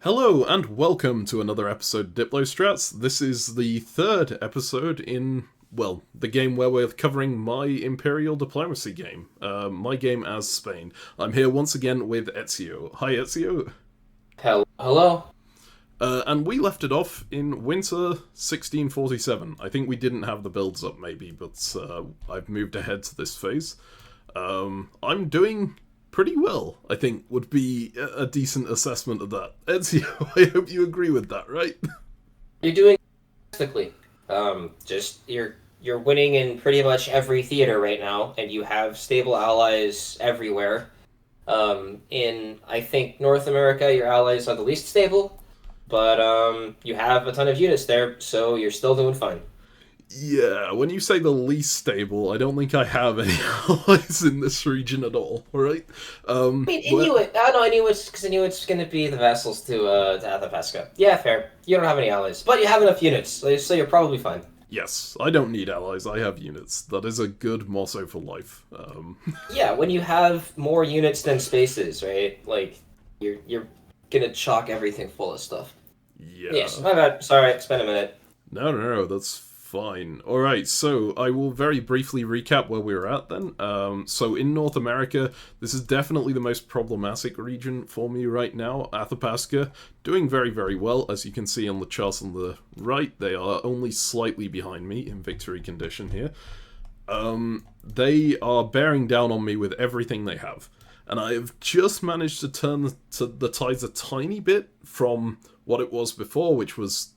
Hello and welcome to another episode of Diplo Strats. This is the third episode in, well, the game where we're covering my Imperial Diplomacy game. My game as Spain. I'm here once again with Ezio. Hi Ezio. Hello. And we left it off in winter 1647. I think we didn't have the builds up maybe, but I've moved ahead to this phase. I'm doing pretty well, I think, would be a decent assessment of that. Ezio, I hope you agree with that, right? You're doing fantastically. You're winning in pretty much every theater right now, and you have stable allies everywhere. In I think North America, your allies are the least stable, but you have a ton of units there, so you're still doing fine. Yeah, when you say the least stable, I don't think I have any allies in this region at all, right? I mean, Inuit. No, Inuit's because Inuit's going to be the vassals to Athabasca. Yeah, fair. You don't have any allies, but you have enough units, so you're probably fine. Yes, I don't need allies, I have units. That is a good motto for life. Yeah, when you have more units than spaces, right? Like, you're gonna chock everything full of stuff. Yeah. Yes, my bad. Sorry, it's been a minute. No, that's fine. Alright, so I will very briefly recap where we were at then. So in North America, this is definitely the most problematic region for me right now. Athabasca, doing very, very well. As you can see on the chart on the right, they are only slightly behind me in victory condition here. They are bearing down on me with everything they have. And I have just managed to turn the tides a tiny bit from what it was before, which was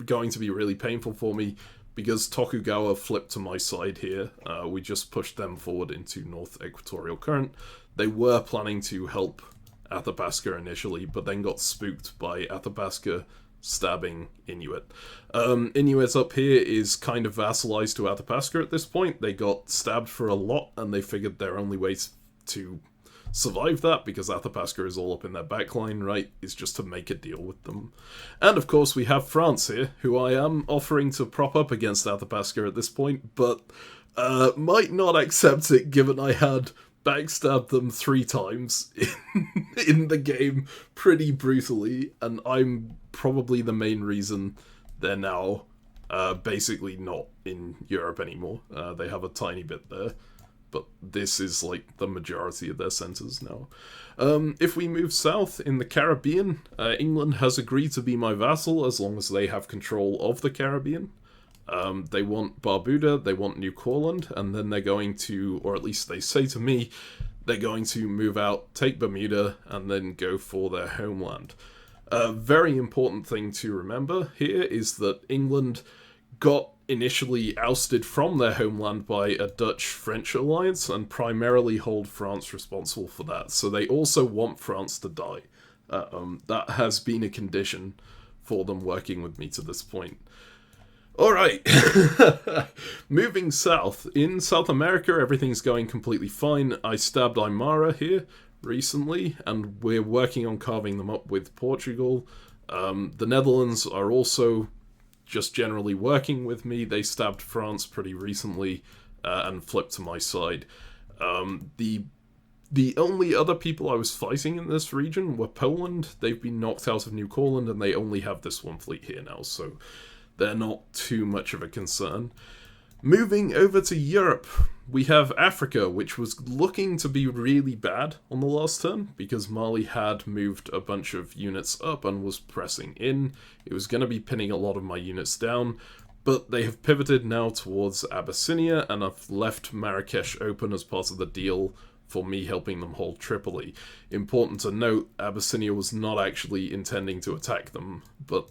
going to be really painful for me because Tokugawa flipped to my side here. We just pushed them forward into North Equatorial Current. They were planning to help Athabasca initially, but then got spooked by Athabasca stabbing Inuit. Inuit up here is kind of vassalized to Athabasca at this point. They got stabbed for a lot, and they figured their only way to survive that, because Athabasca is all up in their backline, right, is just to make a deal with them. And of course we have France here, who I am offering to prop up against Athabasca at this point, but might not accept it given I had backstabbed them 3 times in the game pretty brutally, and I'm probably the main reason they're now basically not in Europe anymore. They have a tiny bit there, but this is like the majority of their centres now. If we move south in the Caribbean, England has agreed to be my vassal as long as they have control of the Caribbean. They want Barbuda, they want New Courland, and then they're going to, or at least they say to me, they're going to move out, take Bermuda, and then go for their homeland. A very important thing to remember here is that England got initially ousted from their homeland by a Dutch-French alliance and primarily hold France responsible for that. So they also want France to die. That has been a condition for them working with me to this point. Alright, moving south. In South America, everything's going completely fine. I stabbed Aymara here recently, and we're working on carving them up with Portugal. The Netherlands are also just generally working with me. They stabbed France pretty recently and flipped to my side. The only other people I was fighting in this region were Poland. They've been knocked out of New Courland, and they only have this one fleet here now, so they're not too much of a concern. Moving over to Europe, we have Africa, which was looking to be really bad on the last turn because Mali had moved a bunch of units up and was pressing in. It was going to be pinning a lot of my units down, but they have pivoted now towards Abyssinia and have left Marrakesh open as part of the deal for me helping them hold Tripoli. Important to note, Abyssinia was not actually intending to attack them, but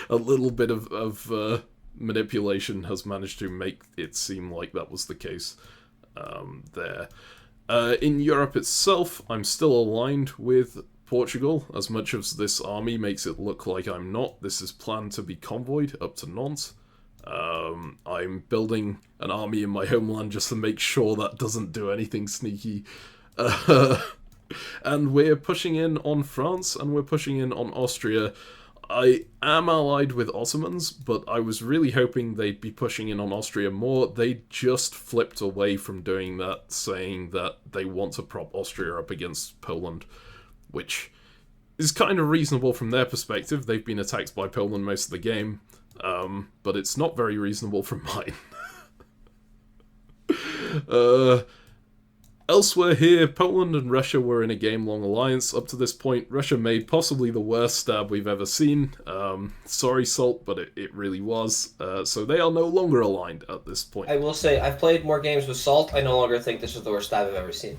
a little bit of manipulation has managed to make it seem like that was the case there. In Europe itself, I'm still aligned with Portugal, as much as this army makes it look like I'm not. This is planned to be convoyed up to Nantes. I'm building an army in my homeland just to make sure that doesn't do anything sneaky. And we're pushing in on France, and we're pushing in on Austria. I am allied with Ottomans, but I was really hoping they'd be pushing in on Austria more. They just flipped away from doing that, saying that they want to prop Austria up against Poland, which is kind of reasonable from their perspective. They've been attacked by Poland most of the game, but it's not very reasonable from mine. Elsewhere here, Poland and Russia were in a game-long alliance. Up to this point, Russia made possibly the worst stab we've ever seen. Sorry, Salt, but it really was. So they are no longer aligned at this point. I will say, I've played more games with Salt. I no longer think this is the worst stab I've ever seen.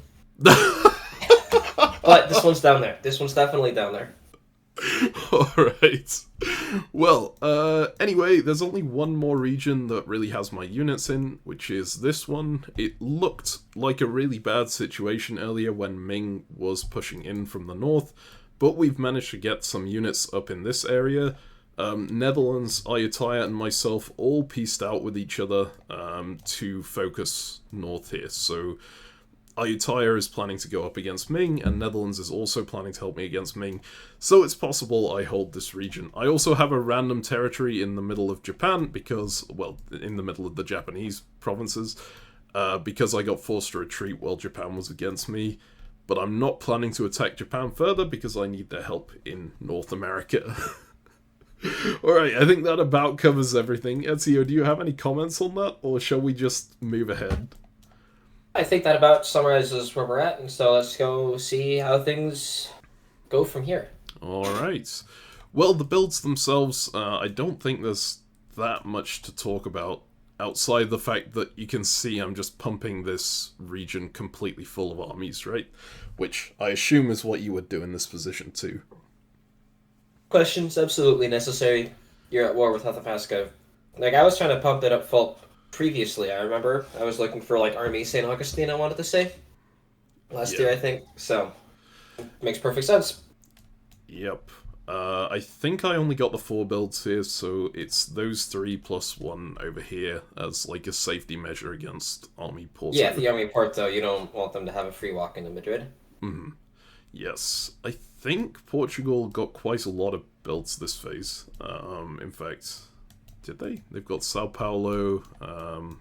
But this one's down there. This one's definitely down there. Alright. Well, anyway, there's only one more region that really has my units in, which is this one. It looked like a really bad situation earlier when Ming was pushing in from the north, but we've managed to get some units up in this area. Netherlands, Ayutthaya, and myself all pieced out with each other to focus north here. So Ayutthaya is planning to go up against Ming, and Netherlands is also planning to help me against Ming, so it's possible I hold this region. I also have a random territory in the middle of Japan, because, well, in the middle of the Japanese provinces, because I got forced to retreat while Japan was against me, but I'm not planning to attack Japan further because I need their help in North America. Alright, I think that about covers everything. Ezio, do you have any comments on that, or shall we just move ahead? I think that about summarizes where we're at, and so let's go see how things go from here. Alright. Well, the builds themselves, I don't think there's that much to talk about, outside the fact that you can see I'm just pumping this region completely full of armies, right? Which I assume is what you would do in this position too. Questions absolutely necessary. You're at war with Athabasca. Like, I was trying to pump it up full previously, I remember. I was looking for, like, Army St. Augustine, I wanted to say. Last year, I think. So, makes perfect sense. Yep. I think I only got the 4 builds here, so it's those 3 plus 1 over here as, like, a safety measure against Army Porto. Yeah, the Army Porto, you don't want them to have a free walk into Madrid. Mm-hmm. Yes. I think Portugal got quite a lot of builds this phase. In fact, did they? They've got Sao Paulo,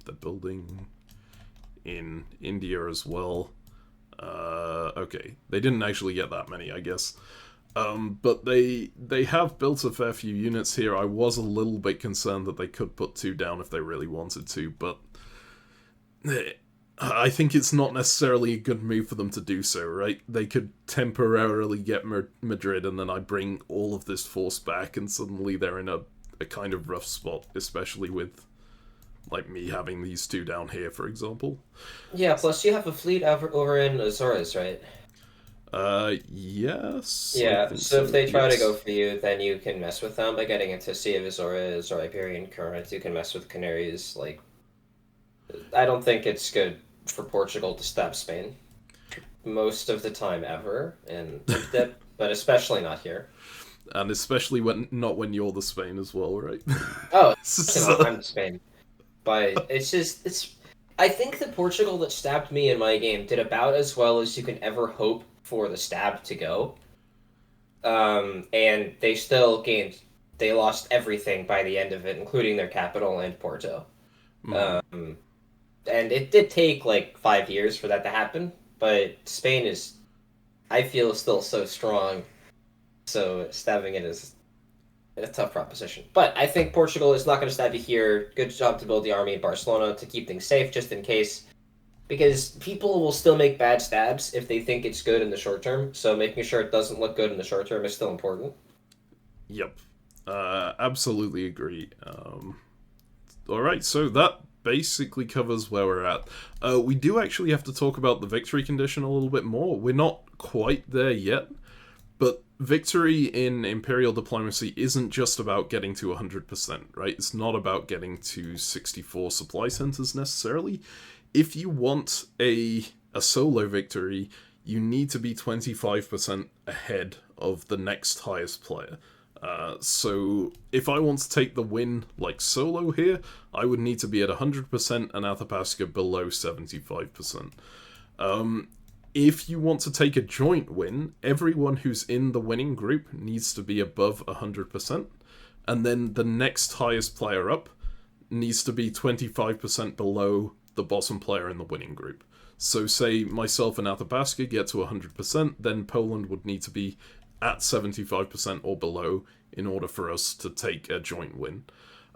they're building in India as well. Okay, they didn't actually get that many, I guess. But they have built a fair few units here. I was a little bit concerned that they could put 2 down if they really wanted to, but I think it's not necessarily a good move for them to do so, right? They could temporarily get Madrid, and then I bring all of this force back, and suddenly they're in a kind of rough spot, especially with, like, me having these 2 down here, for example. Yeah, plus you have a fleet over in Azores, right? Yes. Yeah, so if they try to go for you, then you can mess with them by getting into Sea of Azores or Iberian Current. You can mess with Canaries. Like, I don't think it's good for Portugal to stab Spain most of the time ever, and but especially not here. And especially not when you're the Spain as well, right? Oh, I'm the Spain. But it's. I think the Portugal that stabbed me in my game did about as well as you can ever hope for the stab to go. And they still gained. They lost everything by the end of it, including their capital and Porto. And it did take like 5 years for that to happen, but Spain is, I feel, still so strong. So stabbing it is a tough proposition. But I think Portugal is not going to stab you here. Good job to build the army in Barcelona to keep things safe, just in case. Because people will still make bad stabs if they think it's good in the short term. So making sure it doesn't look good in the short term is still important. Yep. Absolutely agree. Alright, so that basically covers where we're at. We do actually have to talk about the victory condition a little bit more. We're not quite there yet, but victory in Imperial Diplomacy isn't just about getting to 100%, right? It's not about getting to 64 supply centers necessarily. If you want a solo victory, you need to be 25% ahead of the next highest player. So if I want to take the win like solo here, I would need to be at 100% and Athabasca below 75%. If you want to take a joint win, everyone who's in the winning group needs to be above 100%, and then the next highest player up needs to be 25% below the bottom player in the winning group. So say myself and Athabasca get to 100%, then Poland would need to be at 75% or below in order for us to take a joint win.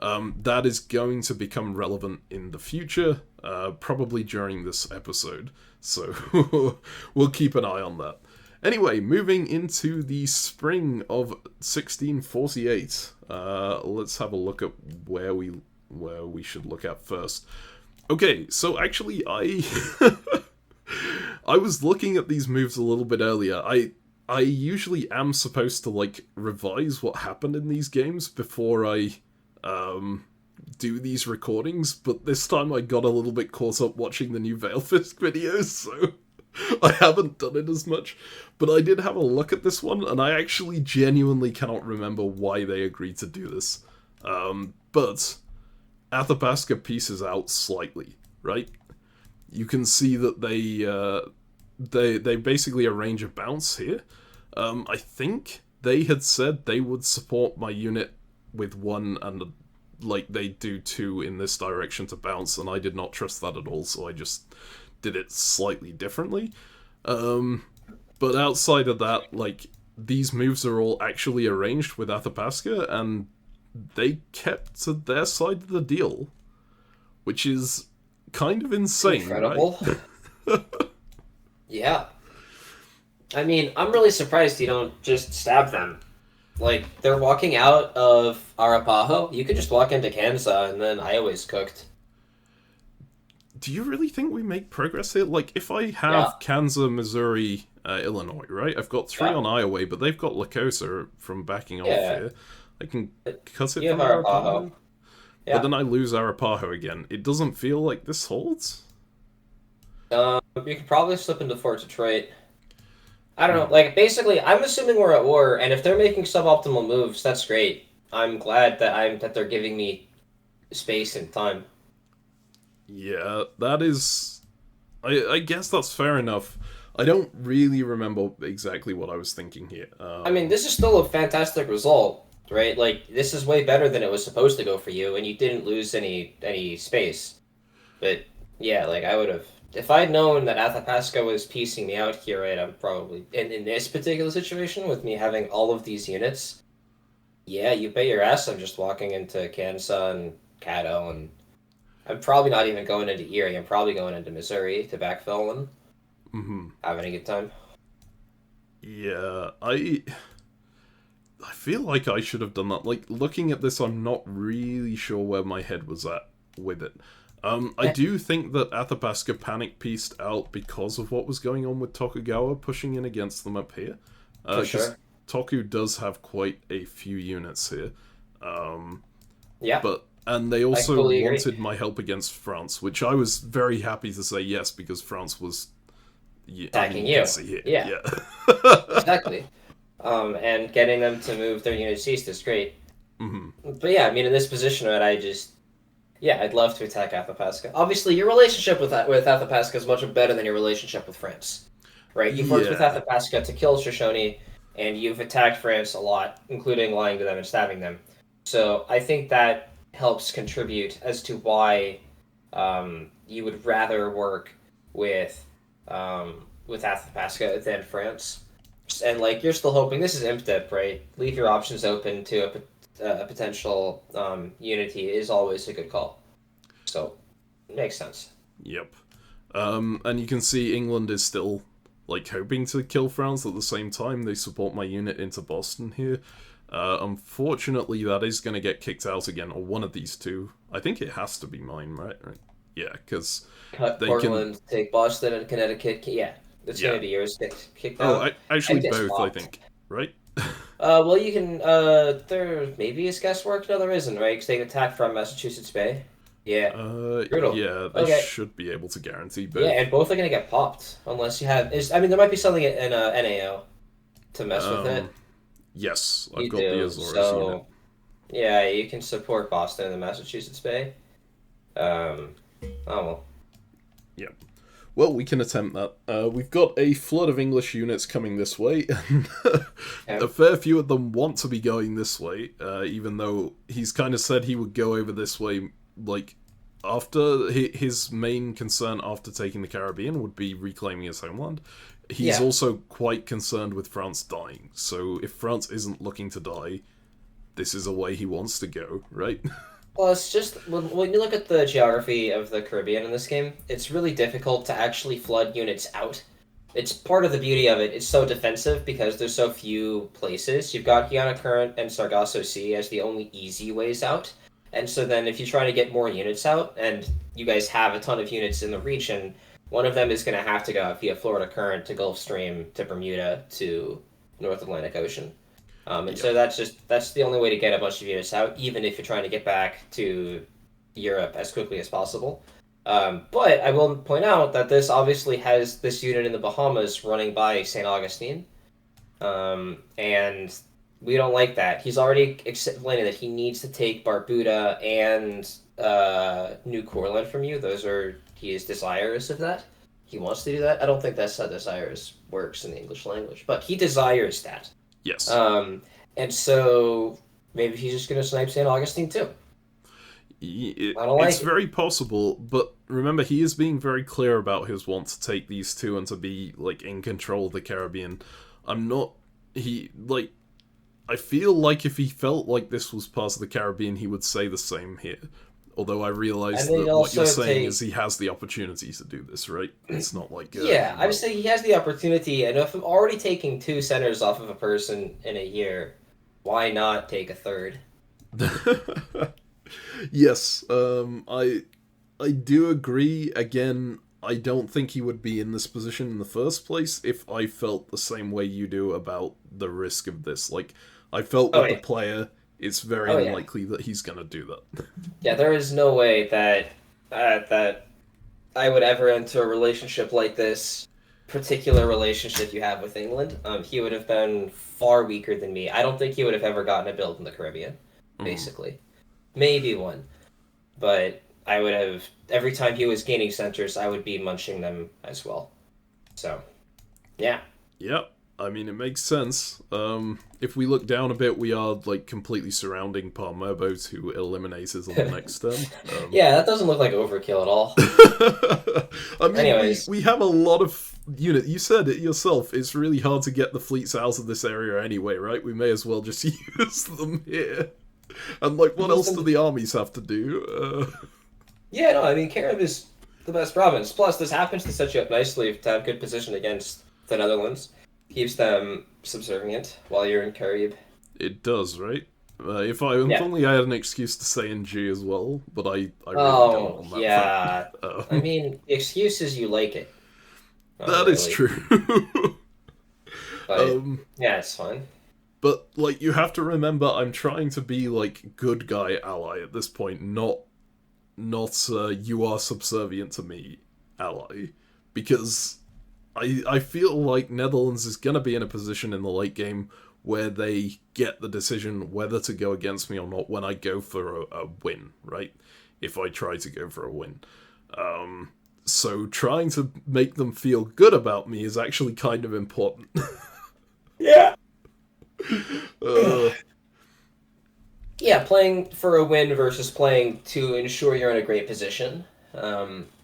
That is going to become relevant in the future, probably during this episode, so we'll keep an eye on that. Anyway, moving into the spring of 1648, let's have a look at where we should look at first. Okay, so actually I was looking at these moves a little bit earlier. I usually am supposed to like revise what happened in these games before I do these recordings, but this time I got a little bit caught up watching the new Veilfist videos, so I haven't done it as much. But I did have a look at this one, and I actually genuinely cannot remember why they agreed to do this. But Athabasca pieces out slightly, right? You can see that they basically arrange a bounce here. I think they had said they would support my unit with 1 and like they do 2 in this direction to bounce, and I did not trust that at all, so I just did it slightly differently. But outside of that, like, these moves are all actually arranged with Athabasca, and they kept to their side of the deal, which is kind of insane. Incredible. Right? Yeah. I mean, I'm really surprised you don't just stab them. Like, they're walking out of Arapaho. You could just walk into Kansas, and then Iowa's cooked. Do you really think we make progress here? Like, if I have Kansas, Missouri, Illinois, right? I've got 3 on Iowa, but they've got Lakota from backing off here. I can cut it from Arapaho. Yeah. But then I lose Arapaho again. It doesn't feel like this holds? You could probably slip into Fort Detroit. I don't know. Like, basically, I'm assuming we're at war, and if they're making suboptimal moves, that's great. I'm glad that they're giving me space and time. Yeah, that is... I guess that's fair enough. I don't really remember exactly what I was thinking here. I mean, this is still a fantastic result, right? Like, this is way better than it was supposed to go for you, and you didn't lose any space. But, yeah, like, I would have... If I'd known that Athabasca was piecing me out here, right, I'm probably... In this particular situation, with me having all of these units, yeah, you bet your ass I'm just walking into Kansas and Caddo, and I'm probably not even going into Erie. I'm probably going into Missouri to backfill them. Mm-hmm. Having a good time. Yeah, I feel like I should have done that. Like, looking at this, I'm not really sure where my head was at with it. I do think that Athabasca panic-pieced out because of what was going on with Tokugawa pushing in against them up here. For sure. Toku does have quite a few units here. Yeah. And they also totally wanted my help against France, which I was very happy to say yes, because France was... attacking you. Yeah. Exactly. And getting them to move their units east is great. Mm-hmm. But yeah, I mean, in this position, I'd love to attack Athabasca. Obviously, your relationship with Athabasca is much better than your relationship with France, right? You've worked with Athabasca to kill Shoshone, and you've attacked France a lot, including lying to them and stabbing them. So I think that helps contribute as to why you would rather work with Athabasca than France. And, like, you're still hoping, this is ImpDip, right? Leave your options open to a potential unity is always a good call. So, it makes sense. Yep. And you can see England is still, like, hoping to kill France at the same time. They support my unit into Boston here. Unfortunately, that is going to get kicked out again, or one of these two. I think it has to be mine, right? Yeah, because they Portland, take Boston and Connecticut. Yeah, it's going to be yours kicked out. Actually both, locked. I think, right? Well, you can, there maybe is guesswork. No, there isn't, right? Because they can attack from Massachusetts Bay. Yeah. Brutal. Yeah, they should be able to guarantee both. Yeah, and both are going to get popped, unless you have... I mean, there might be something in NAO to mess with it. Yes, I've got the Azores unit. Yeah, you can support Boston and the Massachusetts Bay. Oh, well. Yeah. Well, we can attempt that. We've got a flood of English units coming this way, and a fair few of them want to be going this way, even though he's kind of said he would go over this way, like, after his main concern after taking the Caribbean would be reclaiming his homeland, he's also quite concerned with France dying. So if France isn't looking to die, this is a way he wants to go, right? Well, it's just when you look at the geography of the Caribbean in this game, it's really difficult to actually flood units out. It's part of the beauty of it. It's so defensive because there's so few places. You've got Guiana Current and Sargasso Sea as the only easy ways out. And so then if you try to get more units out, and you guys have a ton of units in the region, one of them is going to have to go out via Florida Current to Gulf Stream to Bermuda to North Atlantic Ocean. So that's the only way to get a bunch of units out, even if you're trying to get back to Europe as quickly as possible. But I will point out that this obviously has this unit in the Bahamas running by St. Augustine, and we don't like that. He's already explained that he needs to take Barbuda and New Courland from you. He is desirous of that. He wants to do that. I don't think that's how desirous works in the English language, but he desires that. Yes. And so maybe he's just going to snipe St. Augustine too. It's very possible, but remember, he is being very clear about his want to take these two and to be, like, in control of the Caribbean. I feel like if he felt like this was part of the Caribbean, he would say the same here. Although I realise that what you're saying is he has the opportunity to do this, right? It's not like... I would say he has the opportunity, and if I'm already taking 2 centers off of a person in a year, why not take a third? Yes, I do agree. Again, I don't think he would be in this position in the first place if I felt the same way you do about the risk of this. Like, I felt with the player... It's very unlikely that he's going to do that. Yeah, there is no way that that I would ever enter a relationship like this particular relationship you have with England. He would have been far weaker than me. I don't think he would have ever gotten a build in the Caribbean, basically. Maybe one. But I would have... Every time he was gaining centers, I would be munching them as well. So, yeah. Yep. I mean, it makes sense. If we look down a bit, we are, like, completely surrounding Palermo to eliminate us on the next turn. Yeah, that doesn't look like overkill at all. I mean, anyways, we have a lot of units. You said it yourself, it's really hard to get the fleets out of this area anyway, right? We may as well just use them here. And, like, what else do the armies have to do? Yeah, no, I mean, Carib is the best province. Plus, this happens to set you up nicely to have good position against the Netherlands. Keeps them subservient while you're in Carib. It does, right? If only I had an excuse to say in G as well, but I really don't on that. Yeah. I mean, the excuse is you like it. That is true. But, yeah, it's fine. But, like, you have to remember, I'm trying to be, like, good guy ally at this point, not you are subservient to me ally. Because I feel like Netherlands is going to be in a position in the late game where they get the decision whether to go against me or not when I go for a win, right? If I try to go for a win. So trying to make them feel good about me is actually kind of important. Yeah. Yeah, playing for a win versus playing to ensure you're in a great position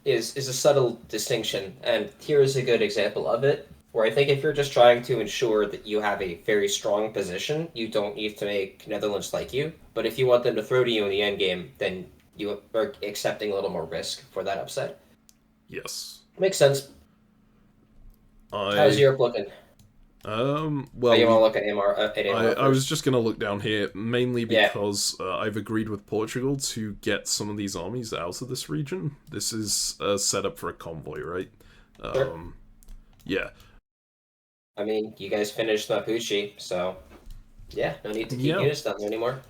is a subtle distinction, and here is a good example of it, where I think if you're just trying to ensure that you have a very strong position, you don't need to make Netherlands like you, but if you want them to throw to you in the endgame, then you are accepting a little more risk for that upset. Yes. Makes sense. How's Europe looking? Well, you want to look at AMR? I was just going to look down here, mainly because I've agreed with Portugal to get some of these armies out of this region. This is set up for a convoy, right? Sure. Yeah. I mean, you guys finished Mapuche, so yeah, no need to keep units down there anymore.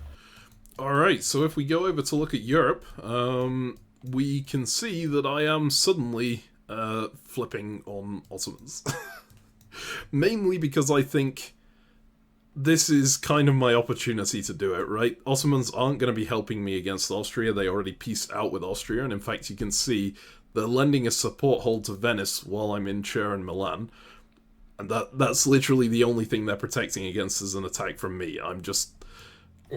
Alright, so if we go over to look at Europe, we can see that I am suddenly flipping on Ottomans. Mainly because I think this is kind of my opportunity to do it, right? Ottomans aren't going to be helping me against Austria. They already peaced out with Austria, and in fact you can see they're lending a support hold to Venice while I'm in Chur and Milan. And that's literally the only thing they're protecting against is an attack from me. I'm just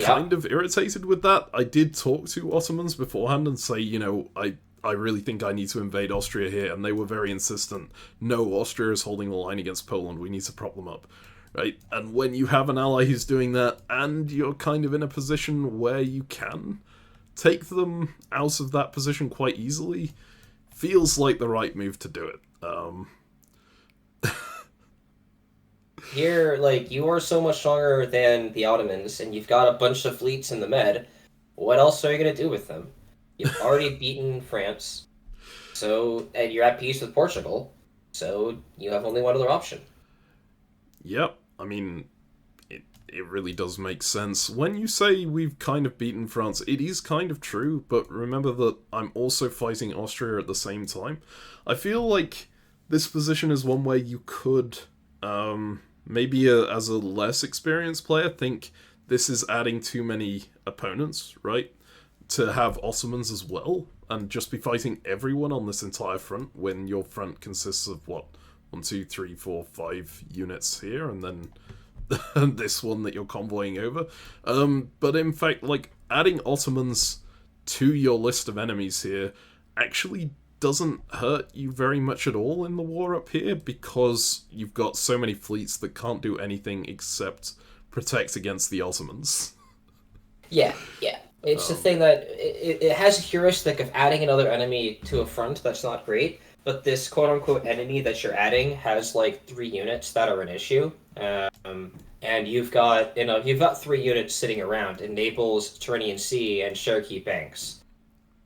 kind of irritated with that. I did talk to Ottomans beforehand and say, you know, I I really think I need to invade Austria here, and they were very insistent. No, Austria is holding the line against Poland. We need to prop them up, right? And when you have an ally who's doing that, and you're kind of in a position where you can take them out of that position quite easily, feels like the right move to do it. Here, like, you are so much stronger than the Ottomans, and you've got a bunch of fleets in the Med. What else are you going to do with them? You've already beaten France, and you're at peace with Portugal, so you have only one other option. Yep, I mean, it really does make sense. When you say we've kind of beaten France, it is kind of true, but remember that I'm also fighting Austria at the same time. I feel like this position is one where you could, maybe as a less experienced player, think this is adding too many opponents, right? To have Ottomans as well, and just be fighting everyone on this entire front when your front consists of, what, 1, 2, 3, 4, 5 units here, and then this one that you're convoying over. But in fact, like, adding Ottomans to your list of enemies here actually doesn't hurt you very much at all in the war up here, because you've got so many fleets that can't do anything except protect against the Ottomans. Yeah. It's the thing that it has a heuristic of adding another enemy to a front that's not great, but this quote-unquote enemy that you're adding has like 3 units that are an issue. And you've got 3 units sitting around in Naples, Tyrrhenian Sea, and Cherokee Banks.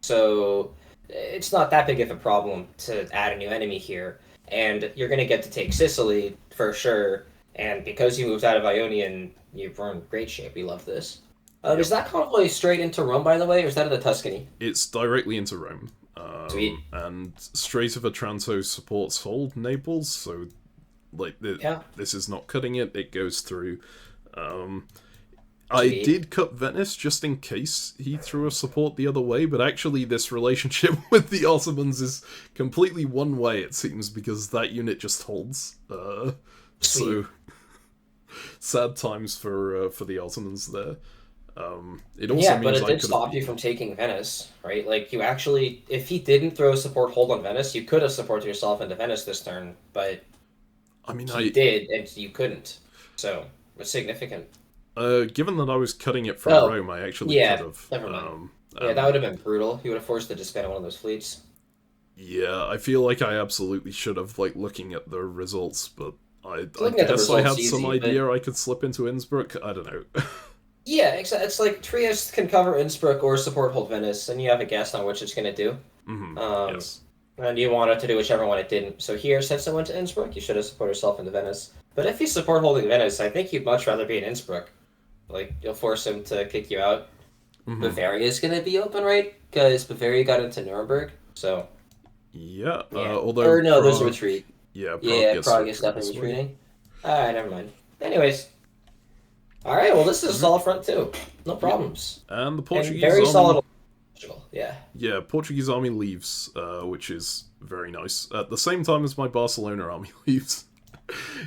So it's not that big of a problem to add a new enemy here. And you're going to get to take Sicily for sure. And because you moved out of Ionian, you're in great shape. We love this. Yep. Is that convoy straight into Rome, by the way, or is that into Tuscany? It's directly into Rome. Sweet. And Strait of Otranto supports hold Naples, so like this is not cutting it. It goes through. I did cut Venice just in case he threw a support the other way, but actually this relationship with the Ottomans is completely one way, it seems, because that unit just holds. So sad times for the Ottomans there. It also means but it did stop you from taking Venice, right? Like, you actually, if he didn't throw a support hold on Venice, you could have supported yourself into Venice this turn, but I mean, he did, and you couldn't. So, it's significant. Given that I was cutting it from Rome, I actually could have. Never mind. That would have been brutal. He would have forced to disband one of those fleets. Yeah, I feel like I absolutely should have, like, looking at the results, but I guess I had some idea I could slip into Innsbruck. I don't know. Yeah, it's like Trieste can cover Innsbruck or support hold Venice, and you have a guess on which it's going to do. Mm-hmm. Yes. And you want it to do whichever one it didn't. So here, since it went to Innsbruck, you should have supported yourself into Venice. But if you support holding Venice, I think you'd much rather be in Innsbruck. Like, you'll force him to kick you out. Mm-hmm. Bavaria's going to be open, right? Because Bavaria got into Nuremberg, so... Yeah. Although no, there's a retreat. Yeah, Prague is definitely retreating. Alright, never mind. Anyways... Alright, well, this is a solid front, too. No problems. And the Portuguese very army... solid... Yeah. Yeah, Portuguese army leaves, which is very nice. At the same time as my Barcelona army leaves.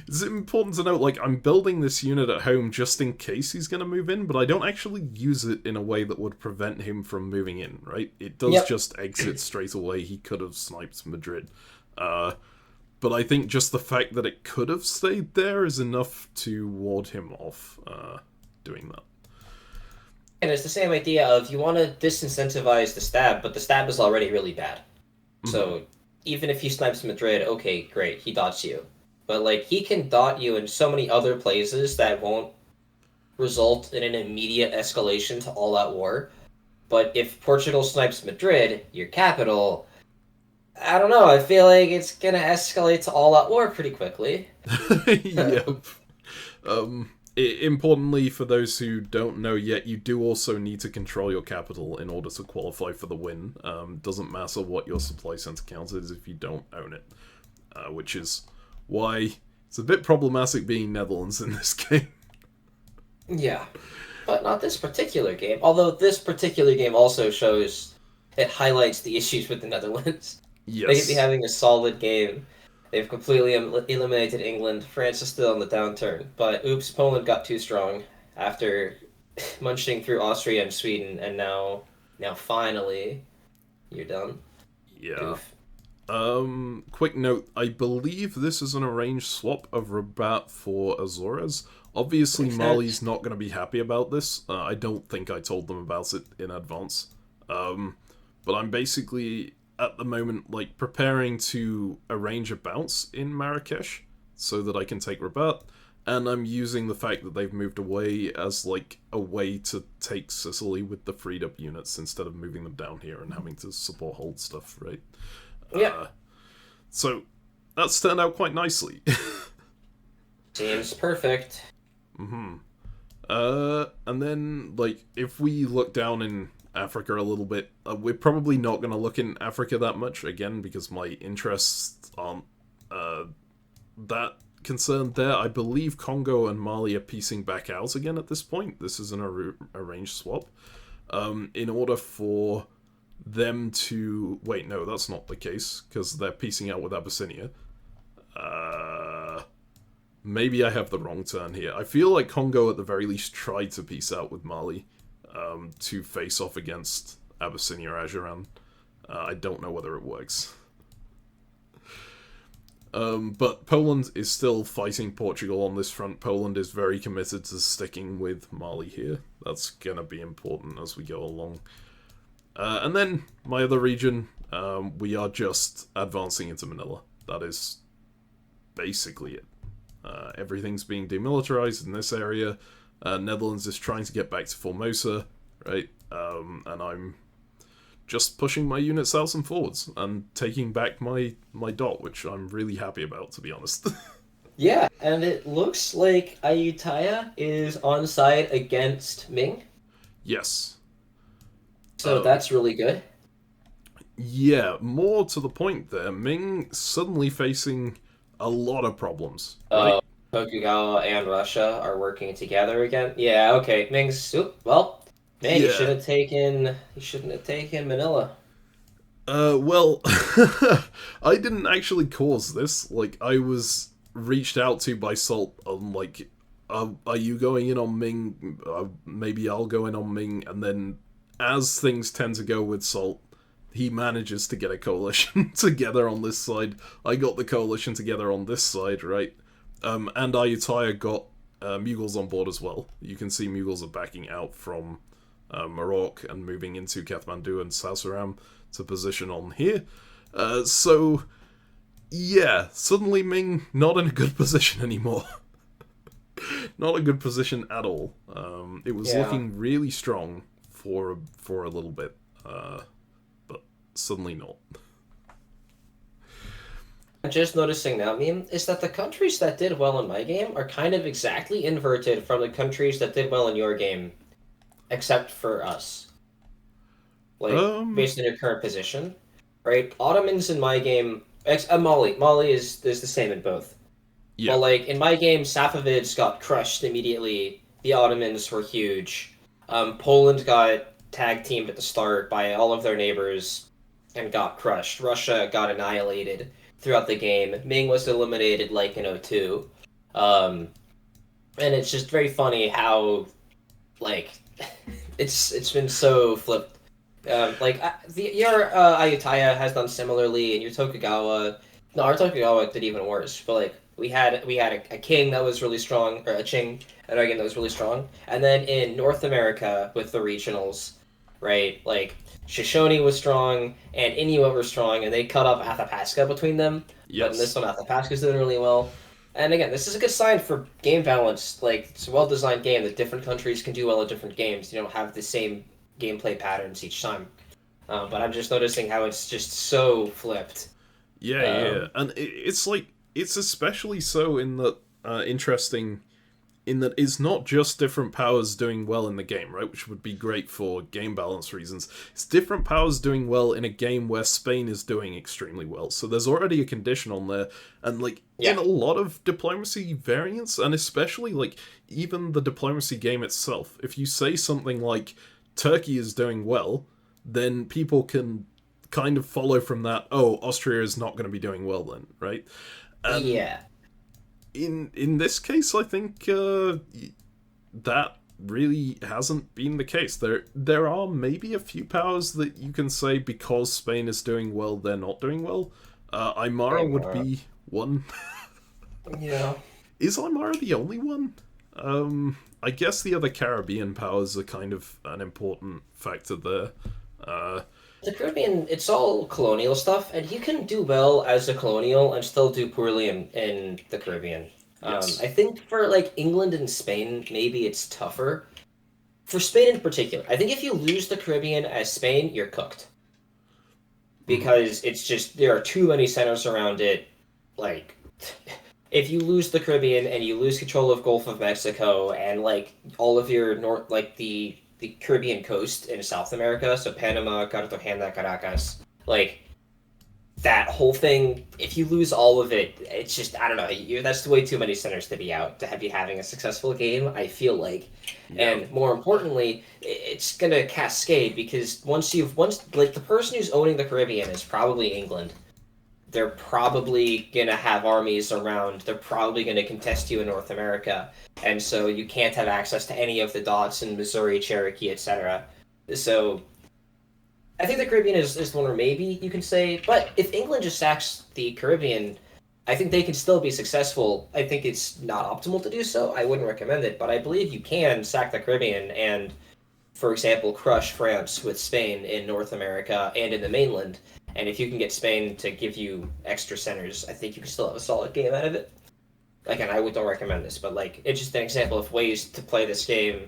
It's important to note, like, I'm building this unit at home just in case he's going to move in, but I don't actually use it in a way that would prevent him from moving in, right? It does just exit straight away. He could have sniped Madrid. But I think just the fact that it could have stayed there is enough to ward him off doing that. And it's the same idea of you want to disincentivize the stab, but the stab is already really bad. Mm-hmm. So even if he snipes Madrid, okay, great, he dots you. But like, he can dot you in so many other places that won't result in an immediate escalation to all-out war. But if Portugal snipes Madrid, your capital... I don't know, I feel like it's gonna escalate to all-out war pretty quickly. Yep. Importantly, for those who don't know yet, you do also need to control your capital in order to qualify for the win. Doesn't matter what your supply center count is if you don't own it. Which is why it's a bit problematic being Netherlands in this game. Yeah, but not this particular game. Although this particular game also shows, it highlights the issues with the Netherlands. Yes. They could be having a solid game. They've completely eliminated England. France is still on the downturn. But oops, Poland got too strong after munching through Austria and Sweden, and now finally, you're done. Yeah. Quick note, I believe this is an arranged swap of Rabat for Azores. Obviously, Makes Mali's sense. not going to be happy about this. I don't think I told them about it in advance. But I'm basically, at the moment, like, preparing to arrange a bounce in Marrakesh so that I can take Rabat. And I'm using the fact that they've moved away as, like, a way to take Sicily with the freed up units instead of moving them down here and having to support hold stuff, right? Yeah. So that's turned out quite nicely. Seems perfect. And then, like, if we look down in Africa a little bit, we're probably not going to look in Africa that much, again, because my interests aren't that concerned there. I believe Congo and Mali are piecing back out again at this point. This is an arranged swap. In order for them to... Wait, no, that's not the case, because they're piecing out with Abyssinia. Maybe I have the wrong turn here. I feel like Congo at the very least tried to peace out with Mali to face off against Abyssinia Ajuran. I don't know whether it works. But Poland is still fighting Portugal on this front. Poland is very committed to sticking with Mali here. That's going to be important as we go along. And then my other region, we are just advancing into Manila. That is basically it. Everything's being demilitarized in this area. Netherlands is trying to get back to Formosa, right? And I'm just pushing my units out and forwards and taking back my dot, which I'm really happy about, to be honest. Yeah, and it looks like Ayutthaya is on side against Ming. Yes. So that's really good. Yeah, more to the point there, Ming suddenly facing a lot of problems, right? Tokugawa and Russia are working together again. Yeah, okay. Ming's well, man, Yeah. you shouldn't have taken Manila. Well, I didn't actually cause this. Like, I was reached out to by Salt on, like, are you going in on Ming? Maybe I'll go in on Ming, and then as things tend to go with Salt, he manages to get a coalition together on this side. I got the coalition together on this side, right? And Ayutthaya got Mughals on board as well. You can see Mughals are backing out from Morocco and moving into Kathmandu and Sasaram to position on here. So, yeah, suddenly Ming not in a good position anymore. Not a good position at all. It was looking really strong for a little bit, but suddenly not. I'm just noticing now, meme, is that the countries that did well in my game are kind of exactly inverted from the countries that did well in your game, except for us. Like, based on your current position, right? Ottomans in my game, Mali is the same in both. Yeah. Well, like, in my game, Safavids got crushed immediately. The Ottomans were huge. Poland got tag teamed at the start by all of their neighbors and got crushed. Russia got annihilated throughout the game. Ming was eliminated, like, in 02. And it's just very funny how, like, it's been so flipped. Your Ayutthaya has done similarly, and your Tokugawa... No, our Tokugawa did even worse, but, like, we had a king that was really strong, or a Qing, and again that was really strong. And then in North America with the regionals, right, like, Shoshone was strong, and Inuit were strong, and they cut up Athabasca between them. Yes. But in this one, Athabasca's doing really well. And again, this is a good sign for game balance. Like, it's a well-designed game that different countries can do well at different games. You don't have the same gameplay patterns each time. But I'm just noticing how it's just so flipped. Yeah. And it's like, it's especially so in that interesting in that it's not just different powers doing well in the game, right? Which would be great for game balance reasons. It's different powers doing well in a game where Spain is doing extremely well. So there's already a condition on there. And, like, in a lot of diplomacy variants, and especially, like, even the diplomacy game itself, if you say something like, Turkey is doing well, then people can kind of follow from that, oh, Austria is not going to be doing well then, right? And in this case, I think that really hasn't been the case. There are maybe a few powers that you can say because Spain is doing well, they're not doing well. Aymara would be one. Yeah. Is Aymara the only one? I guess the other Caribbean powers are kind of an important factor there. The Caribbean, it's all colonial stuff, and you can do well as a colonial and still do poorly in the Caribbean. Yes. I think for like England and Spain, maybe it's tougher. For Spain in particular, I think if you lose the Caribbean as Spain, you're cooked. Because it's just, there are too many centers around it. Like, if you lose the Caribbean and you lose control of Gulf of Mexico and like all of your north, like the Caribbean coast in South America, so Panama, Cartagena, Caracas, like that whole thing, if you lose all of it, it's just, I don't know, that's way too many centers to be out to be having a successful game, I feel like. Yeah. And more importantly, it's going to cascade because once like the person who's owning the Caribbean is probably England. They're probably going to have armies around. They're probably going to contest you in North America. And so you can't have access to any of the dots in Missouri, Cherokee, etc. So I think the Caribbean is the one where maybe you can say, but if England just sacks the Caribbean, I think they can still be successful. I think it's not optimal to do so. I wouldn't recommend it, but I believe you can sack the Caribbean and, for example, crush France with Spain in North America and in the mainland. And if you can get Spain to give you extra centers, I think you can still have a solid game out of it. Again, I don't recommend this, but like it's just an example of ways to play this game.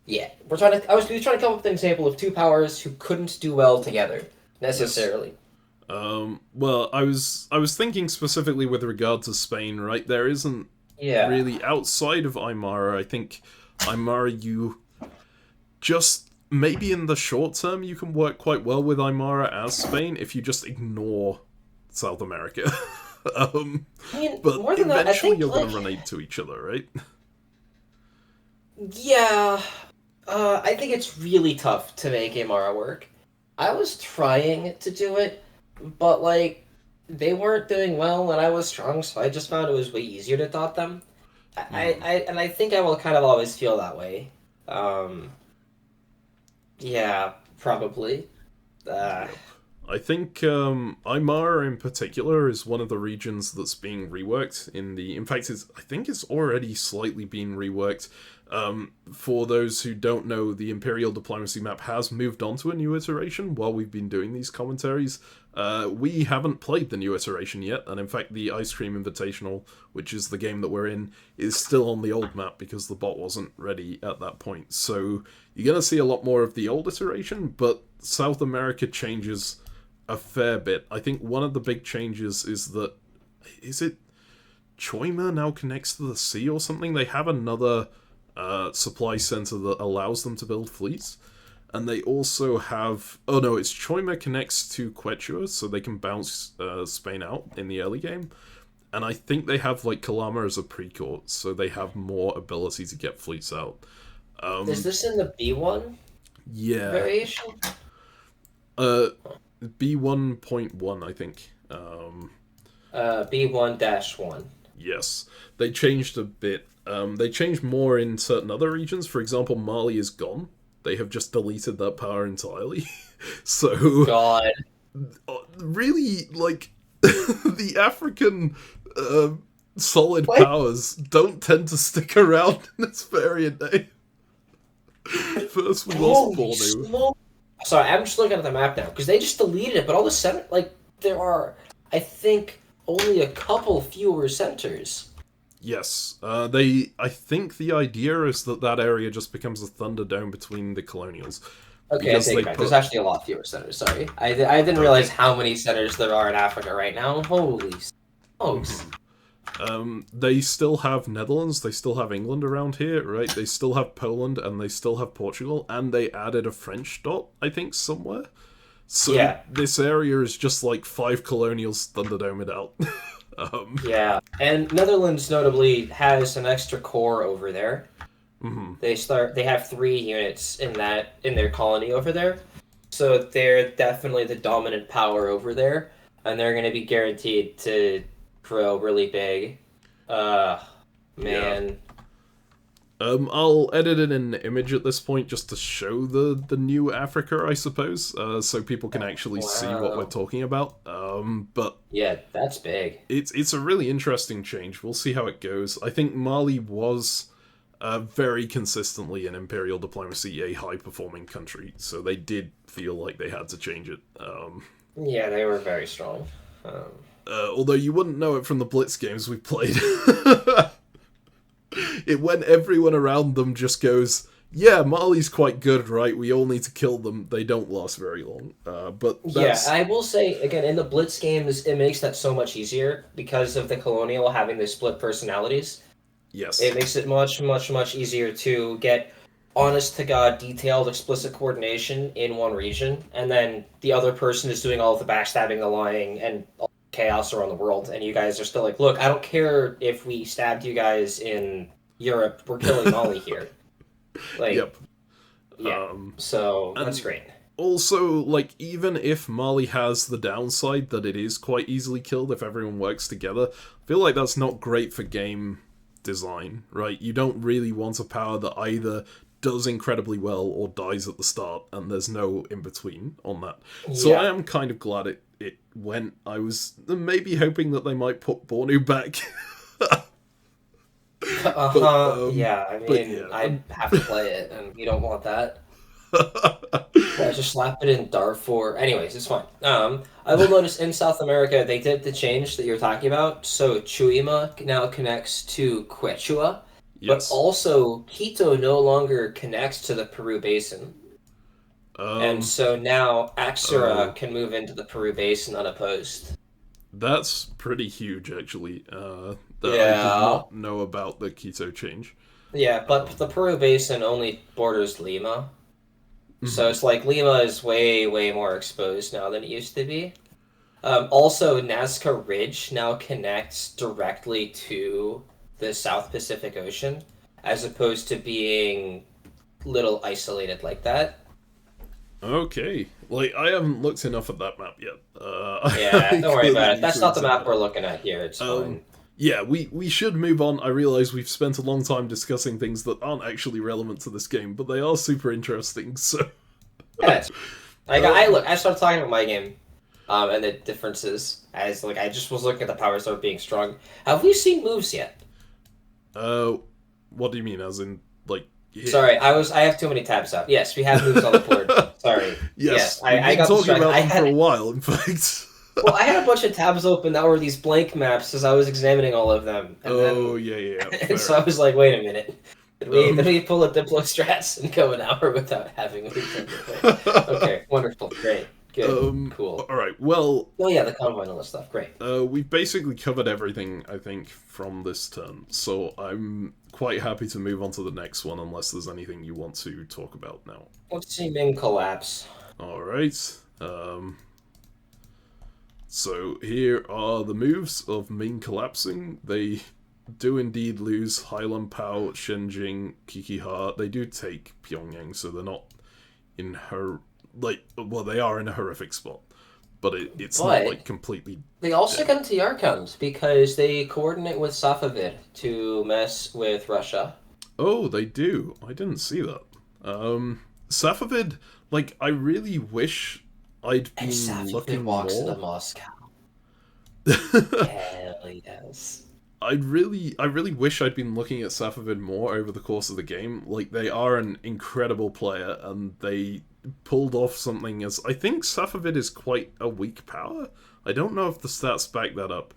Yeah, I was trying to come up with an example of two powers who couldn't do well together necessarily. Well, I was thinking specifically with regard to Spain, right? There isn't really outside of Aymara. I think Aymara, you just maybe in the short term you can work quite well with Aymara as Spain if you just ignore South America. I mean, but more than that, I eventually think, you're like, going to run into each other, right? Yeah, I think it's really tough to make Aymara work. I was trying to do it, but like they weren't doing well when I was strong, so I just found it was way easier to dot them. I think I will kind of always feel that way. Yeah, probably. I think Aymara in particular is one of the regions that's being reworked in fact, I think it's already slightly been reworked. For those who don't know, the Imperial Diplomacy map has moved on to a new iteration while we've been doing these commentaries. We haven't played the new iteration yet, and in fact the Ice Cream Invitational, which is the game that we're in, is still on the old map because the bot wasn't ready at that point. So you're going to see a lot more of the old iteration, but South America changes a fair bit. I think one of the big changes is that, is it Choima now connects to the sea or something? They have another supply center that allows them to build fleets. And they also have... Oh no, it's Choima connects to Quechua, so they can bounce Spain out in the early game. And I think they have like Calama as a pre-court, so they have more ability to get fleets out. Is this in the B1 variation? B1.1, I think. B1-1. Yes. They changed a bit. They changed more in certain other regions. For example, Mali is gone. They have just deleted that power entirely. So... God. Really, like, the African solid powers don't tend to stick around in this variant, eh? First we lost Bornu. Sorry, I'm just looking at the map now, because they just deleted it, but all the center, like, there are, I think, only a couple fewer centers. Yes. I think the idea is that area just becomes a Thunderdome between the colonials. Okay, I take it back. There's actually a lot fewer centers, sorry. I didn't realize how many centers there are in Africa right now. Holy smokes. They still have Netherlands, they still have England around here, right? They still have Poland, and they still have Portugal, and they added a French dot, I think, somewhere. So yeah. This area is just like 5 colonials Thunderdomed out. Yeah, and Netherlands notably has an extra core over there. Mm-hmm. They have 3 units in their colony over there, so they're definitely the dominant power over there, and they're going to be guaranteed to grow really big. Man. I'll edit in an image at this point just to show the new Africa, I suppose, so people can actually see what we're talking about. But yeah, that's big. It's a really interesting change. We'll see how it goes. I think Mali was very consistently in Imperial Diplomacy a high-performing country, so they did feel like they had to change it. Yeah, they were very strong. Although you wouldn't know it from the Blitz games we've played. It when everyone around them just goes, yeah, Mali's quite good, right? We all need to kill them. They don't last very long. But that's... Yeah, I will say, again, in the Blitz games, it makes that so much easier because of the Colonial having the split personalities. Yes. It makes it much, much, much easier to get honest-to-God, detailed, explicit coordination in one region, and then the other person is doing all of the backstabbing, the lying, and all the chaos around the world, and you guys are still like, look, I don't care if we stabbed you guys in Europe, we're killing Mali here. Like, yep. Yeah, so that's great. Also, like, even if Mali has the downside that it is quite easily killed if everyone works together, I feel like that's not great for game design, right? You don't really want a power that either does incredibly well or dies at the start, and there's no in-between on that. So I am kind of glad it went. I was maybe hoping that they might put Bornu back. Yeah, I mean, I'd have to play it, and you don't want that. Yeah, just slap it in Darfur. Anyways, it's fine. I will notice in South America, they did the change that you're talking about. So Chuima now connects to Quechua, but also Quito no longer connects to the Peru Basin. And so now Axura can move into the Peru Basin unopposed. That's pretty huge, actually. I did not know about the Quito change. Yeah, but the Peru Basin only borders Lima. So it's like Lima is way, way more exposed now than it used to be. Also, Nazca Ridge now connects directly to the South Pacific Ocean, as opposed to being little isolated like that. Okay. Like, I haven't looked enough at that map yet. Yeah, don't worry about it. That's not the map we're looking at here. It's fine. Yeah, we should move on. I realize we've spent a long time discussing things that aren't actually relevant to this game, but they are super interesting, so... Yeah, I started talking about my game, and the differences, as, like, I just was looking at the powers that were being strung. Have we seen moves yet? What do you mean, as in, like... Yeah. Sorry, I have too many tabs up. Yes, we have moves on the board. Sorry. Yes, I got talking about them for a while, in fact. Well, I had a bunch of tabs open that were these blank maps as I was examining all of them. And yeah. And so I was like, wait a minute. Did we pull a Diplo strats and go an hour without having a Okay, wonderful, great, good, cool. Alright, well... Oh yeah, the convoy and all that stuff, great. We've basically covered everything, I think, from this turn, so I'm quite happy to move on to the next one, unless there's anything you want to talk about now. Let's see Ming collapse. Alright, so here are the moves of Ming collapsing. They do indeed lose Hailan Pao, Shenjing, Kikiha. They do take Pyongyang, so they're not in her... Like, well, they are in a horrific spot. But it's not, like, completely... They also come to Yarkand, because they coordinate with Safavid to mess with Russia. Oh, they do. I didn't see that. Safavid, like, I really wish I'd been looking more... walks to Moscow. Hell yes. I really wish I'd been looking at Safavid more over the course of the game. Like, they are an incredible player, and they pulled off something as... I think Safavid is quite a weak power. I don't know if the stats back that up.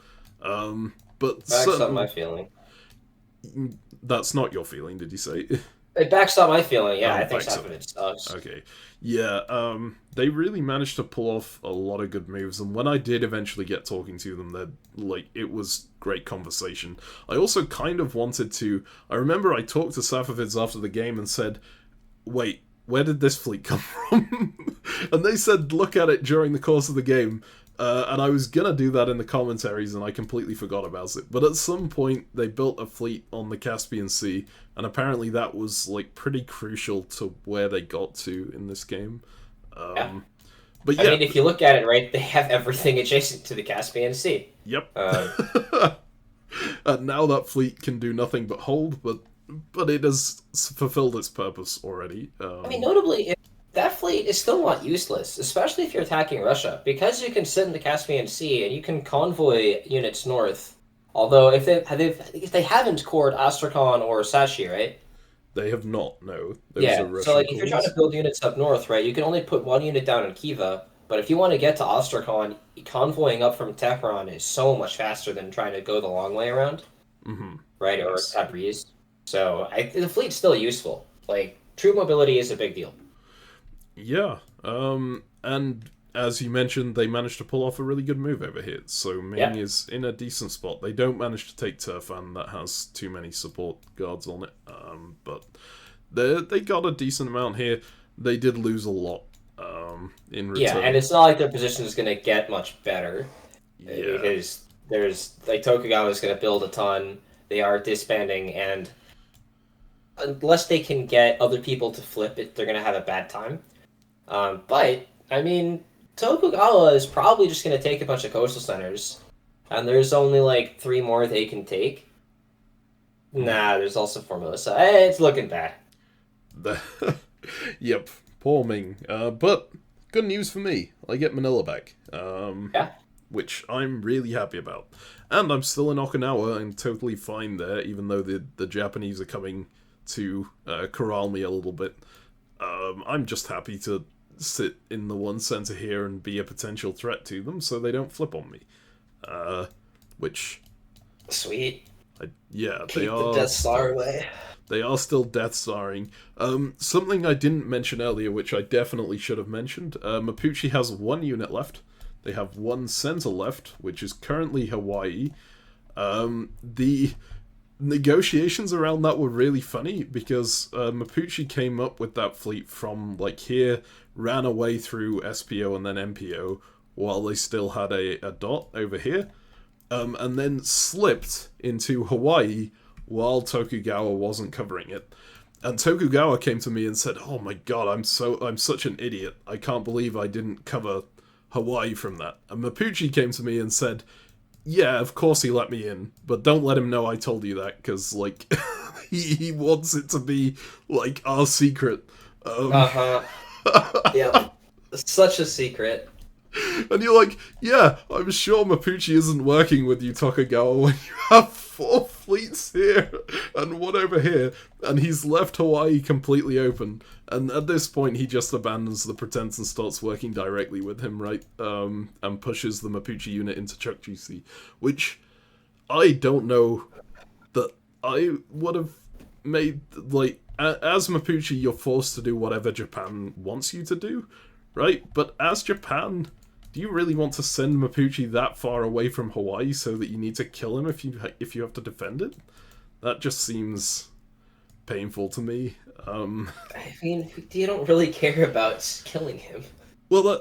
But backs up my feeling. That's not your feeling, did you say? It backs up my feeling, yeah. I think Safavid sucks. Okay. Yeah, they really managed to pull off a lot of good moves, and when I did eventually get talking to them, it was great conversation. I also kind of wanted to... I remember I talked to Safavids after the game and said, wait, where did this fleet come from? And they said, look at it during the course of the game. And I was gonna do that in the commentaries, and I completely forgot about it. But at some point, they built a fleet on the Caspian Sea, and apparently that was, like, pretty crucial to where they got to in this game. Yeah. But yeah. I mean, if you look at it, right, they have everything adjacent to the Caspian Sea. Yep. And now that fleet can do nothing but hold, but but it has fulfilled its purpose already. I mean, notably, that fleet is still not useless, especially if you're attacking Russia, because you can sit in the Caspian Sea and you can convoy units north. Although, if they haven't cored Astrakhan or Sashi, right? They have not. No, those Yeah. are Russian So, like, if you're trying to cores. build units up north, right, you can only put one unit down in Khiva. But if you want to get to Astrakhan, convoying up from Tehran is so much faster than trying to go the long way around, right? Or Yes. Tabriz. So, the fleet's still useful. Like, troop mobility is a big deal. Yeah. And as you mentioned, they managed to pull off a really good move over here. So Ming is in a decent spot. They don't manage to take Turfan, that has too many support guards on it. But they got a decent amount here. They did lose a lot in return. Yeah, and it's not like their position is going to get much better. Yeah. Because there's, like, Tokugawa's going to build a ton. They are disbanding, and unless they can get other people to flip it, they're going to have a bad time. But, I mean, Tokugawa is probably just going to take a bunch of coastal centers, and there's only, like, 3 more they can take. Nah, there's also Formosa. It's looking bad. Yep, poor Ming. But good news for me. I get Manila back. Which I'm really happy about. And I'm still in Okinawa and totally fine there, even though the Japanese are coming to corral me a little bit. I'm just happy to sit in the one center here and be a potential threat to them so they don't flip on me. Which... Sweet. They are... the Death Star away. They are still Death Starring. Something I didn't mention earlier, which I definitely should have mentioned. Mapuche has 1 unit left. They have 1 center left, which is currently Hawaii. The negotiations around that were really funny, because Mapuche came up with that fleet from, like, here, ran away through SPO and then MPO, while they still had a dot over here, and then slipped into Hawaii while Tokugawa wasn't covering it. And Tokugawa came to me and said, "Oh my god, I'm such an idiot. I can't believe I didn't cover Hawaii from that." And Mapuche came to me and said, "Yeah, of course he let me in, but don't let him know I told you that, because, like, he wants it to be, like, our secret." Yeah, such a secret. And you're like, yeah, I'm sure Mapuche isn't working with you, Tokugawa, when you have 4 fleets here and 1 over here, and he's left Hawaii completely open. And at this point, he just abandons the pretense and starts working directly with him, right? And pushes the Mapuche unit into Chukchi, which I don't know that I would have made, like, as Mapuche, you're forced to do whatever Japan wants you to do, right? But as Japan, do you really want to send Mapuche that far away from Hawaii so that you need to kill him if you have to defend it? That just seems painful to me. I mean, you don't really care about killing him. Well,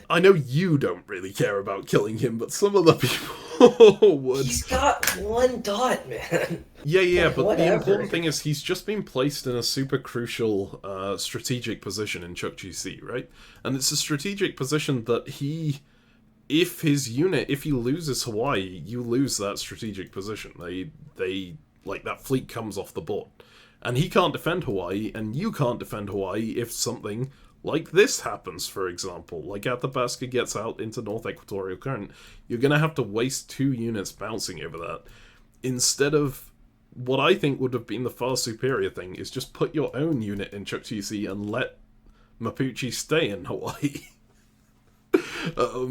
I know you don't really care about killing him, but some other people would. He's got 1 dot, man. Yeah, but whatever. The important thing is he's just been placed in a super crucial strategic position in Chukchi, right? And it's a strategic position that if he loses Hawaii, you lose that strategic position. They like, that fleet comes off the board. And he can't defend Hawaii, and you can't defend Hawaii if something like this happens, for example. Like, Athabasca gets out into North Equatorial Current, you're going to have to waste 2 units bouncing over that. Instead of what I think would have been the far superior thing, is just put your own unit in Chukchi and let Mapuche stay in Hawaii.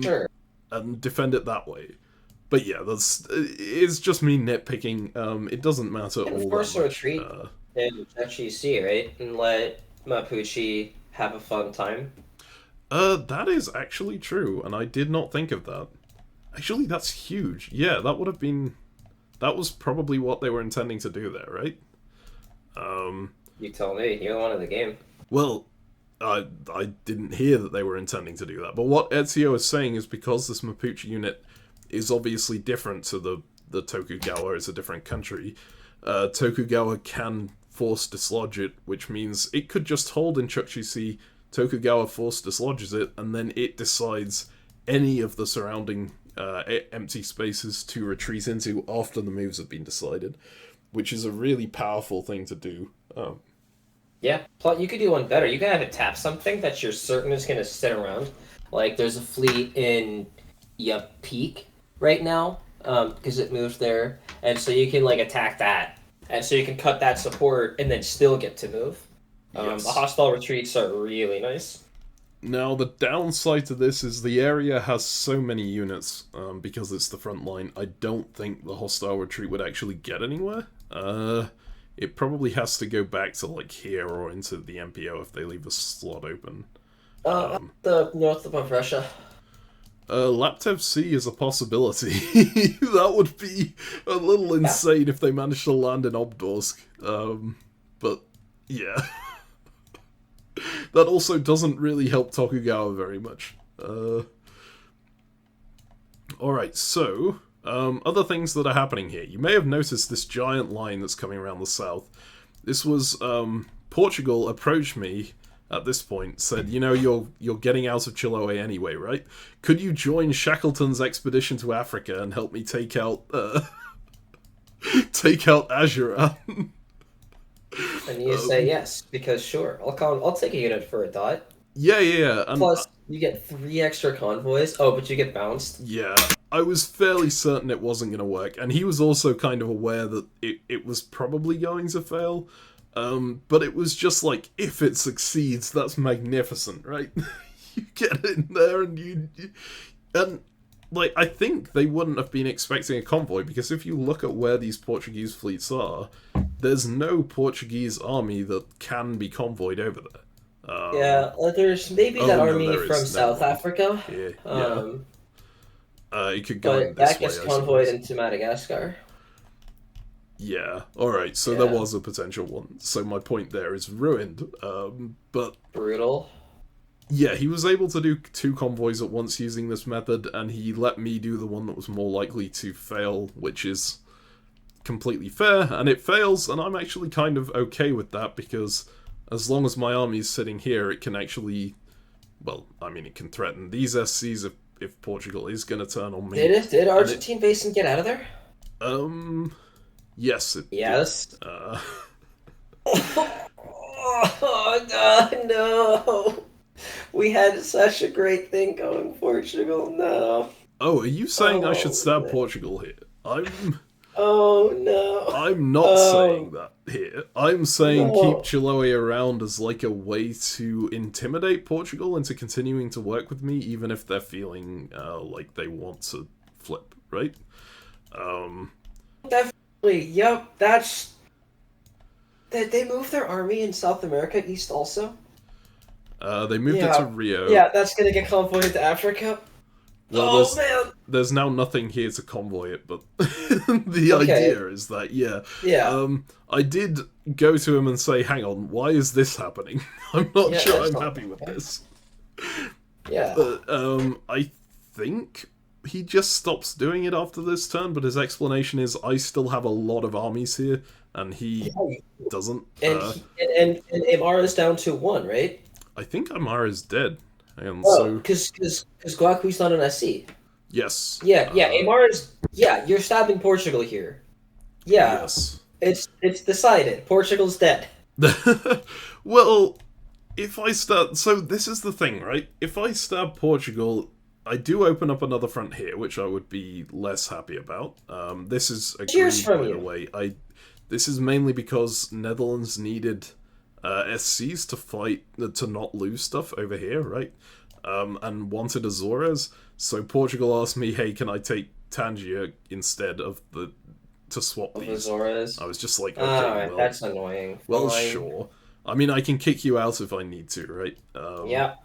Sure. And defend it that way. But yeah, it's just me nitpicking. It doesn't matter all that much. Force a retreat in Chukchi, right? And let Mapuche have a fun time. That is actually true, and I did not think of that. Actually, that's huge. Yeah, that was probably what they were intending to do there, right? You tell me. You're the one in the game. Well, I didn't hear that they were intending to do that. But what Ezio is saying is, because this Mapuche unit is obviously different to the Tokugawa, it's a different country, Tokugawa can force dislodge it, which means it could just hold in Chukchi, Tokugawa force dislodges it, and then it decides any of the surrounding empty spaces to retreat into after the moves have been decided. which is a really powerful thing to do. Yeah, plot. You could do one better. You could have it tap something that you're certain is going to sit around. Like there's a fleet in Peak right now, because it moved there, and so you can like attack that, and so you can cut that support and then still get to move. Yes. The hostile retreats are really nice. Now, the downside to this is the area has so many units, because it's the front line. I don't think the hostile retreat would actually get anywhere. It probably has to go back to, like, here or into the MPO if they leave a slot open. The north of Russia. Laptop C is a possibility. That would be a little insane if they managed to land in Obdorsk. But, yeah. That also doesn't really help Tokugawa very much. Alright, so, other things that are happening here. You may have noticed this giant line that's coming around the south. This was, Portugal approached me at this point, said, you know, you're getting out of Chiloe anyway, right? Could you join Shackleton's expedition to Africa and help me take out Azura? And you say yes, because sure, I'll take a unit for a dot. Yeah. And plus, you get 3 extra convoys. Oh, but you get bounced. Yeah, I was fairly certain it wasn't going to work, and he was also kind of aware that it was probably going to fail. But it was just like, if it succeeds, that's magnificent, right? You get in there and like, I think they wouldn't have been expecting a convoy, because if you look at where these Portuguese fleets are, there's no Portuguese army that can be convoyed over there. There's maybe that army from South Africa. Yeah. It could go in this that gets convoyed into Madagascar. Yeah, alright, so there was a potential one. So my point there is ruined. But brutal. Yeah, he was able to do 2 convoys at once using this method, and he let me do the one that was more likely to fail, which is completely fair, and it fails, and I'm actually kind of okay with that, because as long as my army is sitting here, it can actually, well, I mean, it can threaten these SCs if Portugal is going to turn on me. Did Argentine Basin get out of there? Yes. Yes. Oh, God, no. We had such a great thing going, Portugal, no. Oh, are you saying I should stab Portugal here? Oh, no. I'm not saying that here. I'm saying keep Chiloe around as like a way to intimidate Portugal into continuing to work with me, even if they're feeling like they want to flip, right? Definitely, yep, that's... Did they move their army in South America east also? They moved it to Rio. Yeah, that's gonna get convoyed to Africa. Well, there's now nothing here to convoy it, but the idea is that, I did go to him and say, hang on, why is this happening? I'm not sure I'm happy with this. Yeah. But, I think he just stops doing it after this turn, but his explanation is, I still have a lot of armies here, and he doesn't. And Imara's down to 1, right? I think Amara's dead. And because Guacui's not an SC. Yes. Yeah, Amara's... Yeah, you're stabbing Portugal here. Yeah. Yes. It's decided. Portugal's dead. Well, if I stab... So this is the thing, right? If I stab Portugal, I do open up another front here, which I would be less happy about. This is agreed, by the way. This is mainly because Netherlands needed... SCs to fight, to not lose stuff over here, right? And wanted Azores. So Portugal asked me, hey, can I take Tangier instead of to swap these? Azores. I was just like, okay, well... that's annoying. Well, sure. I mean, I can kick you out if I need to, right? Yeah.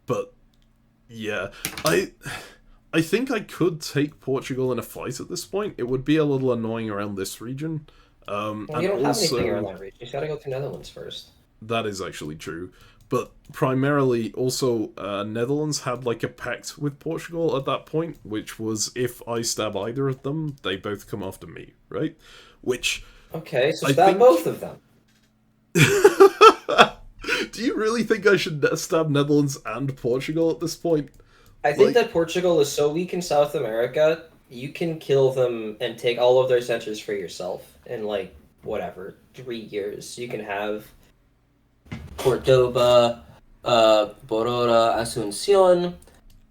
But, yeah. I think I could take Portugal in a fight at this point. It would be a little annoying around this region. You don't have anything around that region. You gotta go to Netherlands first. That is actually true. But primarily, also, Netherlands had like a pact with Portugal at that point, which was if I stab either of them, they both come after me, right? Which... Okay, so stab both of them. Do you really think I should stab Netherlands and Portugal at this point? I think that Portugal is so weak in South America you can kill them and take all of their centers for yourself in like whatever 3 years. You can have Cordoba, Borora, Asuncion,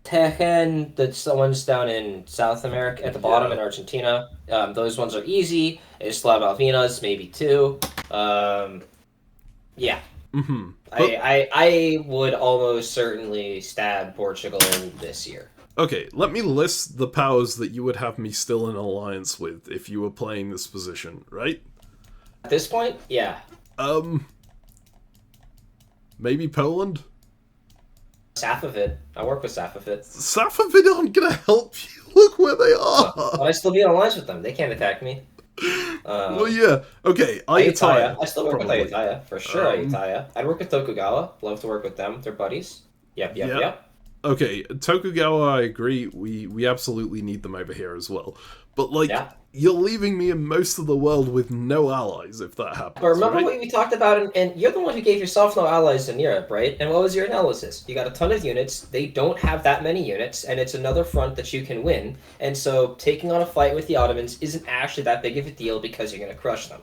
Tejen. That's the ones down in South America at the bottom in Argentina. Those ones are easy. Isla Malvinas, maybe two. Yeah. Mm-hmm. I would almost certainly stab Portugal this year. Okay, let me list the powers that you would have me still in alliance with if you were playing this position, right? At this point, yeah. Maybe Poland? Safavid. I work with Safavid. Safavid aren't gonna help you. Look where they are! But I still be in alliance with them. They can't attack me. Well, yeah. Okay, Ayutthaya. I still work with Ayutthaya, for sure, Ayutthaya. I'd work with Tokugawa. Love to work with them. They're buddies. Yep. Okay, Tokugawa, I agree. We absolutely need them over here as well. But, like, you're leaving me in most of the world with no allies if that happens. But remember right? what we talked about, and you're the one who gave yourself no allies in Europe, right? And what was your analysis? You got a ton of units, they don't have that many units, and it's another front that you can win. And so taking on a fight with the Ottomans isn't actually that big of a deal because you're going to crush them.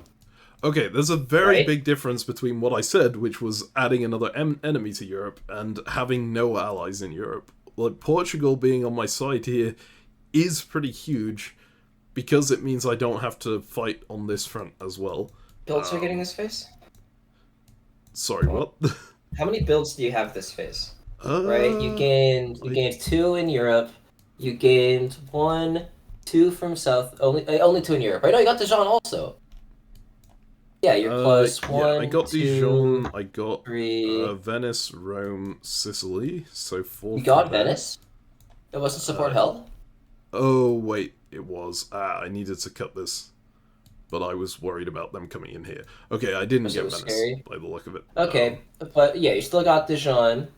Okay, there's a very big difference between what I said, which was adding another enemy to Europe, and having no allies in Europe. Like, Portugal being on my side here is pretty huge, because it means I don't have to fight on this front as well. Builds are getting this phase? Sorry, what? How many builds do you have this phase? Right? You gained 2 in Europe. You gained 1, 2 from South. Only 2 in Europe, right? No, you got Dijon also. Yeah, you're plus 1. Yeah, I got 2, Dijon. I got 3. Venice, Rome, Sicily. So 4. You got Venice. It wasn't support held. Oh wait, it was. I needed to cut this, but I was worried about them coming in here. Okay, I didn't get Venice scary? By the look of it. Okay, but yeah, you still got Dijon.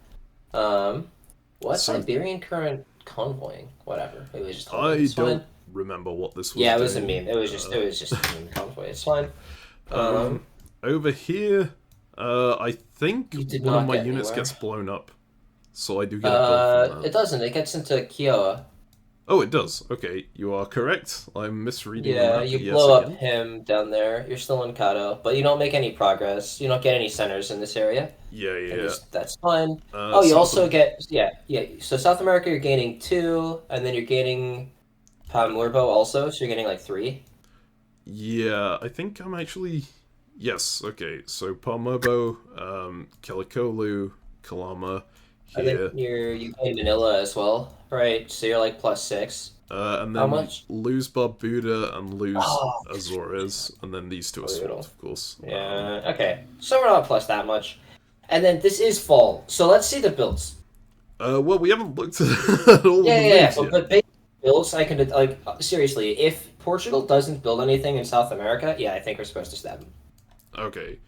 What Siberian current convoying? Whatever. It was just. I don't remember what this was. Yeah, it was a meme. It was just a meme convoy. It's fine. Over here, I think one of my units gets blown up, so I do get a build from that. It doesn't. It gets into Kiowa. Oh, it does. Okay, you are correct. I'm misreading. Yeah, you blow up him down there. You're still in Kato, but you don't make any progress. You don't get any centers in this area. Yeah. That's fine. You also get So South America, you're gaining 2, and then you're gaining Pamurbo also. So you're getting like 3. Yeah, I think I'm actually... Yes, okay. So Palmobo, Kelikolu, Kalama, here. I think you gain Manila as well, right? So you're like plus 6. And then how much? Lose Barbuda and lose Azores, and then these 2 are swapped, of course. Yeah, okay. So we're not plus that much. And then this is fall, so let's see the builds. Well, we haven't looked at all the builds but basic builds, I can, like, seriously, if Portugal doesn't build anything in South America, I think we're supposed to stab them. Okay.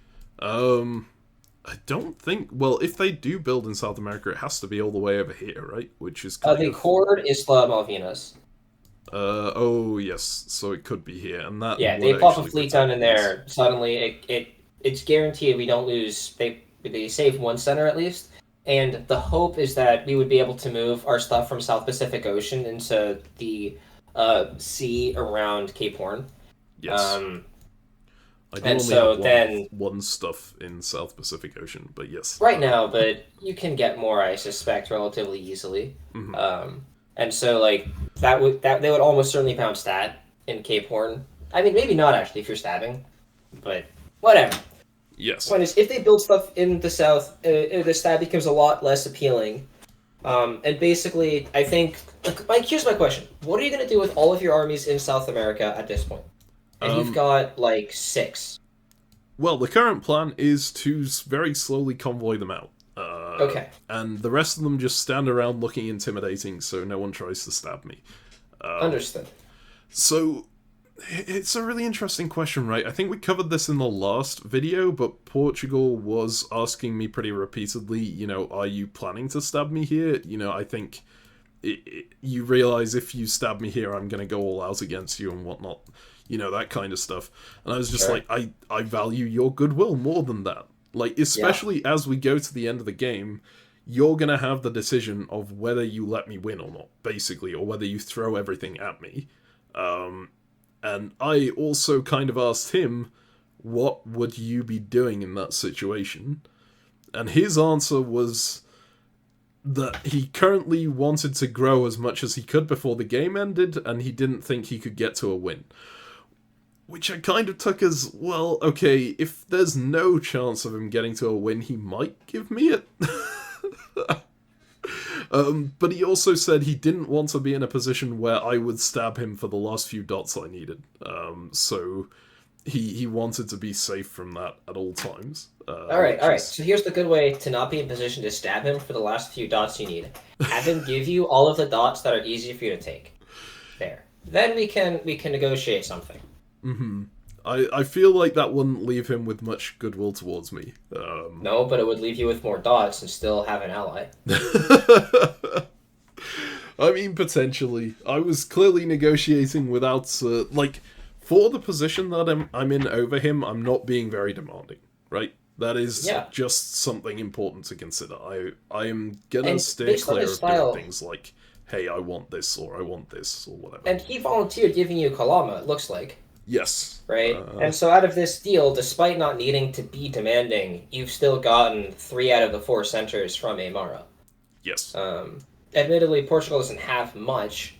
I don't think... Well, if they do build in South America, it has to be all the way over here, right? Which is kind the Cord Isla Malvinas. Oh, yes. So it could be here, and that... Yeah, they pop a fleet down in there. Suddenly, it's guaranteed we don't lose... They save 1 center, at least. And the hope is that we would be able to move our stuff from South Pacific Ocean into the sea around Cape Horn. Yes. I do only have one stuff in South Pacific Ocean, but yes. Right now, but you can get more, I suspect, relatively easily. Mm-hmm. And so, like, they would almost certainly pound stat in Cape Horn. I mean, maybe not, actually, if you're stabbing. But, whatever. Yes. Point is, if they build stuff in the south, the stat becomes a lot less appealing. And basically, I think... Like, here's my question. What are you going to do with all of your armies in South America at this point? And you've got, like, 6. Well, the current plan is to very slowly convoy them out. Okay. And the rest of them just stand around looking intimidating so no one tries to stab me. Understood. So, it's a really interesting question, right? I think we covered this in the last video, but Portugal was asking me pretty repeatedly, are you planning to stab me here? I think you realize if you stab me here, I'm going to go all out against you and whatnot. That kind of stuff. And I was just like, I value your goodwill more than that. Like, especially as we go to the end of the game, you're going to have the decision of whether you let me win or not, basically, or whether you throw everything at me. And I also kind of asked him, what would you be doing in that situation? And his answer was that he currently wanted to grow as much as he could before the game ended, and he didn't think he could get to a win. Which I kind of took as, well, okay, if there's no chance of him getting to a win, he might give me it. But he also said he didn't want to be in a position where I would stab him for the last few dots I needed. So he wanted to be safe from that at all times. Alright. So here's the good way to not be in position to stab him for the last few dots you need. Have him give you all of the dots that are easy for you to take. There. Then we can negotiate something. Mm-hmm. I feel like that wouldn't leave him with much goodwill towards me. No, but it would leave you with more dots and still have an ally. I mean, potentially. I was clearly negotiating without, for the position that I'm in over him, I'm not being very demanding, right? That is just something important to consider. I am gonna steer clear of doing things like, hey, I want this, or I want this, or whatever. And he volunteered giving you Kalama, it looks like. Yes. Right? And so out of this deal, despite not needing to be demanding, you've still gotten 3 out of the 4 centers from Amara. Yes. Admittedly, Portugal doesn't have much,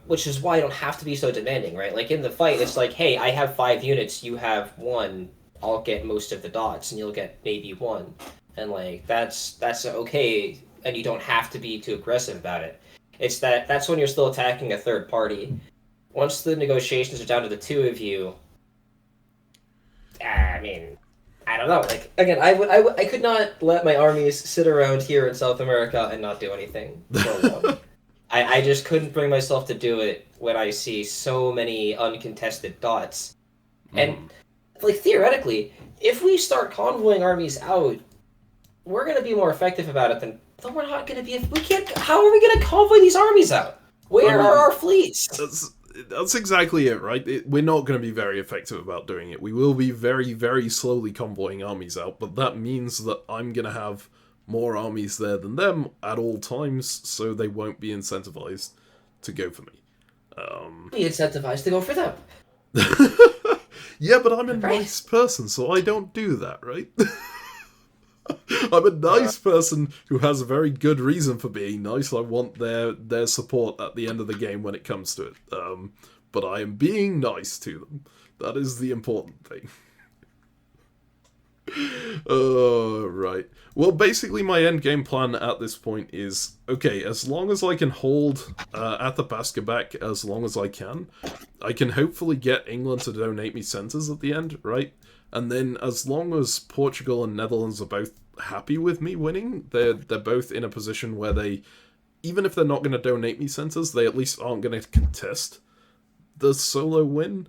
which is why you don't have to be so demanding, right? Like, in the fight, it's like, hey, I have 5 units, you have 1, I'll get most of the dots, and you'll get maybe 1. And, like, that's okay, and you don't have to be too aggressive about it. It's that's when you're still attacking a third party. Once the negotiations are down to the 2 of you, I mean, I don't know. Like, again, I could not let my armies sit around here in South America and not do anything for long. I just couldn't bring myself to do it when I see so many uncontested dots. And, like, theoretically, if we start convoying armies out, we're going to be more effective about it than we're not going to be. How are we going to convoy these armies out? Where are our fleets? That's exactly it, right? We're not going to be very effective about doing it. We will be very, very slowly convoying armies out, but that means that I'm going to have more armies there than them at all times, so they won't be incentivized to go for me. Be incentivized to go for them. Yeah, but I'm a nice person, so I don't do that, right? I'm a nice person who has a very good reason for being nice. I want their support at the end of the game when it comes to it. But I am being nice to them. That is the important thing. Right. Well, basically my endgame plan at this point is, okay, as long as I can hold Athabasca back as long as I can hopefully get England to donate me centres at the end, right? And then as long as Portugal and Netherlands are both happy with me winning, they're both in a position where they, even if they're not going to donate me centres, they at least aren't going to contest the solo win.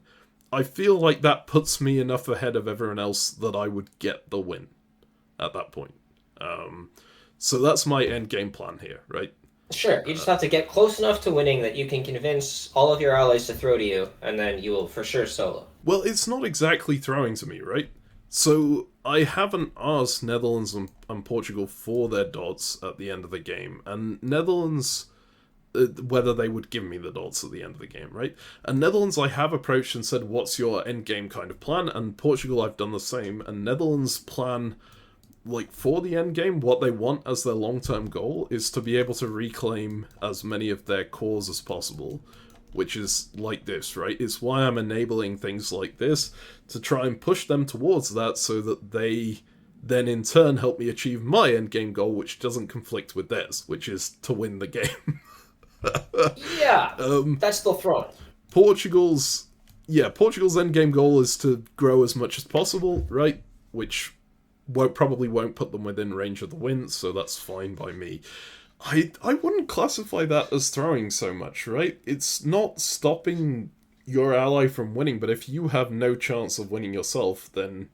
I feel like that puts me enough ahead of everyone else that I would get the win at that point. So that's my end game plan here, right? Sure, you just have to get close enough to winning that you can convince all of your allies to throw to you, and then you will for sure solo. Well, it's not exactly throwing to me, right? So I haven't asked Netherlands and Portugal for their dots at the end of the game, and Netherlands, whether they would give me the dots at the end of the game, right? And Netherlands I have approached and said, what's your end game kind of plan? And Portugal I've done the same, and Netherlands' plan, like, for the end game, what they want as their long-term goal is to be able to reclaim as many of their cores as possible, which is like this, right? It's why I'm enabling things like this, to try and push them towards that so that they then in turn help me achieve my endgame goal, which doesn't conflict with theirs, which is to win the game. Yeah, that's still throwing. Portugal's endgame goal is to grow as much as possible, right? Which probably won't put them within range of the win, so that's fine by me. I wouldn't classify that as throwing so much, right? It's not stopping your ally from winning, but if you have no chance of winning yourself, then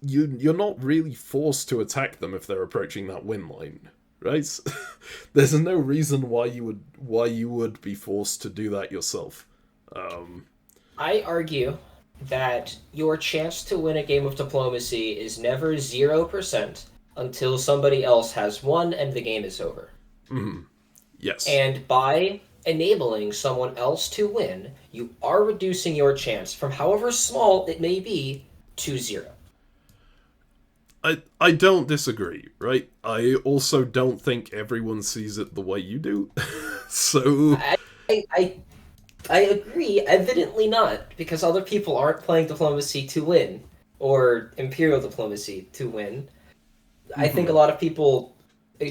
you're not really forced to attack them if they're approaching that win line, right? There's no reason why you would be forced to do that yourself. I argue that your chance to win a game of diplomacy is never 0%, until somebody else has won and the game is over. Yes. And by enabling someone else to win, you are reducing your chance from however small it may be to 0. I don't disagree, right? I also don't think everyone sees it the way you do. So I agree, evidently not, because other people aren't playing diplomacy to win, or Imperial Diplomacy to win. I think a lot of people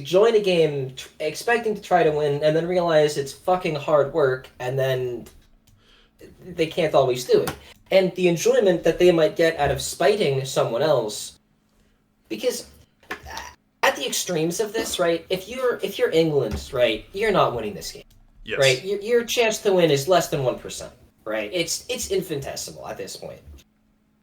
join a game expecting to try to win, and then realize it's fucking hard work, and then they can't always do it. And the enjoyment that they might get out of spiting someone else, because at the extremes of this, right? If you're England, right, you're not winning this game. yes. Right, your chance to win is less than 1%, right? It's infinitesimal at this point.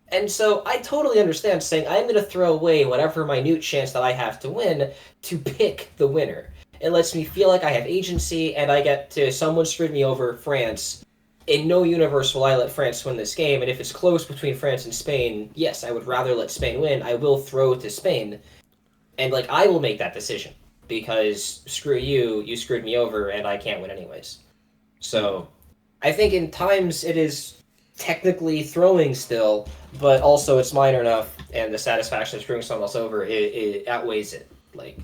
And so I totally understand saying I'm going to throw away whatever minute chance that I have to win to pick the winner. It lets me feel like I have agency, and I get to someone screwed me over, France. In no universe will I let France win this game, and if it's close between France and Spain, yes, I would rather let Spain win. I will throw to Spain, and like I will make that decision. Because screw you, you screwed me over, and I can't win anyways. So, I think in times it is technically throwing still, but also it's minor enough, and the satisfaction of screwing someone else over, it outweighs it. Like,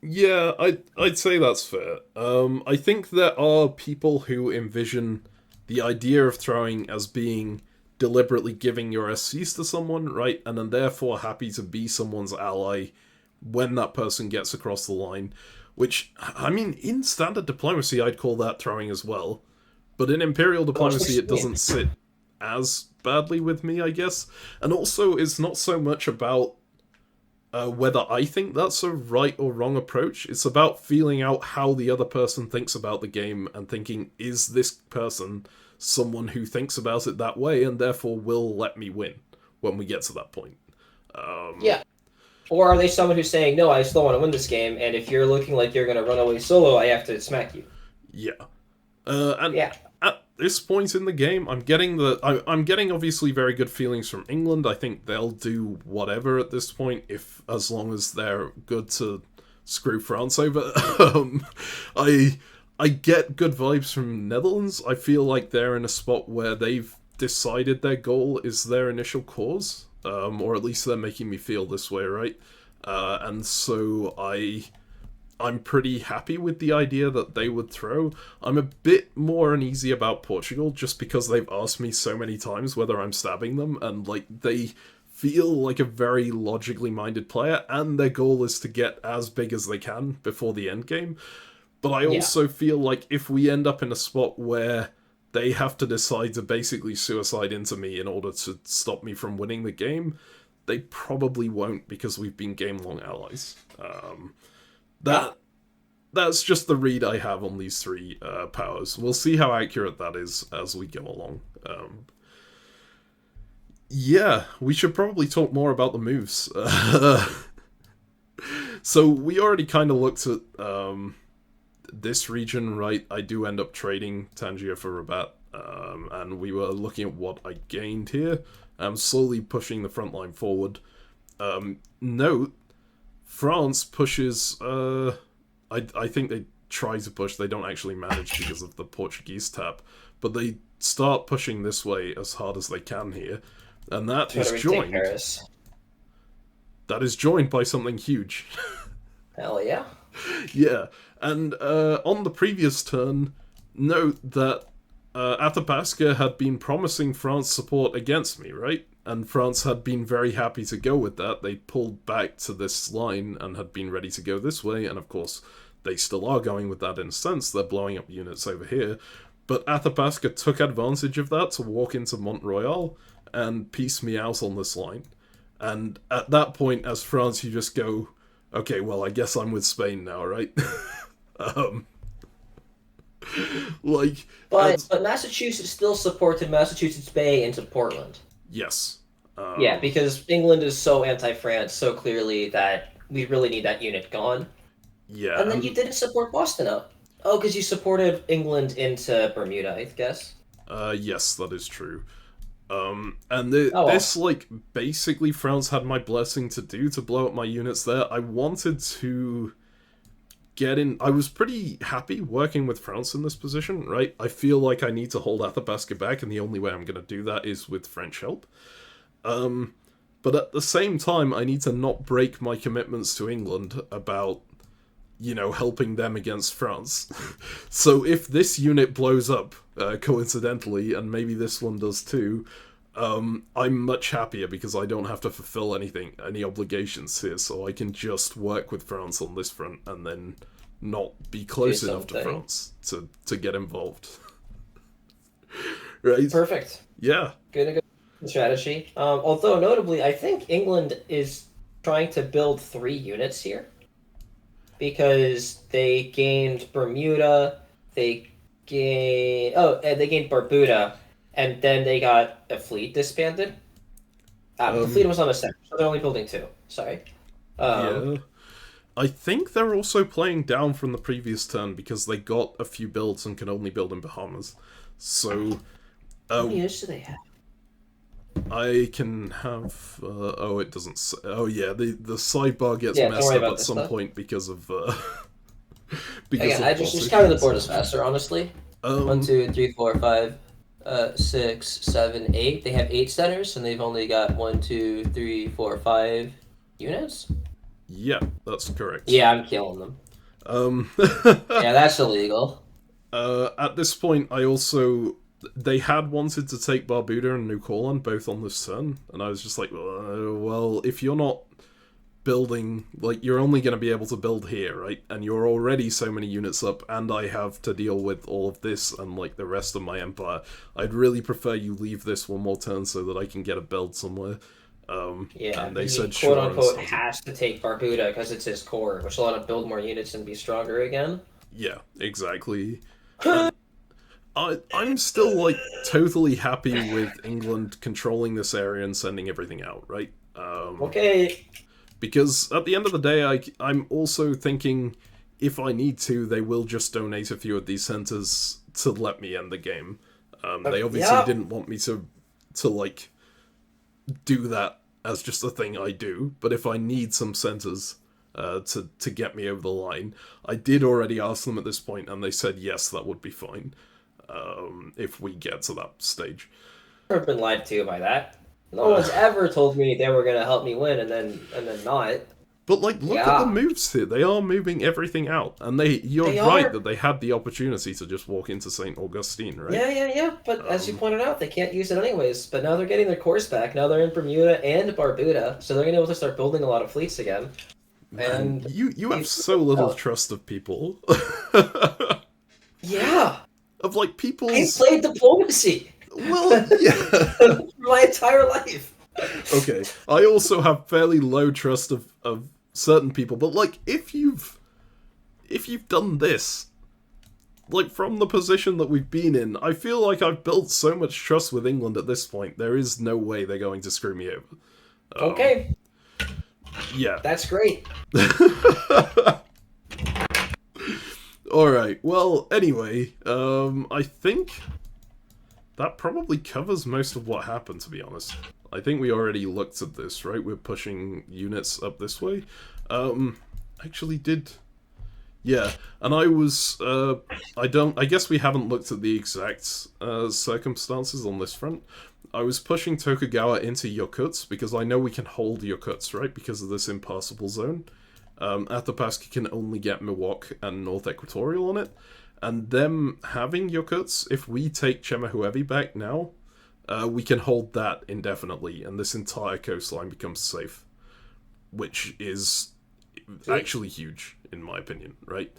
yeah, I'd say that's fair. I think there are people who envision the idea of throwing as being deliberately giving your SCs to someone, right? And then therefore happy to be someone's ally when that person gets across the line. Which, I mean, in standard diplomacy, I'd call that throwing as well. But in Imperial Diplomacy, it doesn't sit as badly with me, I guess. And also, it's not so much about whether I think that's a right or wrong approach. It's about feeling out how the other person thinks about the game and thinking, is this person someone who thinks about it that way and therefore will let me win when we get to that point? yeah. Or are they someone who's saying, no, I still want to win this game, and if you're looking like you're going to run away solo, I have to smack you? Yeah. And at this point in the game, I'm getting obviously very good feelings from England. I think they'll do whatever at this point, as long as they're good to screw France over. I get good vibes from Netherlands. I feel like they're in a spot where they've decided their goal is their initial cause. Or at least they're making me feel this way, right? And so I'm pretty happy with the idea that they would throw. I'm a bit more uneasy about Portugal, just because they've asked me so many times whether I'm stabbing them, and like they feel like a very logically minded player, and their goal is to get as big as they can before the end game. But I also feel like if we end up in a spot where they have to decide to basically suicide into me in order to stop me from winning the game, they probably won't, because we've been game-long allies. That's just the read I have on these three powers. We'll see how accurate that is as we go along. Yeah, we should probably talk more about the moves. So we already kind of looked at this region, right? I do end up trading Tangier for Rabat, and we were looking at what I gained here. I'm slowly pushing the front line forward. Note, France pushes... I think they try to push, they don't actually manage because of the Portuguese tap, but they start pushing this way as hard as they can here, and that is joined. That is joined by something huge. Hell yeah. Yeah, and on the previous turn, note that Athabasca had been promising France support against me, right? And France had been very happy to go with that. They pulled back to this line and had been ready to go this way, and of course, they still are going with that in a sense. They're blowing up units over here. But Athabasca took advantage of that to walk into Mont Royal and piece me out on this line. And at that point, as France, you just go, okay, well, I guess I'm with Spain now, right? But Massachusetts still supported Massachusetts Bay into Portland. Yes. Yeah, because England is so anti-France so clearly that we really need that unit gone. Yeah. And then you didn't support Boston up. Oh, because you supported England into Bermuda, I guess. Yes, that is true. This, like, basically France had my blessing to do to blow up my units there. I wanted to get in. I was pretty happy working with France in this position, right? I feel like I need to hold Athabasca back, and the only way I'm going to do that is with French help. But at the same time, I need to not break my commitments to England about, helping them against France. So if this unit blows up, coincidentally, and maybe this one does too, I'm much happier because I don't have to fulfill any obligations here, so I can just work with France on this front and then not be close enough to France to get involved. Right? Perfect. Yeah. Good strategy. Although, notably, I think England is trying to build 3 units here. Because they gained Bermuda, they gained Barbuda, and then they got a fleet disbanded. The fleet was on a set, so they're only building 2. Sorry. Yeah. I think they're also playing down from the previous turn because they got a few builds and can only build in Bahamas. So... how many units do they have? I can have... it doesn't... Oh, yeah, the sidebar gets messed up at some point because of... I just counted the board as faster, honestly. 1, 2, 3, 4, 5, 6, 7, 8. They have 8 centers, and they've only got 1, 2, 3, 4, 5 units? Yeah, that's correct. Yeah, I'm killing them. Yeah, that's illegal. At this point, I also... They had wanted to take Barbuda and New Courland both on this turn, and I was just like, well, if you're not building, like, you're only going to be able to build here, right? And you're already so many units up, and I have to deal with all of this and, like, the rest of my empire. I'd really prefer you leave this one more turn so that I can get a build somewhere. And they said, quote unquote, has to take Barbuda because it's his core, which will let him build more units and be stronger again. Yeah, exactly. I'm still, like, totally happy with England controlling this area and sending everything out, right? Okay. Because at the end of the day, I'm also thinking if I need to, they will just donate a few of these centers to let me end the game. They obviously didn't want me to like, do that as just a thing I do, but if I need some centers to get me over the line, I did already ask them at this point, and they said yes, that would be fine. If we get to that stage. I've been lied to by that. No one's ever told me they were going to help me win and then not. But, like, look at the moves here. They are moving everything out. And you're right that they had the opportunity to just walk into St. Augustine, right? Yeah. But as you pointed out, they can't use it anyways. But now they're getting their cores back. Now they're in Bermuda and Barbuda. So they're going to be able to start building a lot of fleets again. Man, and you have so little trust of people. Yeah. Of, like, people's... I played diplomacy. Well, yeah. My entire life. Okay. I also have fairly low trust of certain people, but, like, if you've done this, like, from the position that we've been in, I feel like I've built so much trust with England at this point, there is no way they're going to screw me over. Okay. Yeah. That's great. Alright, well, anyway, I think that probably covers most of what happened, to be honest. I think we already looked at this, right? We're pushing units up this way. Actually did... Yeah, and I was... I guess we haven't looked at the exact circumstances on this front. I was pushing Tokugawa into Yokuts, because I know we can hold Yokuts, right? Because of this impassable zone. Athabasca can only get Miwok and North Equatorial on it. And them having Yokuts, if we take Chemahuevi back now, we can hold that indefinitely, and this entire coastline becomes safe. Which is actually huge, in my opinion, right?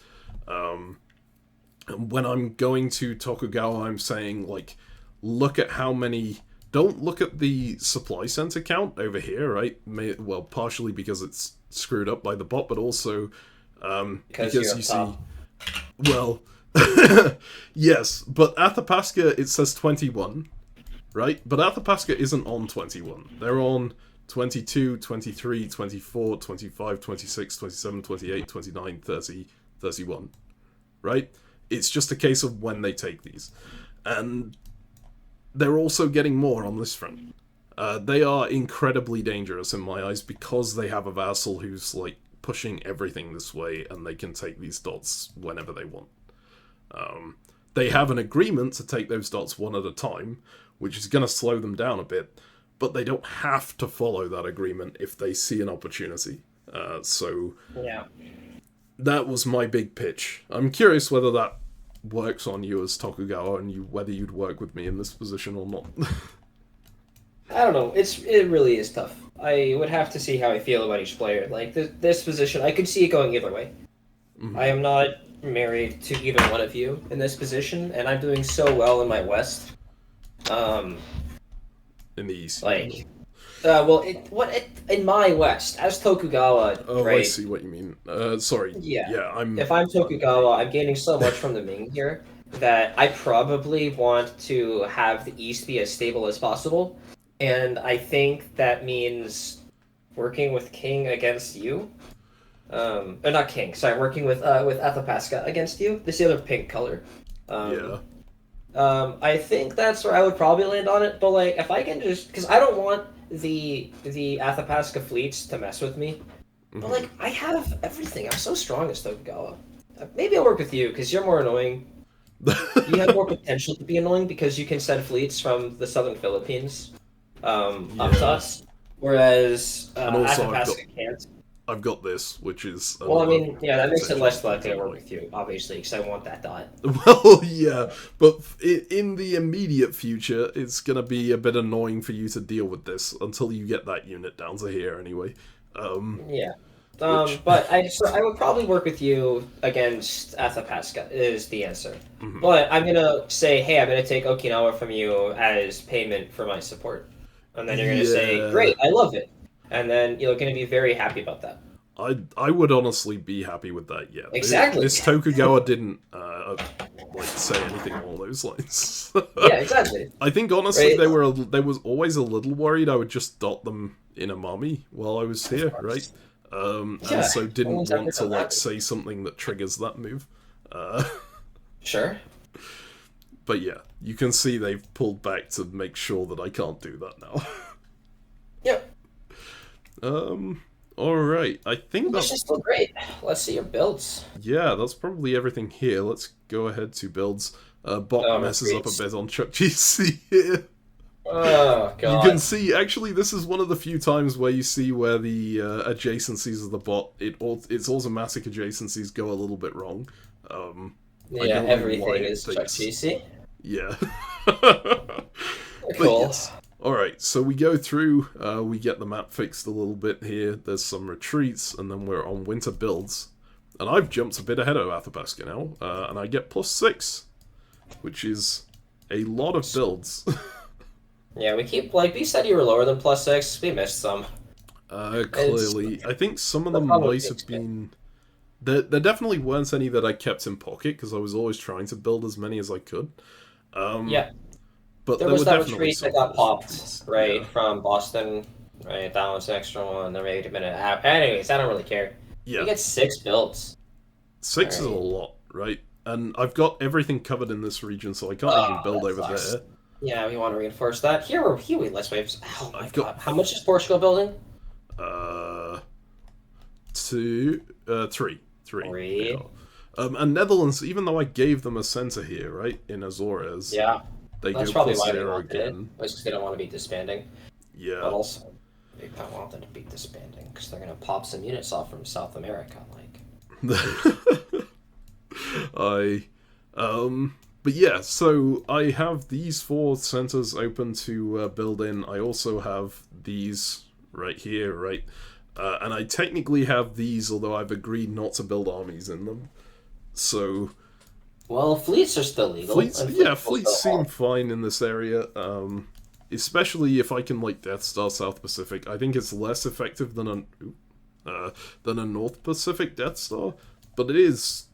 When I'm going to Tokugawa, I'm saying, like, look at how many... Don't look at the supply center count over here, right? Well, partially because it's screwed up by the bot, but also because you see... Well, yes, but Athabasca, it says 21, right? But Athabasca isn't on 21. They're on 22, 23, 24, 25, 26, 27, 28, 29, 30, 31, right? It's just a case of when they take these. And they're also getting more on this front. They are incredibly dangerous in my eyes because they have a vassal who's like pushing everything this way, and they can take these dots whenever they want. They have an agreement to take those dots one at a time, which is going to slow them down a bit, but they don't have to follow that agreement if they see an opportunity. So yeah, that was my big pitch. I'm curious whether that works on you as Tokugawa, and whether you'd work with me in this position or not. I don't know. It really is tough. I would have to see how I feel about each player. Like this position, I could see it going either way. Mm-hmm. I am not married to either one of you in this position, and I'm doing so well in my West. In the East. Like, in my West as Tokugawa. Oh, right? I see what you mean. Sorry. Yeah. If I'm Tokugawa, I'm gaining so much from the Ming here that I probably want to have the East be as stable as possible. And I think that means working with King against you. Or not King, sorry, working with Athapaska against you. This is the other pink color. I think that's where I would probably land on it. But like, if I can just, because I don't want the Athapaska fleets to mess with me. Mm-hmm. But like, I have everything. I'm so strong as Tokugawa. Maybe I'll work with you because you're more annoying. You have more potential to be annoying because you can send fleets from the southern Philippines. Up to us, whereas Athapaska can't. I've got this, which is... Well, I mean, yeah, that makes it less likely to work with you, obviously, because I want that dot. Well, yeah, but in the immediate future, it's going to be a bit annoying for you to deal with this until you get that unit down to here, anyway. But I would probably work with you against Athapaska, is the answer. Mm-hmm. But I'm going to say, hey, I'm going to take Okinawa from you as payment for my support. And then you're going to say, great, I love it. And then you're going to be very happy about that. I would honestly be happy with that, yeah. Exactly. This Tokugawa didn't say anything along those lines. Yeah, exactly. I think, honestly, they was always a little worried I would just dot them in a mommy while I was here, right? And so didn't want to say something that triggers that move. Sure. But yeah, you can see they've pulled back to make sure that I can't do that now. Yep. Alright, I think that's just still great. Let's see your builds. Yeah, that's probably everything here. Let's go ahead to builds. Bot messes up a bit on Chuck GC here. Oh, God. You can see, actually, this is one of the few times where you see where the adjacencies of the bot, its automatic adjacencies go a little bit wrong. Yeah, everything is Chuck GC. Yeah. Cool. Yes. Alright, so we go through, we get the map fixed a little bit here, there's some retreats, and then we're on winter builds. And I've jumped a bit ahead of Athapaska now, and I get +6, which is a lot of builds. Yeah, we keep, you said you were lower than +6, we missed some. Clearly. I think some of them might have been... There definitely weren't any that I kept in pocket, because I was always trying to build as many as I could. Yeah. But there was that retreat that got popped, from Boston, right? That was an extra one, there may have been an app. Anyways, I don't really care. Yeah. You get 6 builds. 6 is a lot, right? And I've got everything covered in this region, so I can't even build over there. Yeah, we want to reinforce that. Here let's wait. Oh my God. How much is Portugal building? 3. 3. Yeah. And Netherlands, even though I gave them a center here, right, in Azores, they that's go probably why they wanted again. It's because they don't want to be disbanding. Yeah. But also, they don't want them to be disbanding because they're going to pop some units off from South America, But yeah, so I have these 4 centers open to build in. I also have these right here, right? And I technically have these, although I've agreed not to build armies in them. So... Well, fleets are still legal. Fleets seem fine in this area. Especially if I can, Death Star South Pacific. I think it's less effective than a North Pacific Death Star. But it is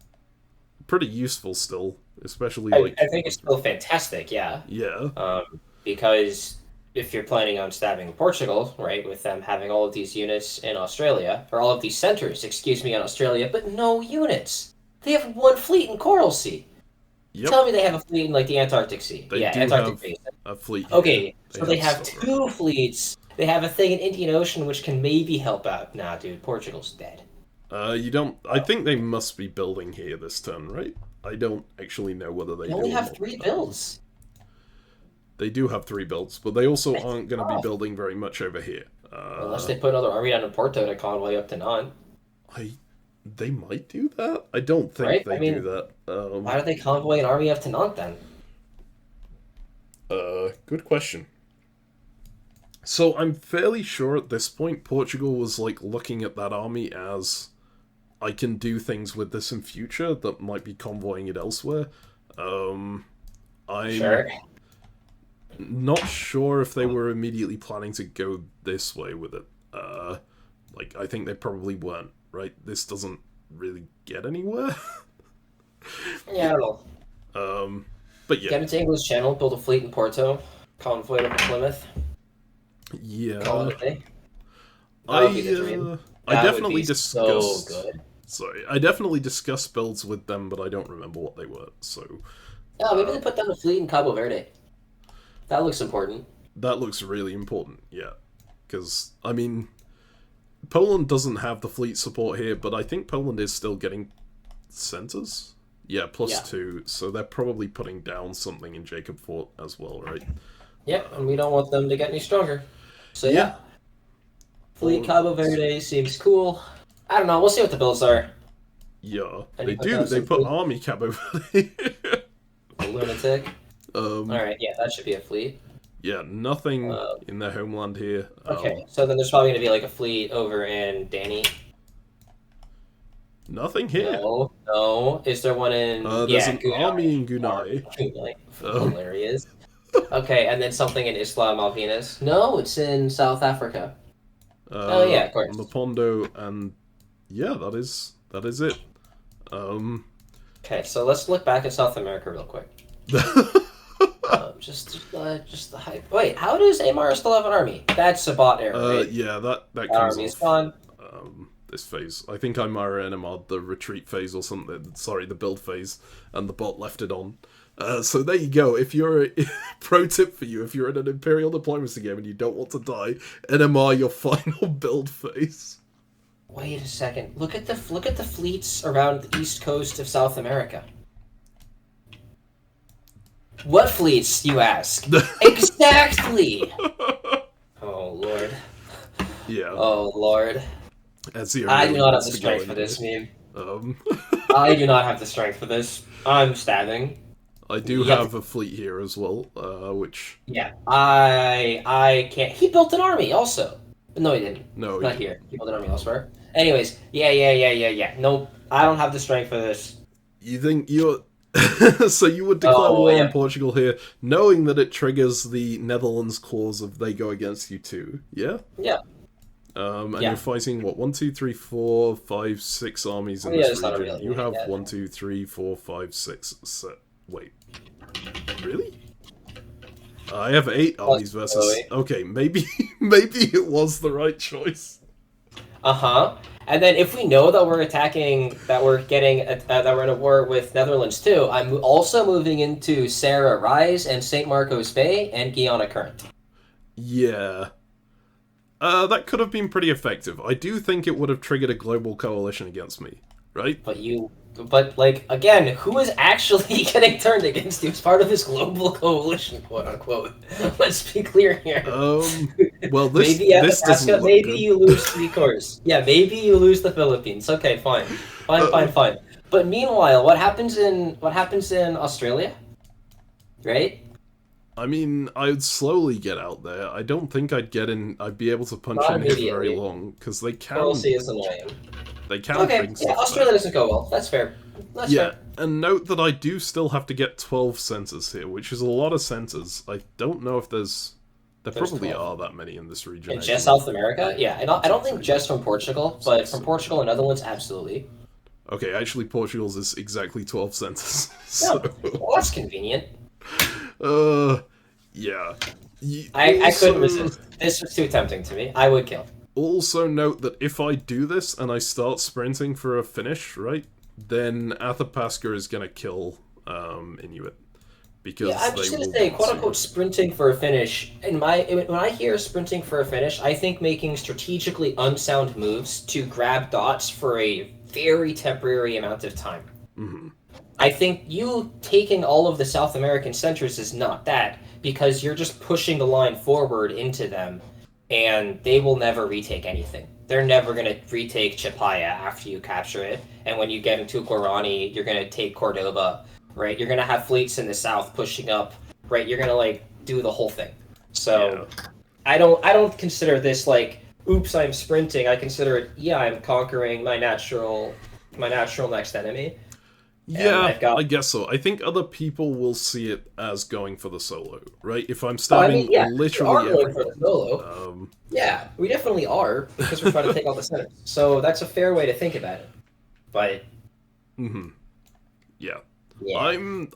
pretty useful still. Especially, I think it's still fantastic, yeah. Yeah. Because... if you're planning on stabbing Portugal, right, with them having all of these units in Australia, or all of these centers, in Australia, but no units. They have 1 fleet in Coral Sea. Yep. Tell me they have a fleet in, the Antarctic Sea. Antarctic Basin. a fleet here. Okay, so they have stuff, two fleets. They have a thing in Indian Ocean which can maybe help out. Nah, dude, Portugal's dead. You don't... I think they must be building here this turn, right? I don't actually know whether they They only have 3 builds. They do have 3 builds, but they also aren't going to be building very much over here. Unless they put another army down in Porto to convoy up to Nantes. They might do that? I don't think they do that. Why do they convoy an army up to Nantes then? Good question. So I'm fairly sure at this point Portugal was like looking at that army as I can do things with this in future that might be convoying it elsewhere. I'm not sure if they were immediately planning to go this way with it. Like, I think they probably weren't, right? This doesn't really get anywhere. Yeah, I don't know. But yeah. Get into English Channel, build a fleet in Porto, convoy it up to Plymouth. Yeah. Call it a day. That would be the dream. I definitely discussed... So good. Sorry, I definitely discussed builds with them, but I don't remember what they were, so... Oh, maybe they put down a fleet in Cabo Verde. That looks important. That looks really important, yeah. Because, I mean, Poland doesn't have the fleet support here, but I think Poland is still getting centers? Yeah, +2, so they're probably putting down something in Jacob Fort as well, right? Yeah, and we don't want them to get any stronger. So yeah. Fleet Cabo Verde seems cool. I don't know, we'll see what the builds are. Yeah, they do. They put Army Cabo Verde. Lunatic. Alright, yeah, that should be a fleet. Yeah, nothing in their homeland here. Okay, so then there's probably going to be like a fleet over in Danny. Nothing here. No. Is there one in... there's an army in Gunai. Hilarious. Okay, and then something in Isla Malvinas. No, it's in South Africa. Oh yeah, of course. Mapondo and... Yeah, that is it. Okay, so let's look back at South America real quick. Just the hype. Wait, how does Amar still have an army? That's a bot error, right? Yeah, that comes army is gone. This phase. I think I Mara the retreat phase or something. Sorry, the build phase, and the bot left it on. So there you go. If you're pro tip for you, if you're in an Imperial Diplomacy game and you don't want to die, NMR your final build phase. Wait a second. Look at the fleets around the east coast of South America. What fleets, you ask? Exactly. Oh Lord. Yeah. Oh Lord. Ezio I do not have the strength for this meme. I do not have the strength for this. I'm stabbing. I do have a fleet here as well, which... Yeah, I can't... He built an army also. No, he didn't. No, Not here. He built an army elsewhere. Anyways, yeah. Nope, I don't have the strength for this. You think you're... So you would declare war on Portugal here, knowing that it triggers the Netherlands clause of they go against you too, yeah? Yeah. And you're fighting, what, 1, 2, 3, 4, 5, 6 armies in this region. You have 1, 2, 3, 4, 5, 6... Wait. Really? I have 8 armies versus... Okay, maybe it was the right choice. Uh-huh. And then if we know that we're attacking, that we're in a war with Netherlands too, I'm also moving into Serra Rise and St. Marcos Bay and Guiana Current. Yeah. That could have been pretty effective. I do think it would have triggered a global coalition against me, right? But, like, again, who is actually getting turned against you as part of this global coalition, quote-unquote? Let's be clear here. Well, maybe you lose 3 cores. Yeah, maybe you lose the Philippines. Okay, fine. Fine. But meanwhile, what happens in Australia? Right? I mean, I'd slowly get out there. I don't think I'd be able to punch in here for very long, because they can... Policy is annoying. They can bring stuff Australia doesn't go well. That's fair. That's fair. And note that I do still have to get 12 centers here, which is a lot of centers. I don't know if there's probably 12. Are that many in this region. In just South America? Yeah, I don't think just from Portugal, but from Portugal and Netherlands, absolutely. Okay, actually Portugal's is exactly 12 centers. So... well, that's convenient. Yeah. I couldn't resist. This was too tempting to me. I would kill. Also note that if I do this and I start sprinting for a finish, right, then Athapaska is gonna kill Inuit. because Yeah, I'm they just gonna will say, want quote to. unquote, sprinting for a finish. When I hear sprinting for a finish, I think making strategically unsound moves to grab dots for a very temporary amount of time. Mm-hmm. I think you taking all of the South American centers is not that, because you're just pushing the line forward into them, and they will never retake anything. They're never going to retake Chapaya after you capture it, and when you get into Guarani, you're going to take Cordoba, right? You're going to have fleets in the south pushing up, right? You're going to, like, do the whole thing. So, Yeah. I don't consider this, like, oops, I'm sprinting. I consider it, yeah, I'm conquering my natural next enemy. And Yeah, I've got. I guess so. I think other people will see it as going for the solo, right? If I'm Oh, I mean, stabbing yeah, we are literally going for the everyone. solo. Yeah, we definitely are because we're trying to take all the centers. So that's a fair way to think about it. But Mm-hmm. Yeah. yeah,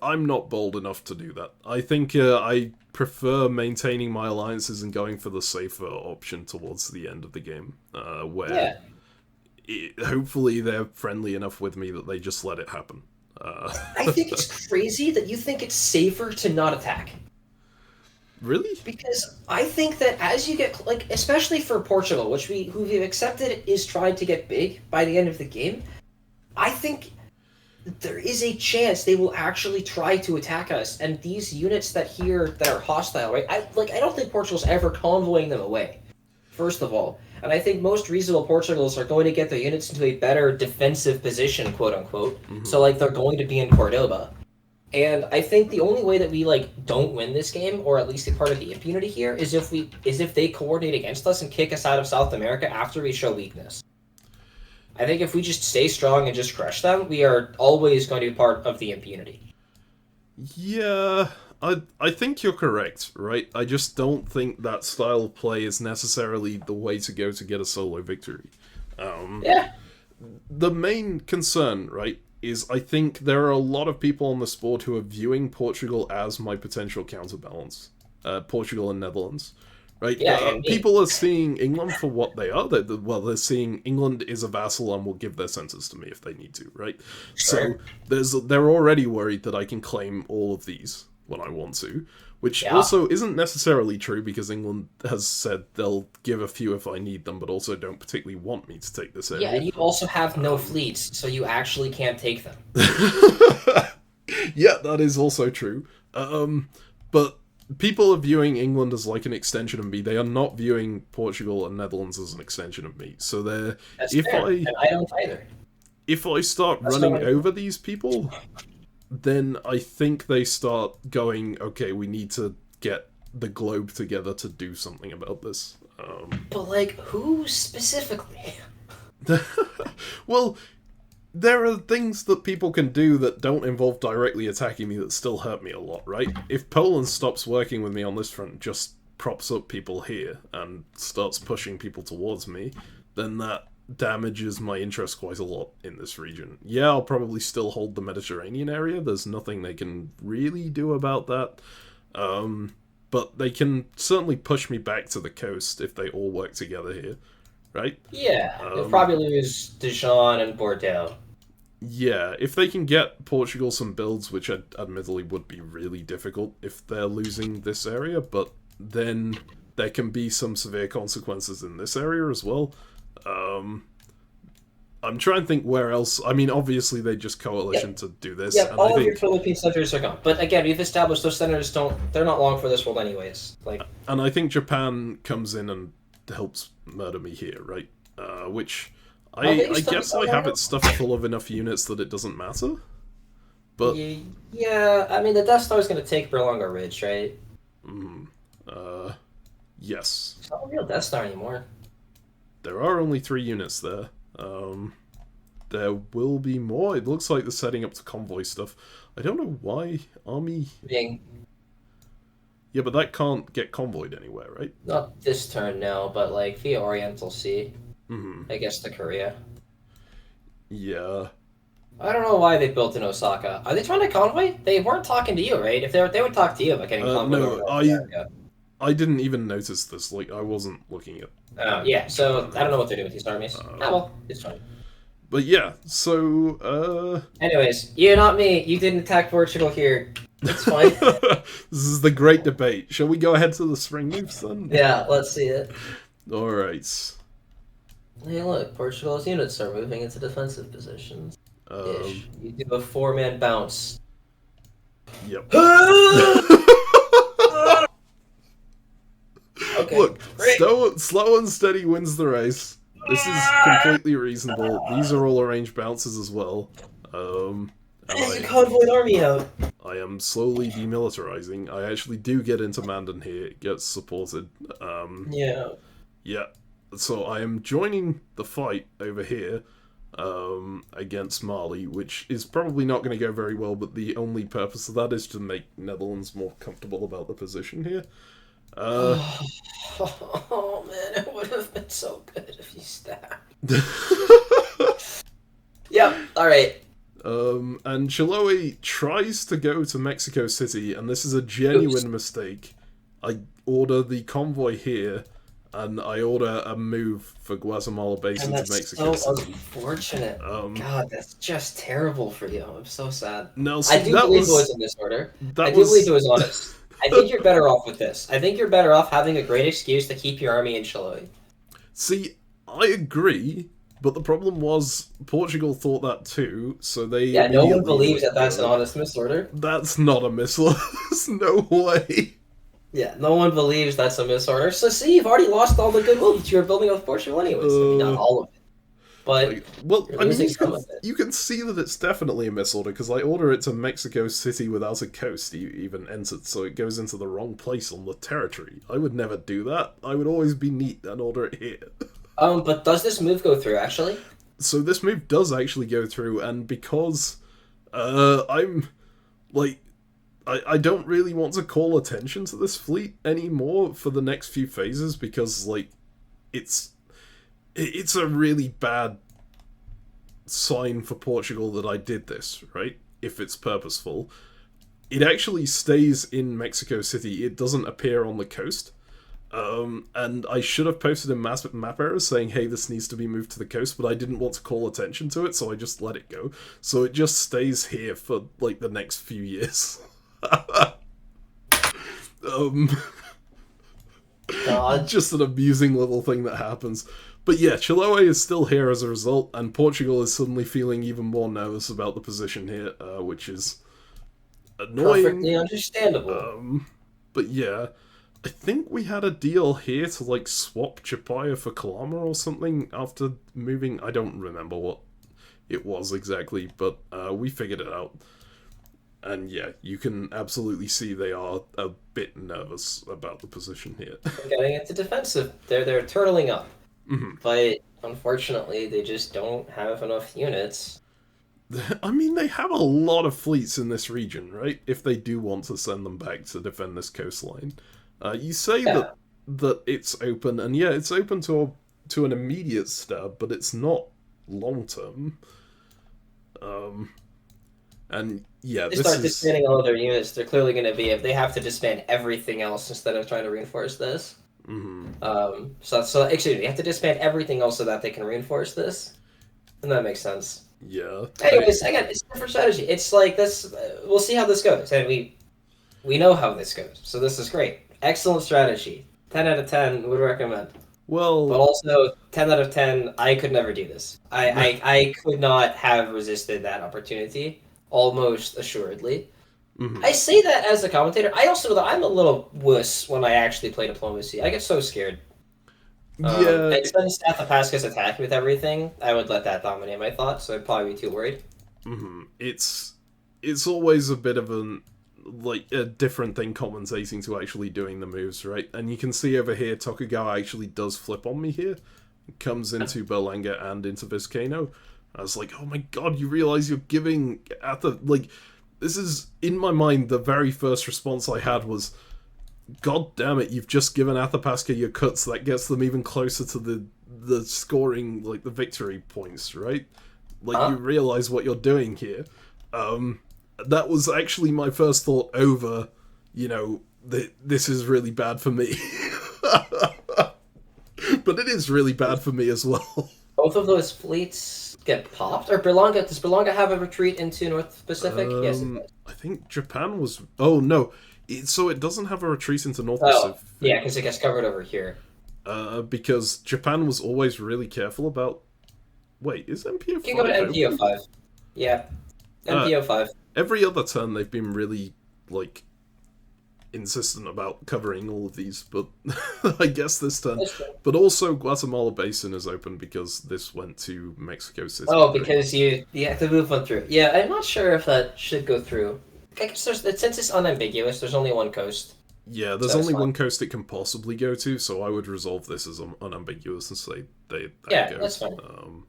I'm not bold enough to do that. I think I prefer maintaining my alliances and going for the safer option towards the end of the game, where yeah. hopefully they're friendly enough with me that they just let it happen. I think it's crazy that you think it's safer to not attack. Really? Because I think that as you get like, especially for Portugal, who we've accepted is trying to get big by the end of the game, I think there is a chance they will actually try to attack us. And these units that are hostile, right? I don't think Portugal's ever convoying them away. First of all, and I think most reasonable Portugals are going to get their units into a better defensive position, quote unquote. So like they're going to be in Cordoba. And I think the only way that we like don't win this game, or at least a part of the impunity here, is if they coordinate against us and kick us out of South America after we show weakness. I think if we just stay strong and just crush them, we are always going to be part of the impunity. Yeah, I think you're correct, right? I just don't think that style of play is necessarily the way to go to get a solo victory. Yeah. The main concern, right, is I think there are a lot of people on the sport who are viewing Portugal as my potential counterbalance. Portugal and Netherlands. Right? Yeah, and people are seeing England for what they are. They're seeing England is a vassal and will give their centers to me if they need to, right? Sure. So they're already worried that I can claim all of these when I want to, which Yeah. also isn't necessarily true because England has said they'll give a few if I need them, but also don't particularly want me to take this area. Yeah, and you also have no fleets, so you actually can't take them. Yeah, that is also true. But people are viewing England as like an extension of me. They are not viewing Portugal and Netherlands as an extension of me. So That's fair, and I don't either. if I start running over these people, then I think they start going, okay, we need to get the globe together to do something about this. But like, who specifically? Well, there are things that people can do that don't involve directly attacking me that still hurt me a lot, right? If Poland stops working with me on this front, just props up people here and starts pushing people towards me, then that damages my interest quite a lot in this region. Yeah, I'll probably still hold the Mediterranean area. There's nothing they can really do about that. But they can certainly push me back to the coast if they all work together here, right? Yeah, they'll probably lose Dijon and Bordeaux. Yeah, if they can get Portugal some builds, which admittedly would be really difficult if they're losing this area, but then there can be some severe consequences in this area as well. I'm trying to think where else. I mean, obviously they just coalition to do this. Yeah, and all I of think, your Philippine centers are gone. But again, we've established those centers they're not long for this world anyways. Like, and I think Japan comes in and helps murder me here, right? Which I guess I have it stuffed full of enough units that it doesn't matter. But yeah, I mean the Death Star is going to take Berlanga Ridge, right? Yes. It's not a real Death Star anymore. There are only 3 units there. There will be more. It looks like they're setting up to convoy stuff. I don't know why army... Being Yeah, but that can't get convoyed anywhere, right? not this turn now, but like via Oriental Sea. Mm-hmm. I guess to Korea. Yeah. I don't know why they built in Osaka. Are they trying to convoy? They weren't talking to you, right? If they would talk to you about getting convoy. No, I didn't even notice this. Like, I wasn't looking at... yeah, so I don't know what they're doing with these armies. Well, it's fine. But yeah, so... Anyways, you not me. You didn't attack Portugal here. It's fine. This is the great debate. Shall we go ahead to the spring moves then? Yeah, let's see it. Alright. Hey, look, Portugal's units are moving into defensive positions. You do a 4-man bounce. Yep. Okay. Look, great. slow and steady wins the race. This is completely reasonable. These are all arranged bounces as well. There's a convoy army out. I am slowly demilitarizing. I actually do get into Mandan here. It gets supported. Yeah. Yeah. So I am joining the fight over here against Mali, which is probably not going to go very well, but the only purpose of that is to make Netherlands more comfortable about the position here. Oh man, it would have been so good if you stabbed. Yep, alright. And Chiloe tries to go to Mexico City, and this is a genuine mistake. I order the convoy here, and I order a move for Guatemala base into Mexico City. That's so unfortunate. God, that's just terrible for you. I'm so sad. No, see, I do believe it was in this order. I do believe it was honest. I think you're better off with this. I think you're better off having a great excuse to keep your army in Chiloe. See, I agree, but the problem was Portugal thought that too, so they... Yeah, no one believes that that's an honest misorder. That's not a misorder. There's no way. Yeah, no one believes that's a misorder. So see, you've already lost all the goodwill that you were building with Portugal anyways. I mean, not all of it. But I mean, you can see that it's definitely a misorder, because I order it to Mexico City without a coast even entered, so it goes into the wrong place on the territory. I would never do that. I would always be neat and order it here. But does this move go through, actually? So this move does actually go through, and because I'm, like, I don't really want to call attention to this fleet anymore for the next few phases, because, like, it's a really bad sign for Portugal that I did this, right? If it's purposeful. It actually stays in Mexico City. It doesn't appear on the coast. And I should have posted in map errors saying, hey, this needs to be moved to the coast, but I didn't want to call attention to it, so I just let it go. So it just stays here for, like, the next few years. Just an amusing little thing that happens. But yeah, Chiloe is still here as a result, and Portugal is suddenly feeling even more nervous about the position here, which is annoying. Perfectly understandable. But yeah, I think we had a deal here to, like, swap Chapaya for Kalama or something after moving. I don't remember what it was exactly, but we figured it out. And yeah, you can absolutely see they are a bit nervous about the position here. They're getting into defensive. They're turtling up. Mm-hmm. But unfortunately, they just don't have enough units. I mean, they have a lot of fleets in this region, right? If they do want to send them back to defend this coastline. You say that it's open, and yeah, it's open to an immediate stab, but it's not long-term. And yeah, they start disbanding all of their units. They're clearly going to be, if they have to disband everything else instead of trying to reinforce this. Mm-hmm. So excuse me, they have to disband everything else so that they can reinforce this, and that makes sense. Yeah. Anyways, again, it's a different strategy. It's like this. We'll see how this goes, and we know how this goes. So this is great. Excellent strategy. 10 out of 10 would recommend. Well, but also 10 out of 10. I could never do this. I could not have resisted that opportunity. Almost assuredly. Mm-hmm. I say that as a commentator. I also know that I'm a little wuss when I actually play diplomacy. I get so scared. Yeah. And since Athapaska's attacking with everything, I would let that dominate my thoughts, so I'd probably be too worried. Mm-hmm. It's always a bit of a different thing commentating to actually doing the moves, right? And you can see over here, Tokugawa actually does flip on me here. It comes into Berlanga and into Vizcaino. I was like, oh my god, you realize you're giving this is, in my mind, the very first response I had was, god damn it, you've just given Athapaska your cuts, that gets them even closer to the scoring, like, the victory points, right? Like, you realize what you're doing here. That was actually my first thought over, this is really bad for me. But it is really bad for me as well. both of those fleets get popped? Or does Berlanga have a retreat into North Pacific? Yes, it does. I think Japan was... Oh, no. So it doesn't have a retreat into North Oh, Pacific. yeah, because it gets covered over here. Because Japan was always really careful about... Wait, is MPO5 You can go to MPO5. Yeah, MPO5. Every other turn they've been really, like, insistent about covering all of these, but I guess this turn... But also Guatemala Basin is open because this went to Mexico City. Oh, because you have to move one through. Yeah, I'm not sure if that should go through. I guess since it's unambiguous, there's only one coast. Yeah, there's only one coast it can possibly go to, so I would resolve this as unambiguous and say that goes. That's fine.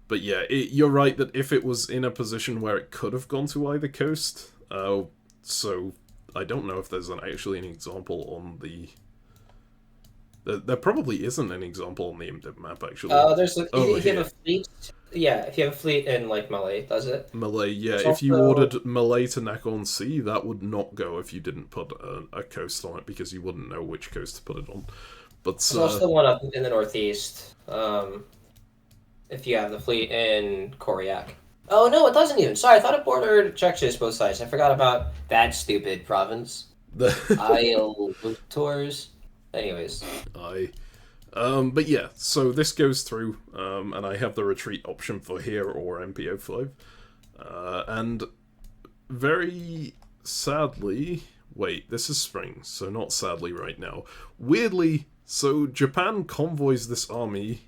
But yeah, you're right that if it was in a position where it could have gone to either coast, so I don't know if there's actually an example on the... There probably isn't an example on the IMDb map, actually. If you have a fleet... Yeah, if you have a fleet in, like, Malay, does it? Malay, yeah. If you ordered Malay to Nakhon Sea, that would not go if you didn't put a coast on it, because you wouldn't know which coast to put it on. But there's also the one up in the northeast, if you have the fleet in Koryak. Oh, no, it doesn't even. Sorry, I thought it bordered Czechia both sides. I forgot about that stupid province. Isle Tours. Anyways. But yeah, so this goes through, and I have the retreat option for here or MPO5. And very sadly... Wait, this is spring, so not sadly right now. Weirdly, so Japan convoys this army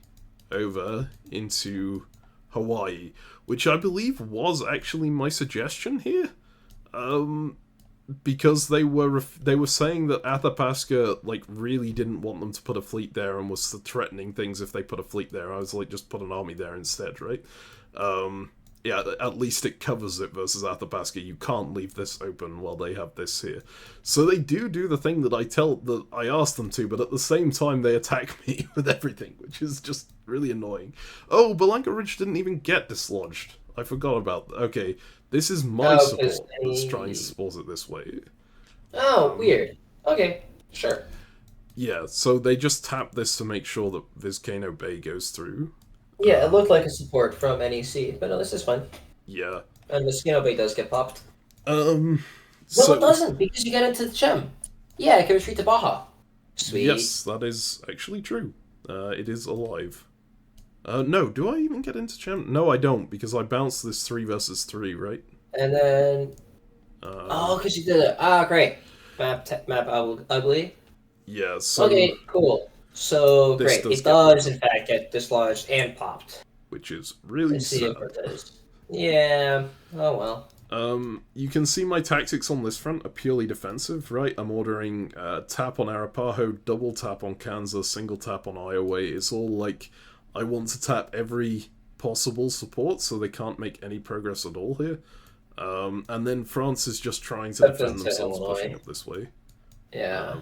over into Hawaii, which I believe was actually my suggestion here. Because they were saying that Athabasca like really didn't want them to put a fleet there and was threatening things if they put a fleet there. I was like, just put an army there instead, right? Yeah, at least it covers it versus Athabasca. You can't leave this open while they have this here. So they do the thing that I asked them to, but at the same time they attack me with everything, which is just really annoying. Oh, Berlanga Ridge didn't even get dislodged. I forgot about that. Okay, this is my support that's trying to support it this way. Oh, weird. Okay, sure. Yeah, so they just tap this to make sure that Vizcano Bay goes through. Yeah, it looked like a support from NEC, but no, this is fine. Yeah. And Vizcano Bay does get popped. No, it doesn't, because you get into the Chem. Yeah, it can retreat to Baja. Sweet. Yes, that is actually true. It is alive. No, do I even get into Chem? No, I don't, because I bounced this 3 versus 3, right? And then... because you did it. Ah, great. Map ugly. Yeah, so... Okay, cool. So, great. It does, in fact, get dislodged and popped. Which is really sad. Yeah, oh well. You can see my tactics on this front are purely defensive, right? I'm ordering tap on Arapaho, double tap on Kansas, single tap on Iowa. It's all like, I want to tap every possible support so they can't make any progress at all here. And then France is just trying to defend themselves pushing up this way. Yeah.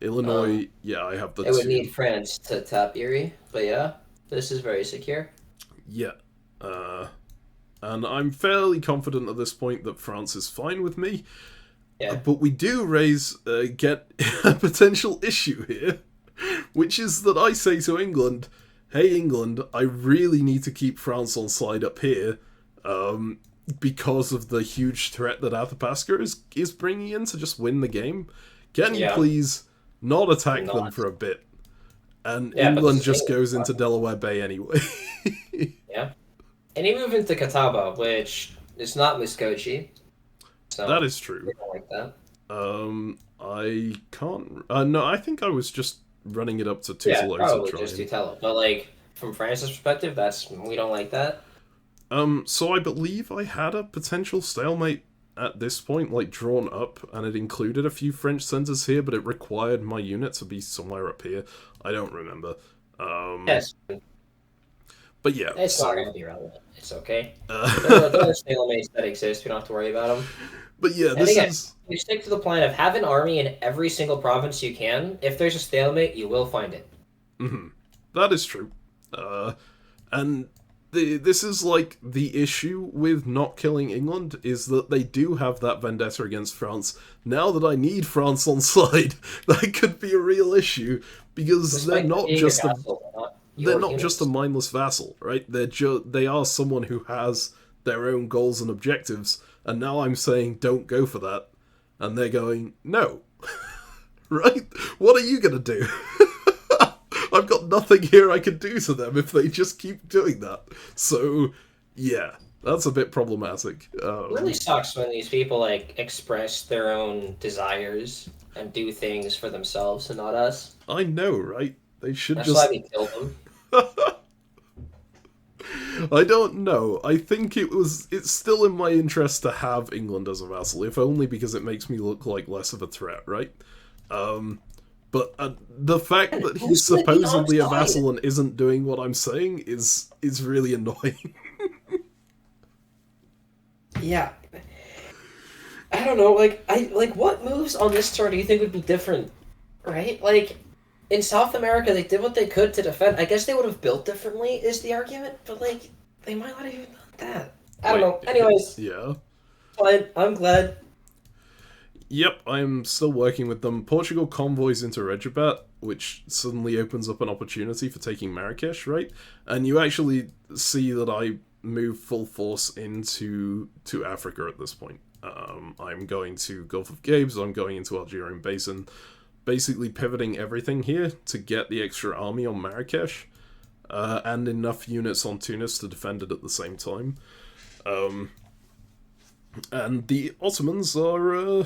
Illinois, yeah, I have the It would need France to tap Erie, but yeah, this is very secure. Yeah. And I'm fairly confident at this point that France is fine with me. Yeah. But we do get a potential issue here, which is that I say to England, hey England, I really need to keep France on side up here, because of the huge threat that Athabasca is bringing in to just win the game. Can you please not attack them for a bit? And England just goes into Delaware Bay anyway. Yeah. And you move into Catawba, which is not Muskochi. So that is true. I don't like that. I can't... no, I think I was just running it up to Tuzla. Yeah, probably just Tutela. But, like, from France's perspective, we don't like that. So I believe I had a potential stalemate at this point, like, drawn up, and it included a few French centers here, but it required my unit to be somewhere up here. I don't remember. Yes. But yeah. It's not going to be relevant. It's okay. There are stalemates that exist. We don't have to worry about them. But yeah, you stick to the plan of have an army in every single province you can. If there's a stalemate, you will find it. Mm-hmm. That is true. And this is like the issue with not killing England, is that they do have that vendetta against France. Now that I need France on side, that could be a real issue, because they're not just they're not just a mindless vassal, right? They are someone who has their own goals and objectives, and now I'm saying don't go for that, and they're going, no. Right? What are you gonna do? I've got nothing here I can do to them if they just keep doing that. So, yeah, that's a bit problematic. It really sucks when these people, like, express their own desires and do things for themselves and not us. I know, right? They should That's just... why we killed them. I don't know. I think it's still in my interest to have England as a vassal, if only because it makes me look like less of a threat, right? But the fact that he's supposedly a vassal and isn't doing what I'm saying is really annoying. Yeah. I don't know, what moves on this turn do you think would be different? Right? Like, in South America, they did what they could to defend. I guess they would have built differently, is the argument, but, like, they might not have even done that. I don't know. Anyways. Yeah. Fine. I'm glad. Yep, I'm still working with them. Portugal convoys into Regibat, which suddenly opens up an opportunity for taking Marrakesh, right? And you actually see that I move full force into Africa at this point. I'm going to Gulf of Gabes, I'm going into Algerian Basin, basically pivoting everything here to get the extra army on Marrakesh, and enough units on Tunis to defend it at the same time. And the Ottomans are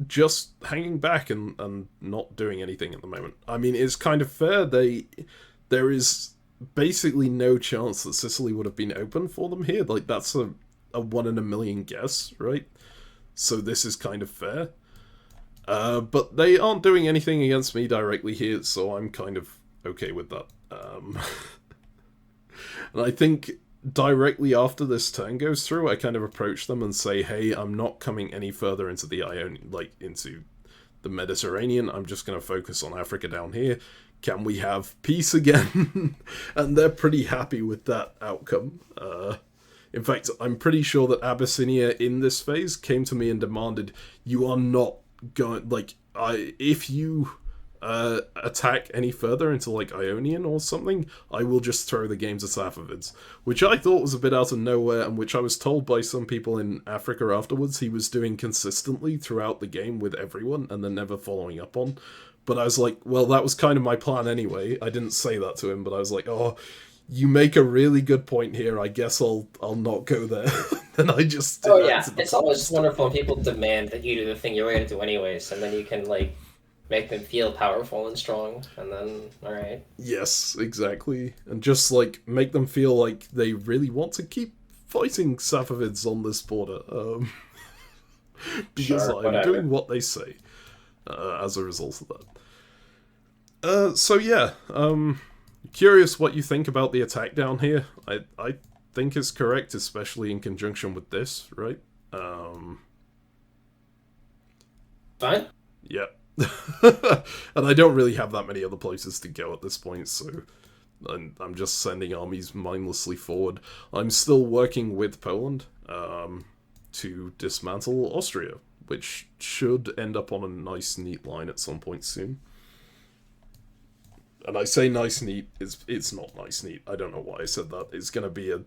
just hanging back and not doing anything at the moment. I mean, it's kind of fair. There is basically no chance that Sicily would have been open for them here. Like, that's a 1 in a million guess, right? So this is kind of fair. But they aren't doing anything against me directly here, so I'm kind of okay with that. And I think directly after this turn goes through, I kind of approach them and say, hey, I'm not coming any further into the into the Mediterranean. I'm just going to focus on Africa down here. Can we have peace again? And they're pretty happy with that outcome. In fact, I'm pretty sure that Abyssinia in this phase came to me and demanded, you are not going, like, if you attack any further into, like, Ionian or something, I will just throw the game to Safavids. Which I thought was a bit out of nowhere, and which I was told by some people in Africa afterwards he was doing consistently throughout the game with everyone, and then never following up on. But I was like, well, that was kind of my plan anyway. I didn't say that to him, but I was like, oh, you make a really good point here. I guess I'll not go there. And I just did. Oh yeah, it's always wonderful when people demand that you do the thing you're going to do anyways, and then you can, like, make them feel powerful and strong, and then, alright. Yes, exactly. And just, like, make them feel like they really want to keep fighting Safavids on this border. Because Sure, I'm doing what they say as a result of that. So yeah, curious what you think about the attack down here. I think it's correct, especially in conjunction with this, right? Fine. Yeah. And I don't really have that many other places to go at this point, so I'm just sending armies mindlessly forward. I'm still working with Poland to dismantle Austria, which should end up on a nice, neat line at some point soon. And I say nice, neat, it's not nice, neat. I don't know why I said that. It's going to be a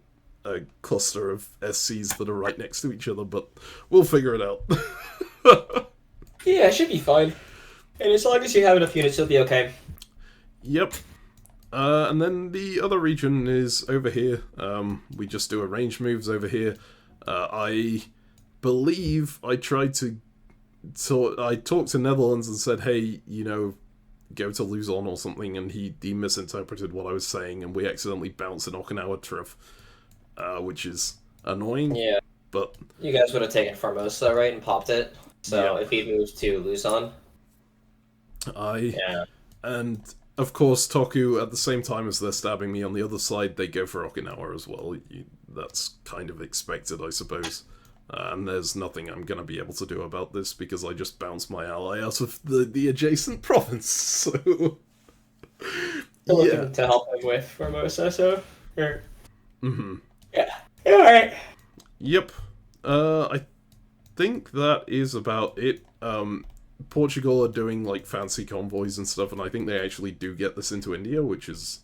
cluster of SCs that are right next to each other, but we'll figure it out. Yeah, it should be fine. And as long as you have enough units, it'll be okay. Yep. And then the other region is over here. We just do arranged moves over here. I believe I tried to... I talked to Netherlands and said, hey, you know, go to Luzon or something, and he misinterpreted what I was saying, and we accidentally bounced an Okinawa turf, which is annoying. Yeah. But you guys would have taken Formosa, right, and popped it. So yeah. If he moved to Luzon. Yeah. And of course, Toku, at the same time as they're stabbing me on the other side, they go for Okinawa as well. That's kind of expected, I suppose. And there's nothing I'm going to be able to do about this because I just bounced my ally out of the adjacent province. So, Looking to help him with Formosa, so... Mm-hmm. Yeah, alright. Yep. I think that is about it. Portugal are doing, like, fancy convoys and stuff, and I think they actually do get this into India, which is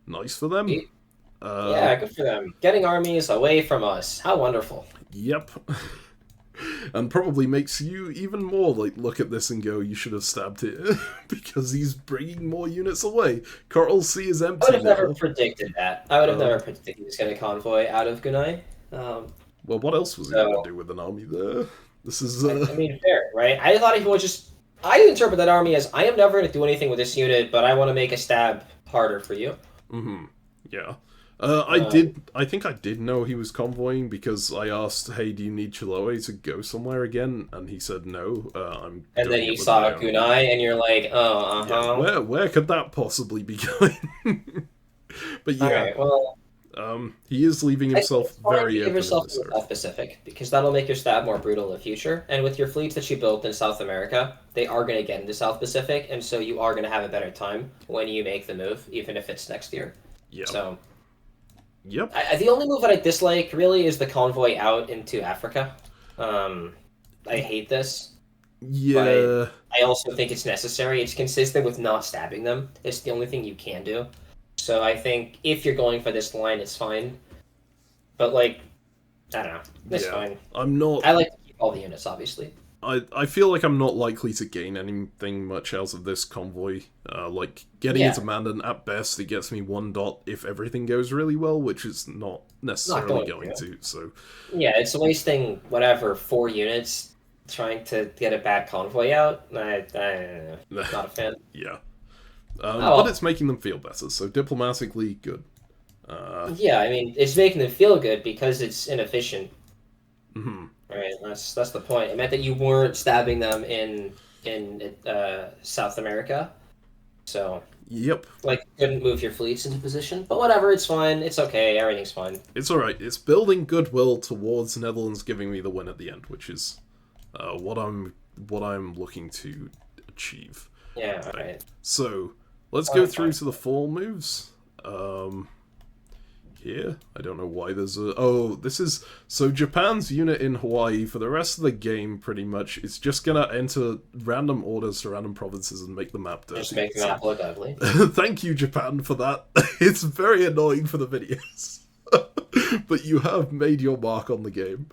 Nice for them. Yeah, good for them. Getting armies away from us. How wonderful. Yep. And probably makes you even more like look at this and go, you should have stabbed it because he's bringing more units away. Coral Sea is empty. I would have never predicted that. I would have never predicted he was going to convoy out of Gunai. Well, what else was he going to do with an army there? This is. I mean, fair, right? I thought he would just. I interpret that army as I am never going to do anything with this unit, but I want to make a stab harder for you. Mm-hmm. Yeah. I think I did know he was convoying because I asked, hey, do you need Chiloe to go somewhere again? And he said no. And then you saw Gunai, and you're like, oh, yeah, where could that possibly be going? But yeah, okay, well, he is leaving himself very open in this area. South Pacific, because that'll make your stab more brutal in the future. And with your fleets that you built in South America, they are going to get into South Pacific, and so you are going to have a better time when you make the move, even if it's next year. Yeah. So. Yep. The only move that I dislike, really, is the convoy out into Africa. I hate this. Yeah. I also think it's necessary. It's consistent with not stabbing them. It's the only thing you can do. So I think if you're going for this line, it's fine. But, like, I don't know. It's fine. I'm not... I like to keep all the units, obviously. I feel like I'm not likely to gain anything much out of this convoy. Like, getting into Mandan, at best, it gets me 1 dot if everything goes really well, which is not necessarily going to, so... Yeah, it's wasting, 4 units trying to get a bad convoy out. Not a fan. Yeah. But it's making them feel better, so diplomatically, good. Yeah, I mean, it's making them feel good because it's inefficient. Mm-hmm. Right, that's the point. It meant that you weren't stabbing them in South America, so yep, like couldn't move your fleets into position. But whatever, it's fine. It's okay. Everything's fine. It's all right. It's building goodwill towards Netherlands giving me the win at the end, which is what I'm looking to achieve. Yeah. All right. So let's go through to the fall moves. Here, I don't know why there's a... Oh, this is... So Japan's unit in Hawaii, for the rest of the game, pretty much, it's just gonna enter random orders to random provinces and make the map dirty. Just make the map look ugly. Thank you, Japan, for that. It's very annoying for the videos. But you have made your mark on the game.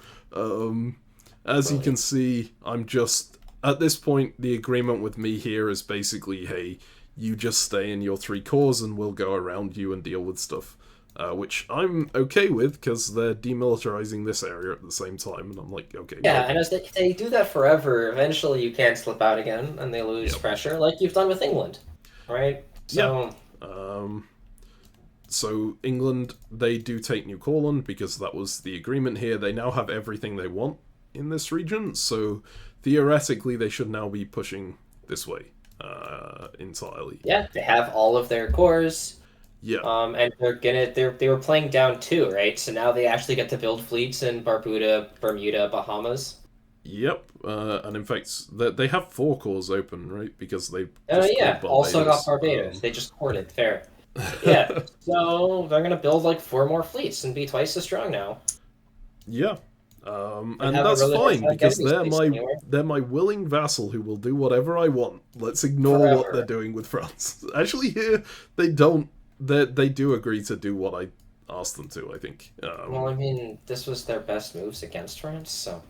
As you can see, I'm just... At this point, the agreement with me here is basically, hey, you just stay in your 3 cores and we'll go around you and deal with stuff. Which I'm okay with, because they're demilitarizing this area at the same time, and I'm like, okay. Yeah, and as they do that forever, eventually you can't slip out again, and they lose pressure, like you've done with England, right? So... So England, they do take New Courland, because that was the agreement here. They now have everything they want in this region, so theoretically they should now be pushing this way entirely. Yeah, they have all of their cores. Yeah. And they were playing down 2, right? So now they actually get to build fleets in Barbuda, Bermuda, Bahamas. Yep. And in fact, they have 4 cores open, right? Because they also got Barbados. They just courted, fair. Yeah. So they're gonna build like 4 more fleets and be twice as strong now. Yeah. And that's fine because they're my willing vassal who will do whatever I want. Let's ignore what they're doing with France. Actually, here they don't. They do agree to do what I asked them to, I think. Well, I mean, this was their best moves against France, so...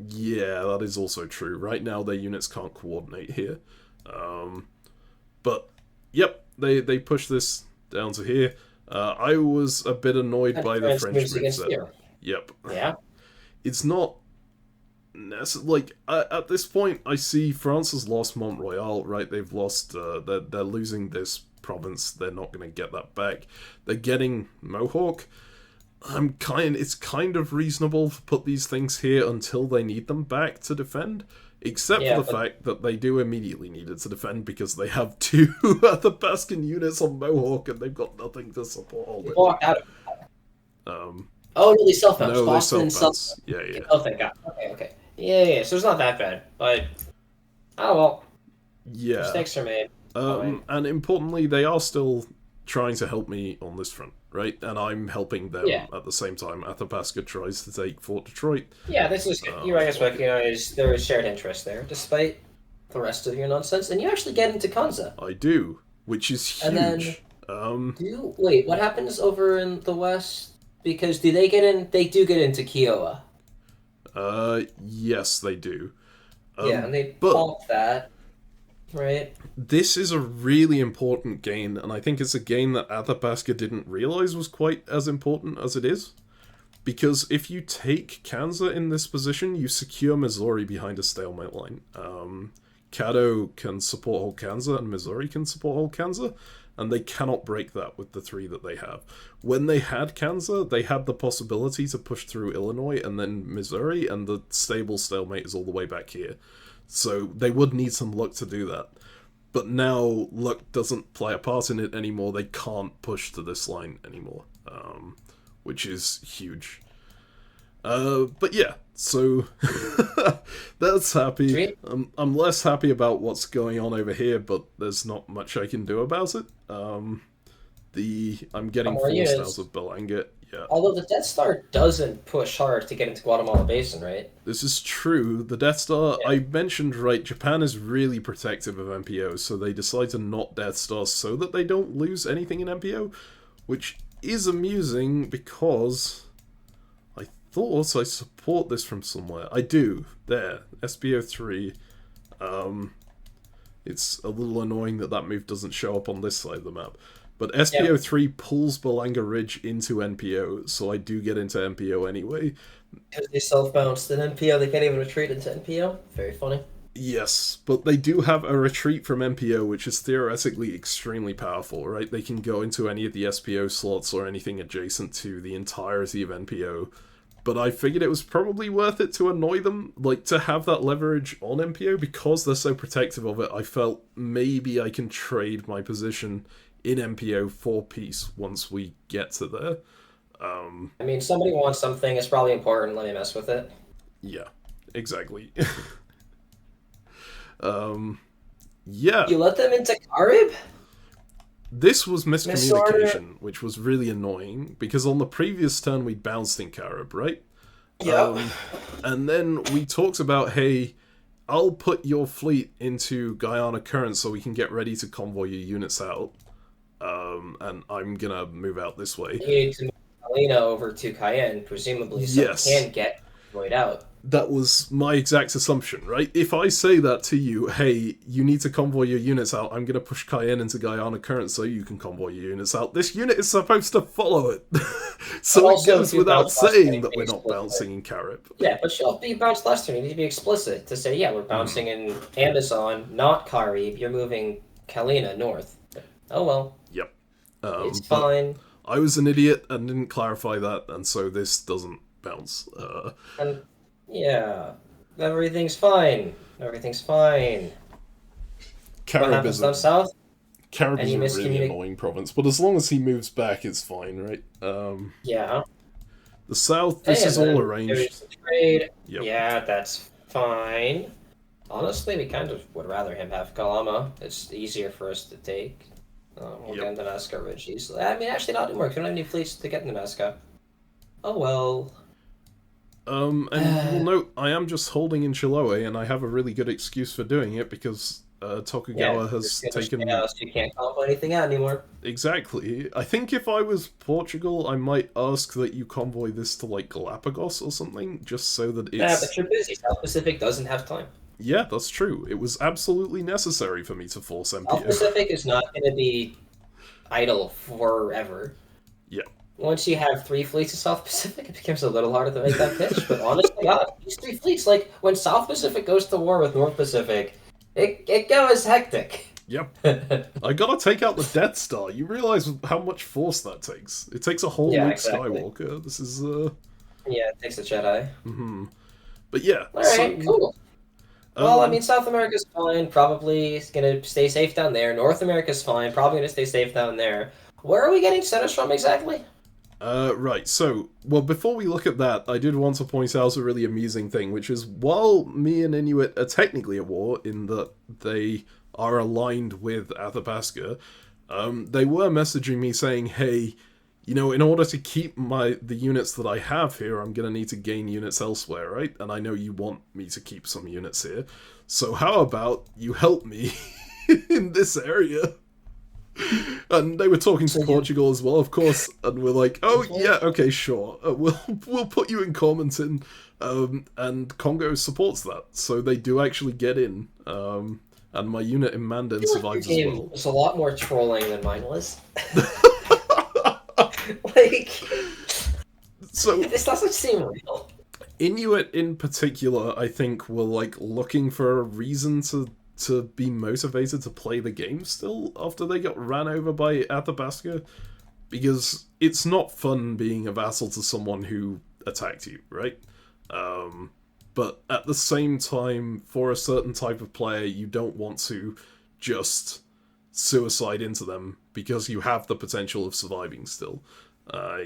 Yeah, that is also true. Right now, their units can't coordinate here. But, yep, they push this down to here. I was a bit annoyed by the French moves there. Yep. Yeah? It's not... Like, at this point, I see France has lost Mont Royal, right? They've lost... They're losing this province. They're not going to get that back. They're getting Mohawk. It's kind of reasonable to put these things here until they need them back to defend, except for the fact that they do immediately need it to defend because they have 2 Athabascan units on Mohawk and they've got nothing to support all walk out of Oh, no, they self-bounce. No, Boston they self-bounce. Yeah. Oh, thank God. Okay. Yeah, so it's not that bad, but... Oh, well. Yeah. Mistakes are made. And importantly, they are still trying to help me on this front, right? And I'm helping them at the same time. Athabasca tries to take Fort Detroit. Yeah, this is good. You, I guess, recognize there is shared interest there, despite the rest of your nonsense. And you actually get into Kanza. I do, which is huge. Wait, what happens over in the west? Because do they get in? They do get into Kiowa. Yes, they do. Yeah, and they but pulp that, right? this is a really important gain, and I think it's a gain that Athabasca didn't realize was quite as important as it is. Because if you take Kansas in this position, you secure Missouri behind a stalemate line. Caddo can support whole Kansas, and Missouri can support whole Kansas, and they cannot break that with the three that they have. When they had Kansas, they had the possibility to push through Illinois and then Missouri, and the stable stalemate is all the way back here. So they would need some luck to do that. But now luck doesn't play a part in it anymore. They can't push to this line anymore, which is huge. But yeah, so that's happy. I'm less happy about what's going on over here, but there's not much I can do about it. I'm getting forced out of Belanga. Yeah. Although the Death Star doesn't push hard to get into Guatemala Basin, right? This is true. The Death Star, I mentioned, right, Japan is really protective of MPO, so they decide to not Death Star so that they don't lose anything in MPO, which is amusing because I thought I support this from somewhere. I do. There. SBO3. It's a little annoying that that move doesn't show up on this side of the map. But SPO3 pulls Belanga Ridge into NPO, so I do get into NPO anyway. Because they self-bounced in NPO, they can't even retreat into NPO? Very funny. Yes, but they do have a retreat from NPO, which is theoretically extremely powerful, right? They can go into any of the SPO slots or anything adjacent to the entirety of NPO. But I figured it was probably worth it to annoy them, like, to have that leverage on NPO, because they're so protective of it. I felt maybe I can trade my position in MPO for peace once we get to there. I mean, somebody wants something, it's probably important, let me mess with it. Yeah, exactly. Yeah. You let them into Karib? This was miscommunication, which was really annoying, because on the previous turn we bounced in Karib, right? Yeah. And then we talked about, hey, I'll put your fleet into Guyana Current so we can get ready to convoy your units out. And I'm gonna move out this way. You need to move Helena over to Cayenne, presumably, so it can get convoyed out. That was my exact assumption, right? If I say that to you, hey, you need to convoy your units out, I'm gonna push Cayenne into Guyana Current so you can convoy your units out. This unit is supposed to follow it. So it goes without saying that we're not bouncing in Carib. Yeah, but you'll be bounced last turn. You need to be explicit to say, yeah, we're bouncing in Amazon, not Karib. You're moving Kalina north. Oh well. Yep. It's fine. I was an idiot and didn't clarify that, and so this doesn't bounce. And yeah, everything's fine. Everything's fine. Carib is down south. Carib is a really annoying province, but as long as he moves back, it's fine, right? Yeah. The south, this is all arranged. Trade. Yep. Yeah, that's fine. Honestly, we kind of would rather him have Kalama. It's easier for us to take. We'll get into Nazca Ridge easily. I mean, actually, not anymore. We don't have any fleets to get into Nazca. Oh well. And you'll note, I am just holding in Chiloe, and I have a really good excuse for doing it because Tokugawa has taken. You can't convoy anything out anymore. Exactly. I think if I was Portugal, I might ask that you convoy this to like Galapagos or something, just so that it's. Yeah, but you're busy. South Pacific doesn't have time. Yeah, that's true. It was absolutely necessary for me to force MPO. South Pacific is not going to be idle forever. Yeah. Once you have 3 fleets of South Pacific, it becomes a little harder to make that pitch. But honestly, God, these 3 fleets, like, when South Pacific goes to war with North Pacific, it goes hectic. Yep. I gotta take out the Death Star. You realize how much force that takes. It takes a whole Luke Skywalker. This is, Yeah, it takes a Jedi. Mm-hmm. But yeah. Alright, cool. Well, I mean, South America's fine. Probably is going to stay safe down there. North America's fine. Probably going to stay safe down there. Where are we getting centers from exactly? Right, so, well, before we look at that, I did want to point out a really amusing thing, which is, while me and Inuit are technically at war, in that they are aligned with Athabasca, they were messaging me saying, hey, you know, in order to keep the units that I have here, I'm going to need to gain units elsewhere, right? And I know you want me to keep some units here. So how about you help me in this area? And they were talking to Portugal as well, of course, and we're like, oh yeah, okay, sure, we'll put you in Cormonton, and Congo supports that, so they do actually get in, and my unit in Mandan survives as well. It's a lot more trolling than mine was. Like, so this doesn't seem real. Inuit in particular, I think, were like looking for a reason to be motivated to play the game still after they got ran over by Athabasca, because it's not fun being a vassal to someone who attacked you, right? But at the same time, for a certain type of player, you don't want to just suicide into them because you have the potential of surviving still.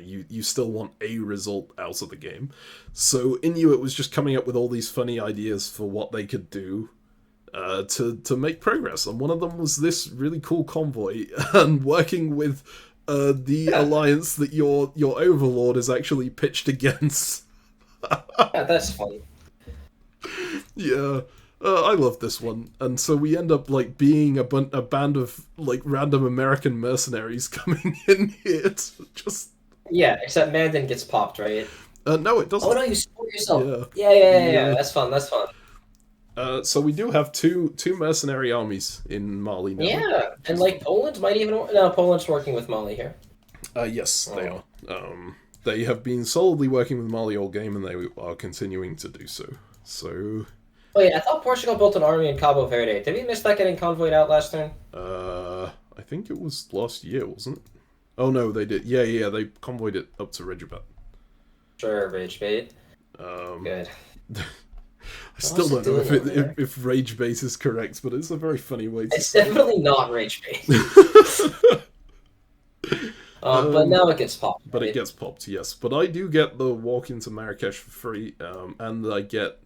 You still want a result out of the game. So Inuit was just coming up with all these funny ideas for what they could do to make progress. And one of them was this really cool convoy and working with the alliance that your overlord is actually pitched against. Yeah, that's funny. Yeah. I love this one, and so we end up like being a band of like random American mercenaries coming in here to just. Yeah, except Mandan gets popped, right? No, it doesn't. Oh no, you support yourself. Yeah. Yeah. That's fun. That's fun. So we do have two mercenary armies in Mali now. Yeah, and like Poland might even Poland's working with Mali here. Yes, they are. They have been solidly working with Mali all game, and they are continuing to do so. So. Oh yeah, I thought Portugal built an army in Cabo Verde. Did we miss that getting convoyed out last turn? I think it was last year, wasn't it? Oh no, they did. Yeah, they convoyed it up to Regibat. Sure, Rage Bait. Good. I still don't know if Rage Bait is correct, but it's a very funny way to It's definitely not Rage Bait. But now it gets popped. But it gets popped, yes. But I do get the walk into Marrakesh for free, and I get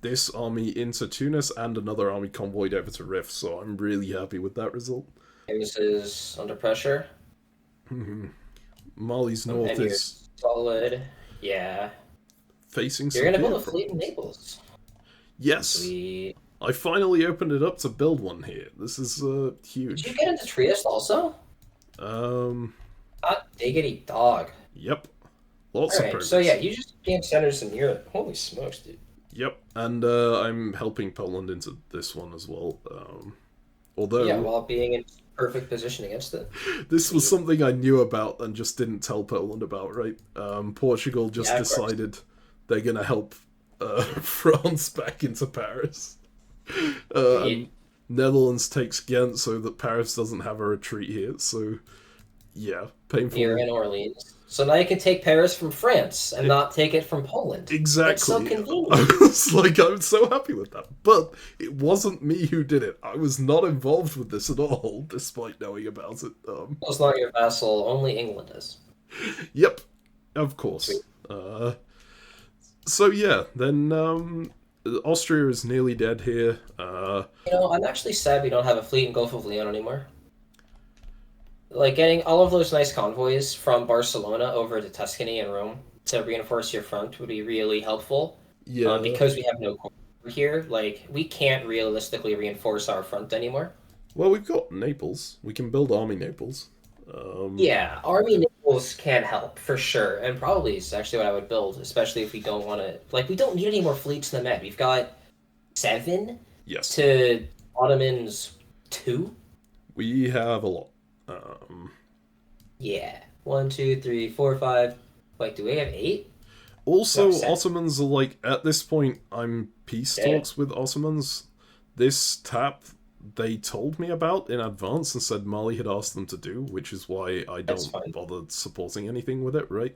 this army into Tunis and another army convoyed over to Rif, so I'm really happy with that result. Tunis is under pressure. Mali's north is solid. Yeah. Facing You're gonna build a fleet in Naples. Yes. Sweet. I finally opened it up to build one here. This is huge. Did you get into Trieste also? Hot diggity dog. Yep. Lots of progress. So yeah, you just gained centers in Europe. Holy smokes, dude. Yep, and I'm helping Poland into this one as well. Although while being in perfect position against it. This was something I knew about and just didn't tell Poland about, right? Portugal just decided they're gonna help France back into Paris. And Netherlands takes Ghent so that Paris doesn't have a retreat here. So yeah, painful. You're in Orleans. So now you can take Paris from France and not take it from Poland. Exactly. It's so convenient. I was like, I'm so happy with that. But it wasn't me who did it. I was not involved with this at all, despite knowing about it. It's not your vassal. Only England is. Yep. Of course. So yeah, then Austria is nearly dead here. I'm actually sad we don't have a fleet in Gulf of Leon anymore. Like, getting all of those nice convoys from Barcelona over to Tuscany and Rome to reinforce your front would be really helpful. Yeah. Because we have no core here, like, we can't realistically reinforce our front anymore. Well, we've got Naples. We can build Army Naples. Yeah, Army Naples can help, for sure. And probably is actually what I would build, especially if we don't want to... Like, we don't need any more fleets in the Med. We've got 7 to Ottomans 2. We have a lot. Yeah. 1, 2, 3, 4, 5. Like, do we have 8? Also, Ottomans are like, at this point, I'm peace talks with Ottomans. This tap, they told me about in advance and said Mali had asked them to do, which is why I don't bother supporting anything with it, right?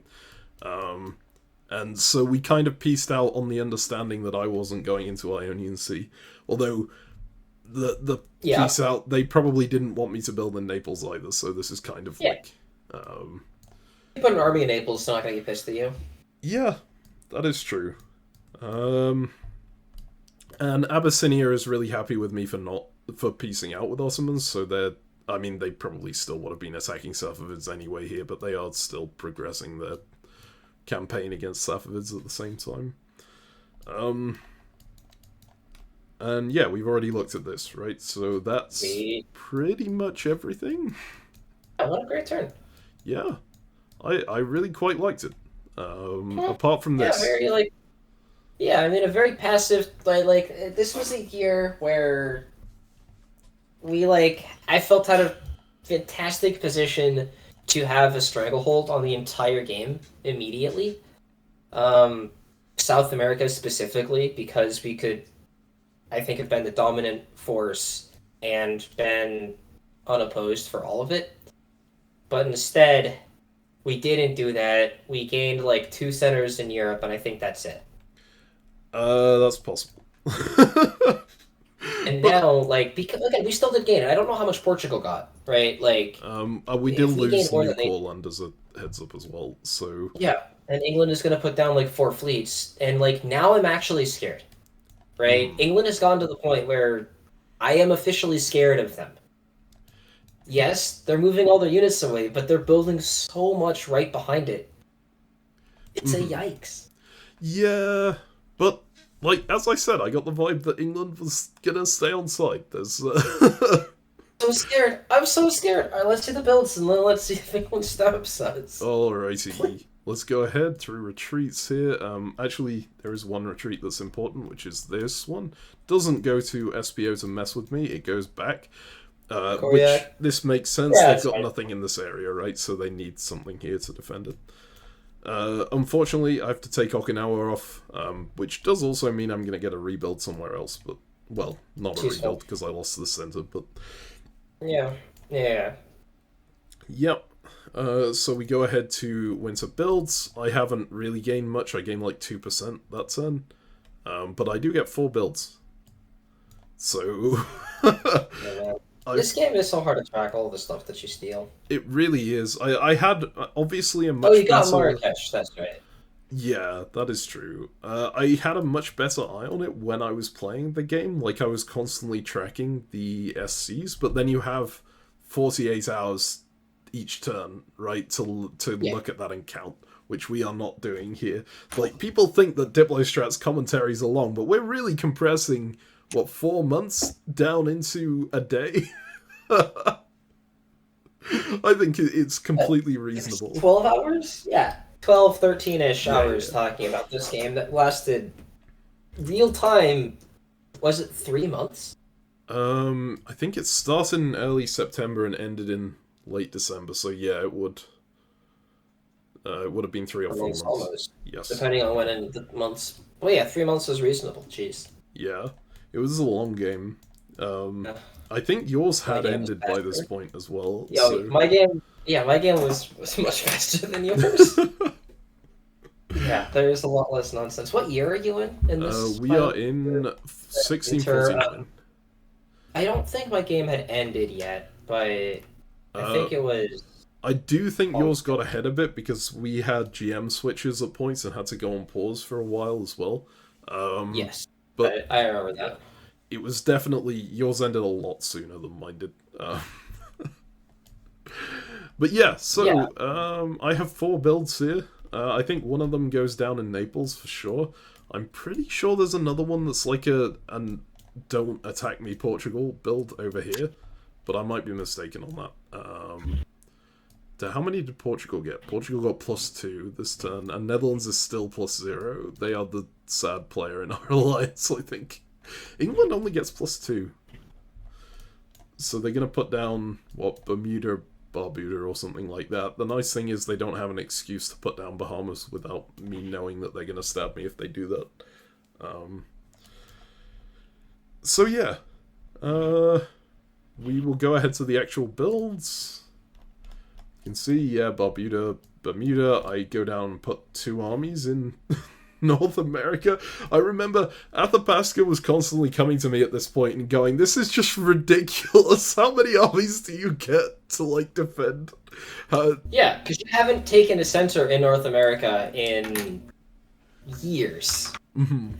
And so we kind of pieced out on the understanding that I wasn't going into Ionian Sea. Although, the piece out, they probably didn't want me to build in Naples either, so this is kind of like... You put an army in Naples, it's not going to get pissed at you. Yeah, that is true. And Abyssinia is really happy with me for piecing out with Ottomans, so they probably still would have been attacking Safavids anyway here, but they are still progressing their campaign against Safavids at the same time. And yeah, we've already looked at this, right? So that's pretty much everything. What a great turn. Yeah, I really quite liked it. Apart from this. I mean, a very passive, like this was a year where I felt out of fantastic position to have a stranglehold on the entire game immediately. South America specifically, because we could, I think, have been the dominant force and been unopposed for all of it. But instead, we didn't do that. We gained like 2 centers in Europe, and I think that's it. That's possible. And now, because again, we still did gain it. I don't know how much Portugal got, right? We did lose New Courland as a heads up as well. So yeah, and England is going to put down like 4 fleets, and now I'm actually scared, right? England has gone to the point where I am officially scared of them. Yes, they're moving all their units away, but they're building so much right behind it. It's a yikes. Yeah, but as I said, I got the vibe that England was gonna stay on side. There's so scared. I'm so scared. All right, let's do the builds and then let's see if England stabs us. Alrighty, let's go ahead through retreats here. Actually, there is one retreat that's important, which is this one. Doesn't go to SPO to mess with me. It goes back. Which this makes sense. Yeah, they've got nothing in this area, right? So they need something here to defend it. Unfortunately, I have to take Okinawa off, which does also mean I'm going to get a rebuild somewhere else. But, well, not a rebuild because I lost the center, but... Yeah. Yep. So we go ahead to winter builds. I haven't really gained much. I gained like 2% that turn. But I do get 4 builds. So... This game is so hard to track all the stuff that you steal. It really is. I had obviously a much better... Oh, you got better... Marrakesh, that's right. Yeah, that is true. I had a much better eye on it when I was playing the game. Like, I was constantly tracking the SCs, but then you have 48 hours each turn, right, to look at that and count, which we are not doing here. Like, people think that Diplostrat's commentaries are long, but we're really compressing... 4 months down into a day? I think it's completely reasonable. 12 hours? Yeah. 12, 13-ish hours talking about this game that lasted real time. Was it 3 months? I think it started in early September and ended in late December, so yeah, it would have been 3 or 4 months. Almost. Yes. Depending on when in the months. Well, yeah, 3 months is reasonable. Jeez. Yeah. It was a long game. I think yours had ended by this point as well. Yeah, so... my game was much faster than yours. Yeah, there's a lot less nonsense. What year are you in this? We are in 1649. I don't think my game had ended yet, but I think it was... I do think yours got ahead a bit because we had GM switches at points and had to go on pause for a while as well. Yes. But I remember that. It was definitely... Yours ended a lot sooner than mine did. But yeah, so I have 4 builds here. I think one of them goes down in Naples for sure. I'm pretty sure there's another one that's like a Don't Attack Me Portugal build over here. But I might be mistaken on that. How many did Portugal get? Portugal got +2 this turn, and Netherlands is still +0. They are the sad player in our alliance, I think. England only gets +2. So they're going to put down, Bermuda, Barbuda, or something like that. The nice thing is they don't have an excuse to put down Bahamas without me knowing that they're going to stab me if they do that. So yeah. We will go ahead to the actual builds. You can see, yeah, Bermuda, I go down and put 2 armies in North America. I remember Athabasca was constantly coming to me at this point and going, this is just ridiculous. How many armies do you get to, defend? Yeah, because you haven't taken a center in North America in years. Mm-hmm.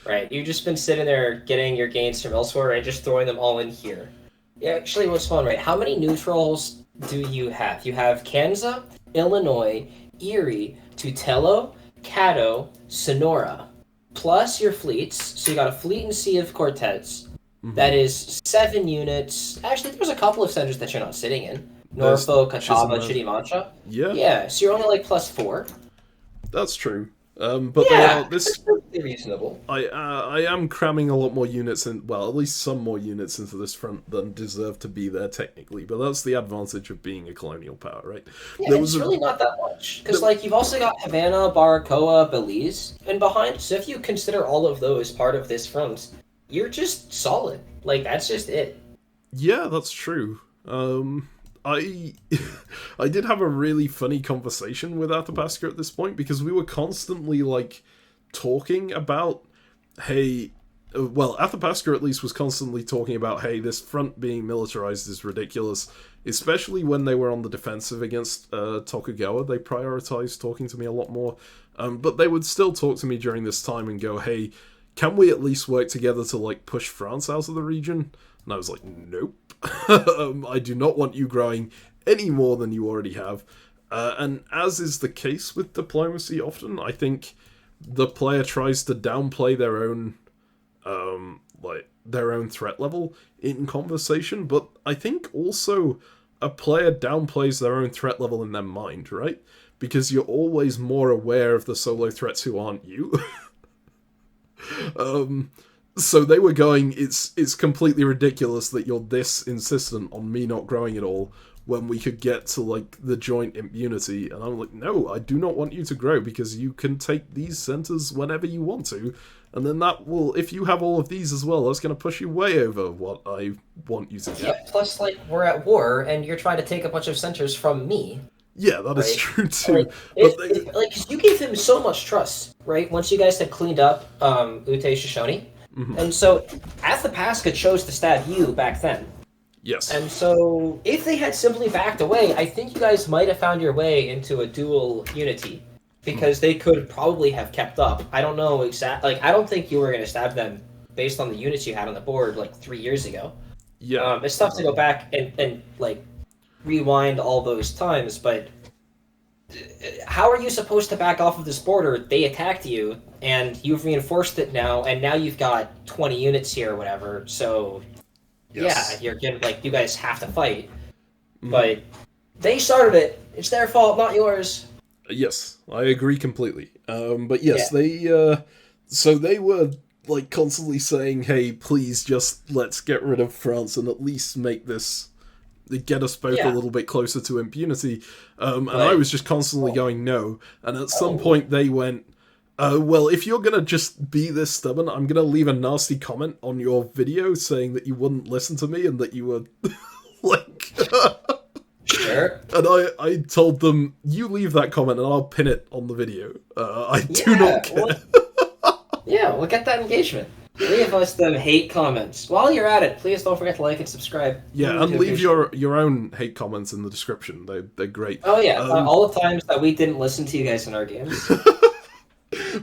Right, you've just been sitting there getting your gains from elsewhere and just throwing them all in here. Yeah, actually, what's fun, right? How many neutrals do you have? You have Kansas, Illinois, Erie, Tutello, Caddo, Sonora. plus your fleets. So you got a fleet and sea of Cortez. That is 7 units. Actually, there's a couple of centers that you're not sitting in. Norfolk, Catawba, Chitimacha. Yeah. Yeah, so you're only like +4. That's true. But that's perfectly reasonable. I am cramming a lot more units in, well, at least some more units into this front than deserve to be there technically, but that's the advantage of being a colonial power, right? Yeah, it's really not that much. Because, like, you've also got Havana, Baracoa, Belize, and behind, so if you consider all of those part of this front, you're just solid. Like, that's just it. Yeah, that's true. I I did have a really funny conversation with Athabasca at this point, because we were constantly, like, talking about, hey, well, Athabasca at least was constantly talking about, hey, this front being militarized is ridiculous, especially when they were on the defensive against Tokugawa. They prioritized talking to me a lot more, but they would still talk to me during this time and go, hey, can we at least work together to, like, push France out of the region? And I was like, nope. I do not want you growing any more than you already have. And as is the case with diplomacy often, I think the player tries to downplay their own their own threat level in conversation, but I think also a player downplays their own threat level in their mind, right? Because you're always more aware of the solo threats who aren't you. So they were going, it's completely ridiculous that you're this insistent on me not growing at all when we could get to, like, the joint immunity. And I'm like, no, I do not want you to grow, because you can take these centers whenever you want to. And then that will, if you have all of these as well, that's going to push you way over what I want you to get. Yeah, plus, like, we're at war, and you're trying to take a bunch of centers from me. Yeah, that is true too. Like, you gave him so much trust, right? Once you guys had cleaned up Ute Shoshone. Mm-hmm. And so, Athabasca chose to stab you back then. Yes. And so, if they had simply backed away, I think you guys might have found your way into a dual unity. Because they could probably have kept up. I don't know exactly. Like, I don't think you were going to stab them based on the units you had on the board, like, 3 years ago. Yeah. It's tough to go back and like, rewind all those times, but how are you supposed to back off of this border? They attacked you, and you've reinforced it now, and now you've got 20 units here or whatever, so yeah, you're getting, like, you guys have to fight. But they started it. It's their fault, not yours. Yes, I agree completely. But yes, they so they were, like, constantly saying, hey, please just let's get rid of France and at least make this, get us both a little bit closer to impunity. And I was just constantly going, no. And at some point they went, well, if you're going to just be this stubborn, I'm going to leave a nasty comment on your video saying that you wouldn't listen to me and that you were, like... Sure. And I told them, you leave that comment and I'll pin it on the video. I do not care. We'll get that engagement. Leave us them hate comments. While you're at it, please don't forget to like and subscribe. Yeah, and leave your own hate comments in the description. They're great. Oh yeah, all the times that we didn't listen to you guys in our games.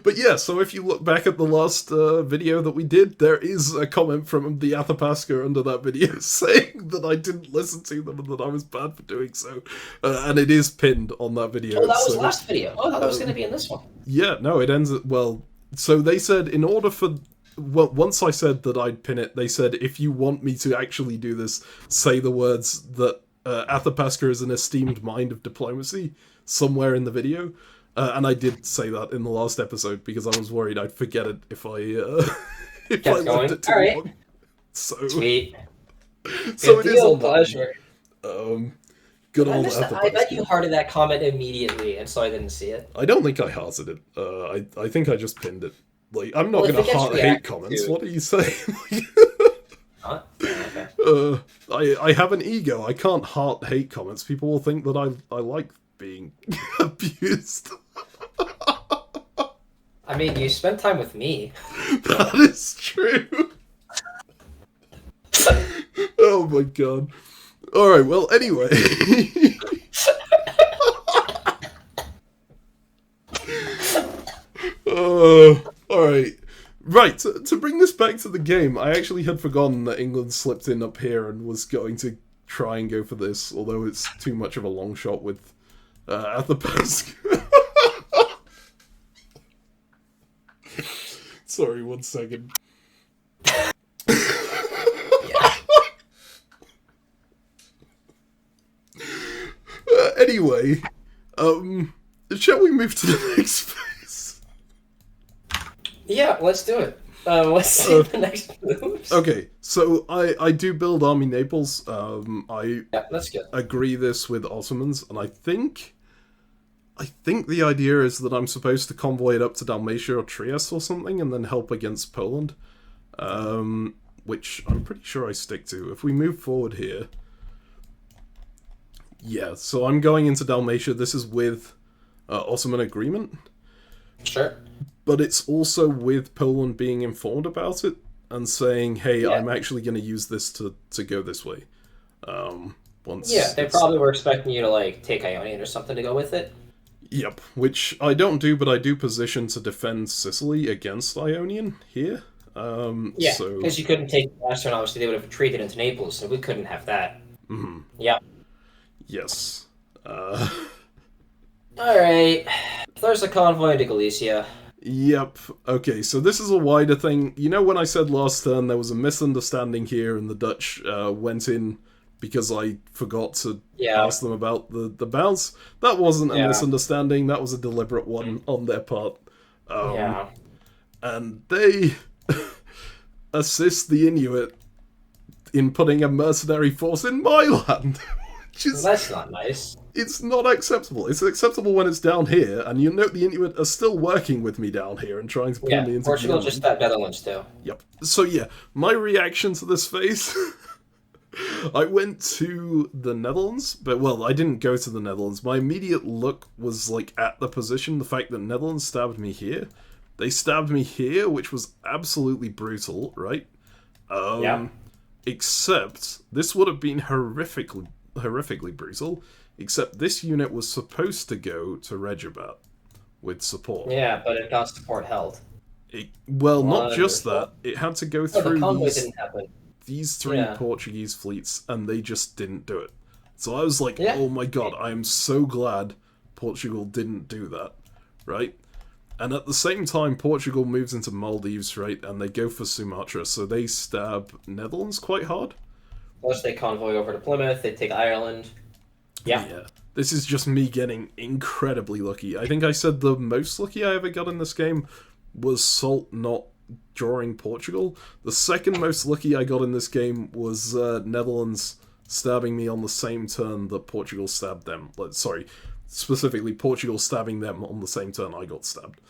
But yeah, so if you look back at the last video that we did, there is a comment from the Athabasca under that video saying that I didn't listen to them and that I was bad for doing so. And it is pinned on that video. Oh, that was last video. Oh, I thought that was going to be in this one. Yeah, no, it ends at, well, so they said in order for... Well, once I said that I'd pin it, they said, if you want me to actually do this, say the words that Athabasca is an esteemed mind of diplomacy somewhere in the video. And I did say that in the last episode because I was worried I'd forget it if I left it too long. So, sweet. So it is on pleasure. Good old Athabasca. I bet you hearted that comment immediately, and so I didn't see it. I don't think I hearted it. I think I just pinned it. Like, I'm not going to heart hate comments. What are you saying? Huh? Okay. I have an ego. I can't heart hate comments. People will think that I like being abused. I mean, you spent time with me. That is true. Oh my god. Alright, well, anyway. Alright. Right, to bring this back to the game, I actually had forgotten that England slipped in up here and was going to try and go for this, although it's too much of a long shot with Athabasca. Sorry, 1 second. Yeah. Anyway, shall we move to the next phase? Yeah, let's do it. Let's see the next moves. Okay, so I do build Army Naples. I Yeah, that's good. agree this with Ottomans, and I think the idea is that I'm supposed to convoy it up to Dalmatia or Trieste or something, and then help against Poland, which I'm pretty sure I stick to. If we move forward here, yeah. So I'm going into Dalmatia. This is with Ottoman agreement. Sure. But it's also with Poland being informed about it and saying, hey, I'm actually going to use this to go this way. They probably were expecting you to, like, take Ionian or something to go with it. Yep, which I don't do, but I do position to defend Sicily against Ionian here. Because you couldn't take Austria, and obviously they would have retreated into Naples, so we couldn't have that. Mm-hmm. Yeah. Yes. Alright. There's a convoy into Galicia. Yep. Okay, so this is a wider thing. You know when I said last turn there was a misunderstanding here and the Dutch went in because I forgot to ask them about the bounce? That wasn't a misunderstanding, that was a deliberate one on their part. And they assist the Inuit in putting a mercenary force in my land. Well, that's not nice. It's not acceptable. It's acceptable when it's down here, and you note the Inuit are still working with me down here and trying to pull me into Portugal just that Netherlands too. Yep. So yeah, my reaction to this phase, I went to the Netherlands, but well, I didn't go to the Netherlands. My immediate look was like at the position, the fact that Netherlands stabbed me here. They stabbed me here, which was absolutely brutal, right? Except this would have been horrifically brutal. Except this unit was supposed to go to Regibat with support. Yeah, but it got support held. Not just that. It had to go through these 3 Yeah. Portuguese fleets, and they just didn't do it. So I was like, oh my god, I am so glad Portugal didn't do that, right? And at the same time, Portugal moves into Maldives, right? And they go for Sumatra, so they stab Netherlands quite hard. Plus they convoy over to Plymouth, they take Ireland. Yeah. This is just me getting incredibly lucky. I think I said the most lucky I ever got in this game was Salt not drawing Portugal. The second most lucky I got in this game was Netherlands stabbing me on the same turn that Portugal stabbed them. Sorry, specifically Portugal stabbing them on the same turn I got stabbed.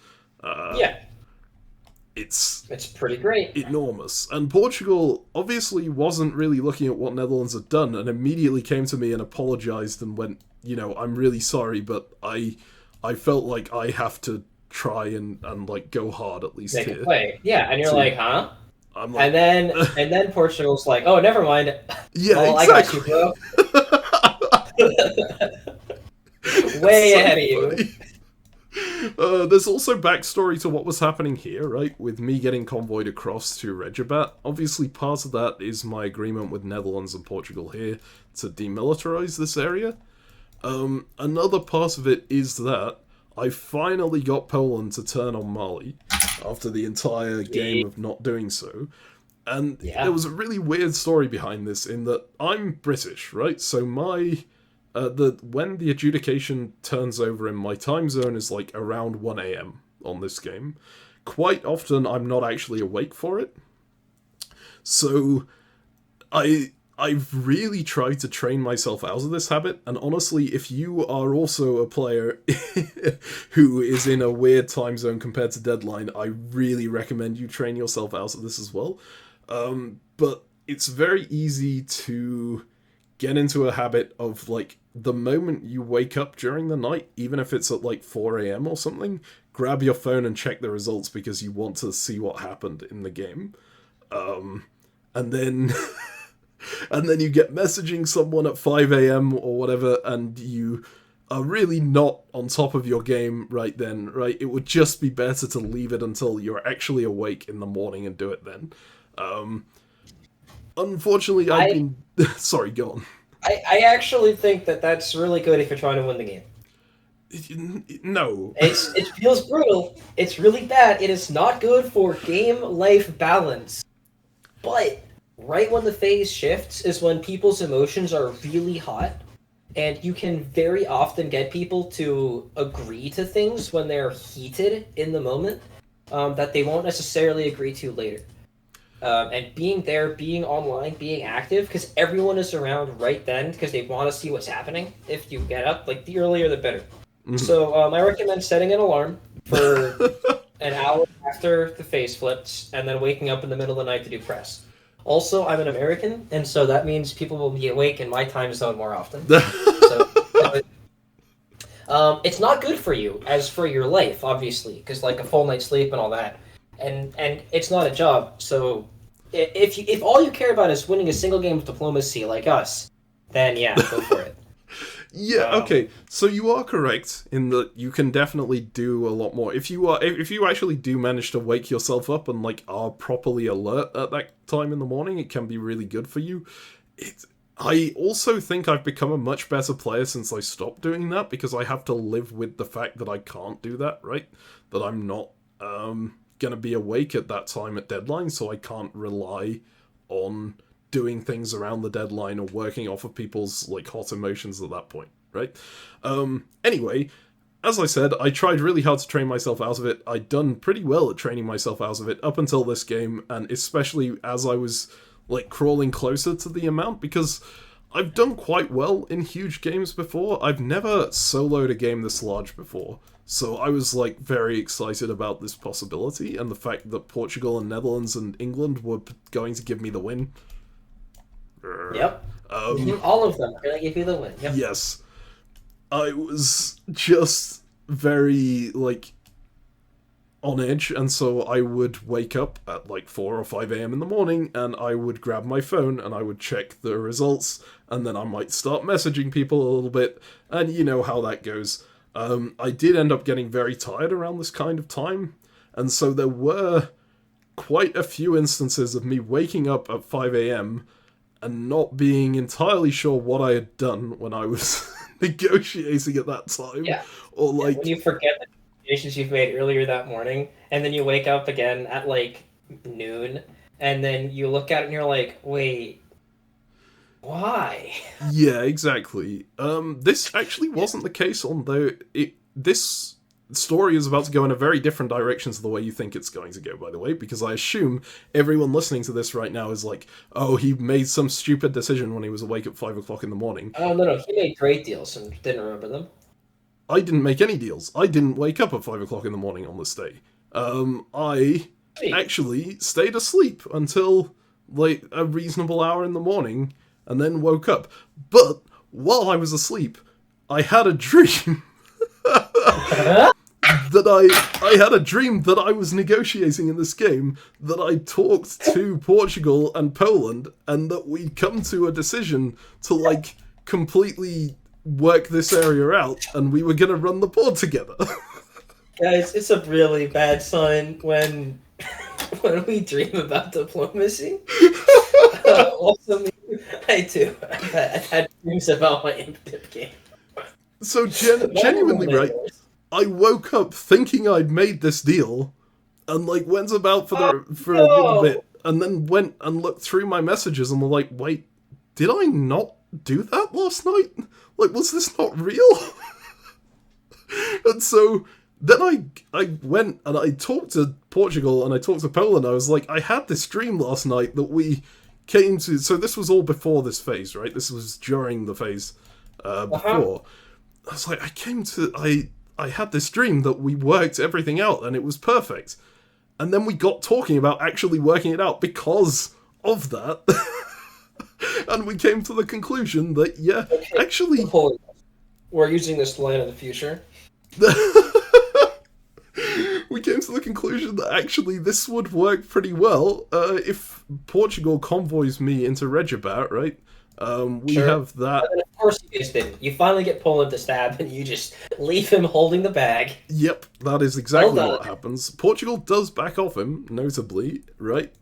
It's pretty great. Enormous. And Portugal obviously wasn't really looking at what Netherlands had done and immediately came to me and apologized and went, I'm really sorry, but I felt like I have to try and like go hard at least here. Play. Yeah, and you're like, huh? I'm like, and then Portugal's like, oh, never mind. Yeah, exactly. I got you, bro. Way ahead of you. There's also backstory to what was happening here, right? With me getting convoyed across to Regibat. Obviously, part of that is my agreement with Netherlands and Portugal here to demilitarize this area. Another part of it is that I finally got Poland to turn on Mali after the entire game of not doing so. And there was a really weird story behind this in that I'm British, right? So my... when the adjudication turns over in my time zone is like around 1 AM on this game. Quite often I'm not actually awake for it. So I've really tried to train myself out of this habit, and honestly, if you are also a player who is in a weird time zone compared to Deadline, I really recommend you train yourself out of this as well. But it's very easy to get into a habit of, like, the moment you wake up during the night, even if it's at like 4 AM or something, grab your phone and check the results because you want to see what happened in the game. And then and then you get messaging someone at 5 AM or whatever, and you are really not on top of your game right then, right? It would just be better to leave it until you're actually awake in the morning and do it then. Unfortunately, I've been... Sorry, go on. I actually think that that's really good if you're trying to win the game. No. It feels brutal. It's really bad. It is not good for game-life balance. But right when the phase shifts is when people's emotions are really hot, and you can very often get people to agree to things when they're heated in the moment that they won't necessarily agree to later. And being there, being online, being active, because everyone is around right then because they want to see what's happening. If you get up, like, the earlier the better. Mm-hmm. So I recommend setting an alarm for an hour after the phase flips, and then waking up in the middle of the night to do press. Also, I'm an American, and so that means people will be awake in my time zone more often. So it's not good for you, as for your life, obviously, because like a full night's sleep and all that, and it's not a job. So if all you care about is winning a single game of diplomacy like us, then yeah, go for it. Yeah, okay. So you are correct in that you can definitely do a lot more. If you actually do manage to wake yourself up and like are properly alert at that time in the morning, it can be really good for you. I also think I've become a much better player since I stopped doing that, because I have to live with the fact that I can't do that, right? That I'm not gonna be awake at that time at deadline, so I can't rely on doing things around the deadline or working off of people's like hot emotions at that point, right? Anyway, as I said, I tried really hard to train myself out of it. I'd done pretty well at training myself out of it up until this game, and especially as I was like crawling closer to the amount, because I've done quite well in huge games before. I've never soloed a game this large before. So I was like very excited about this possibility, and the fact that Portugal and Netherlands and England were going to give me the win. Yep. All of them are going to give you the win. Yep. Yes. I was just very, like, on edge, and so I would wake up at, like, 4 or 5 a.m. in the morning, and I would grab my phone, and I would check the results, and then I might start messaging people a little bit, and you know how that goes. I did end up getting very tired around this kind of time, and so there were quite a few instances of me waking up at 5 a.m., and not being entirely sure what I had done when I was negotiating at that time. Yeah. Or like when you forget the negotiations you've made earlier that morning, and then you wake up again at like noon, and then you look at it and you're like, wait, why? Yeah, exactly. This actually wasn't the case, although this story is about to go in a very different direction to the way you think it's going to go, by the way, because I assume everyone listening to this right now is like, oh, he made some stupid decision when he was awake at 5 o'clock in the morning. Oh, no, he made great deals and didn't remember them. I didn't make any deals. I didn't wake up at 5 o'clock in the morning on this day. I actually stayed asleep until like a reasonable hour in the morning, and then woke up. But while I was asleep, I had a dream that I had a dream that I was negotiating in this game, that I talked to Portugal and Poland, and that we'd come to a decision to like completely work this area out, and we were gonna run the board together. Guys, it's a really bad sign when we dream about diplomacy. Also, I too. I've had dreams about my Imp game. So genuinely, right? I woke up thinking I'd made this deal, and like went about for a little bit, and then went and looked through my messages, and were like, "Wait, did I not do that last night? Like, was this not real?" And so then I went and I talked to Portugal and I talked to Poland. I was like, I had this dream last night that we came to. So this was all before this phase, right? This was during the phase before. I was like, I had this dream that we worked everything out and it was perfect. And then we got talking about actually working it out because of that. And we came to the conclusion that, yeah, actually... We're using this line in the future. We came to the conclusion that actually this would work pretty well if Portugal convoys me into Regibat, right? We have that. And of course you guys didn't. You finally get Poland to stab and you just leave him holding the bag. Yep, that is exactly what happens. Portugal does back off him, notably, right?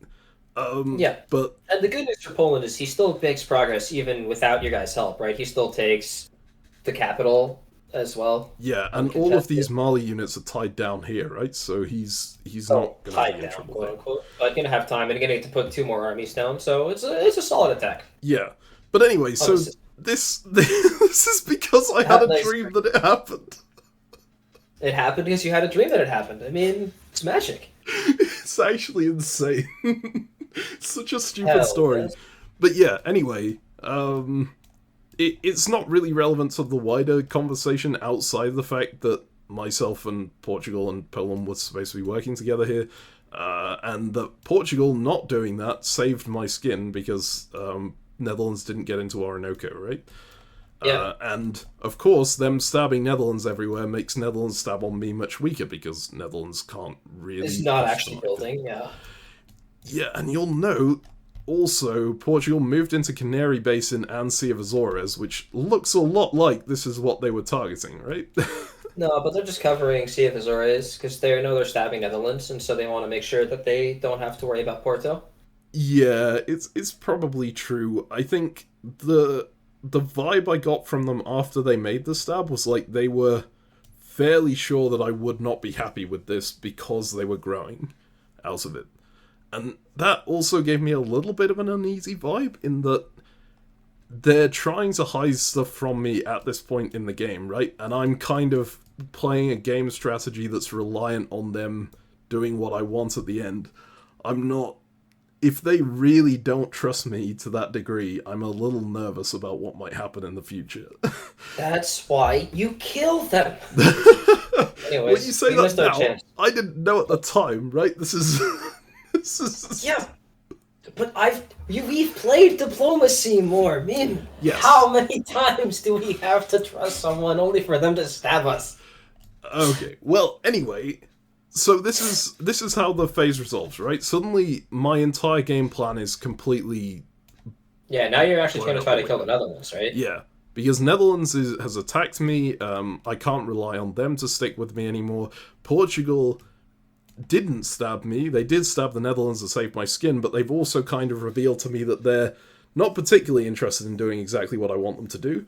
Yeah, but and the good news for Poland is he still makes progress even without your guys' help, right? He still takes the capital as well. Yeah, and all of these Mali units are tied down here, right? So he's not going to be in trouble. Quote unquote. But gonna have time and gonna get to put 2 more armies down, so it's a solid attack. Yeah, but anyway, so this is because I had a dream that it happened. It happened because you had a dream that it happened. I mean, it's magic. It's actually insane. Such a stupid story. Yes. But yeah, anyway, it's not really relevant to the wider conversation outside of the fact that myself and Portugal and Poland were supposed to be working together here, and that Portugal not doing that saved my skin because Netherlands didn't get into Orinoco, right? Yeah. And, of course, them stabbing Netherlands everywhere makes Netherlands stab on me much weaker because Netherlands can't really... It's not actually building, yeah. Yeah, and you'll note, also, Portugal moved into Canary Basin and Sea of Azores, which looks a lot like this is what they were targeting, right? No, but they're just covering Sea of Azores because they know they're stabbing Netherlands, and so they want to make sure that they don't have to worry about Porto. Yeah, it's probably true. I think the vibe I got from them after they made the stab was like they were fairly sure that I would not be happy with this because they were growing out of it. And that also gave me a little bit of an uneasy vibe in that they're trying to hide stuff from me at this point in the game, right? And I'm kind of playing a game strategy that's reliant on them doing what I want at the end. I'm not... If they really don't trust me to that degree, I'm a little nervous about what might happen in the future. That's why you kill them! Anyways, when you say that now, I didn't know at the time, right? This is... Yeah, but we've played diplomacy more, Meme. Yes. How many times do we have to trust someone only for them to stab us? Okay, well, anyway... So this is how the phase resolves, right? Suddenly, my entire game plan is completely... Yeah, now you're actually going to try to kill the Netherlands, right? Yeah, because Netherlands has attacked me. I can't rely on them to stick with me anymore. Portugal didn't stab me. They did stab the Netherlands to save my skin, but they've also kind of revealed to me that they're not particularly interested in doing exactly what I want them to do.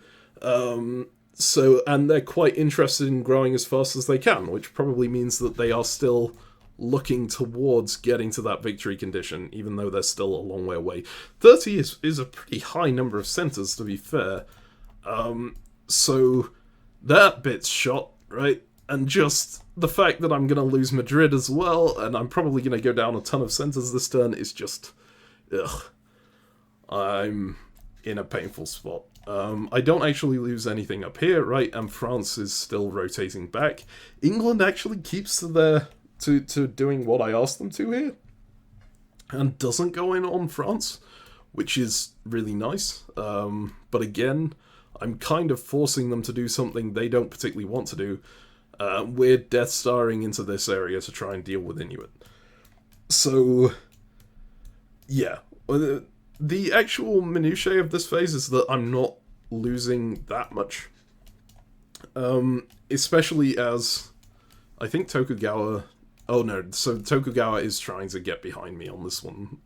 And they're quite interested in growing as fast as they can, which probably means that they are still looking towards getting to that victory condition, even though they're still a long way away. 30 is a pretty high number of centres, to be fair. So that bit's shot, right? And just the fact that I'm going to lose Madrid as well, and I'm probably going to go down a ton of centres this turn, is just... Ugh. I'm in a painful spot. I don't actually lose anything up here, right? And France is still rotating back. England actually keeps to doing what I asked them to here, and doesn't go in on France, which is really nice. But again, I'm kind of forcing them to do something they don't particularly want to do. We're Death Starring into this area to try and deal with Inuit. So, yeah. The actual minutiae of this phase is that I'm not losing that much. Especially as I think Tokugawa... Oh no, so Tokugawa is trying to get behind me on this one.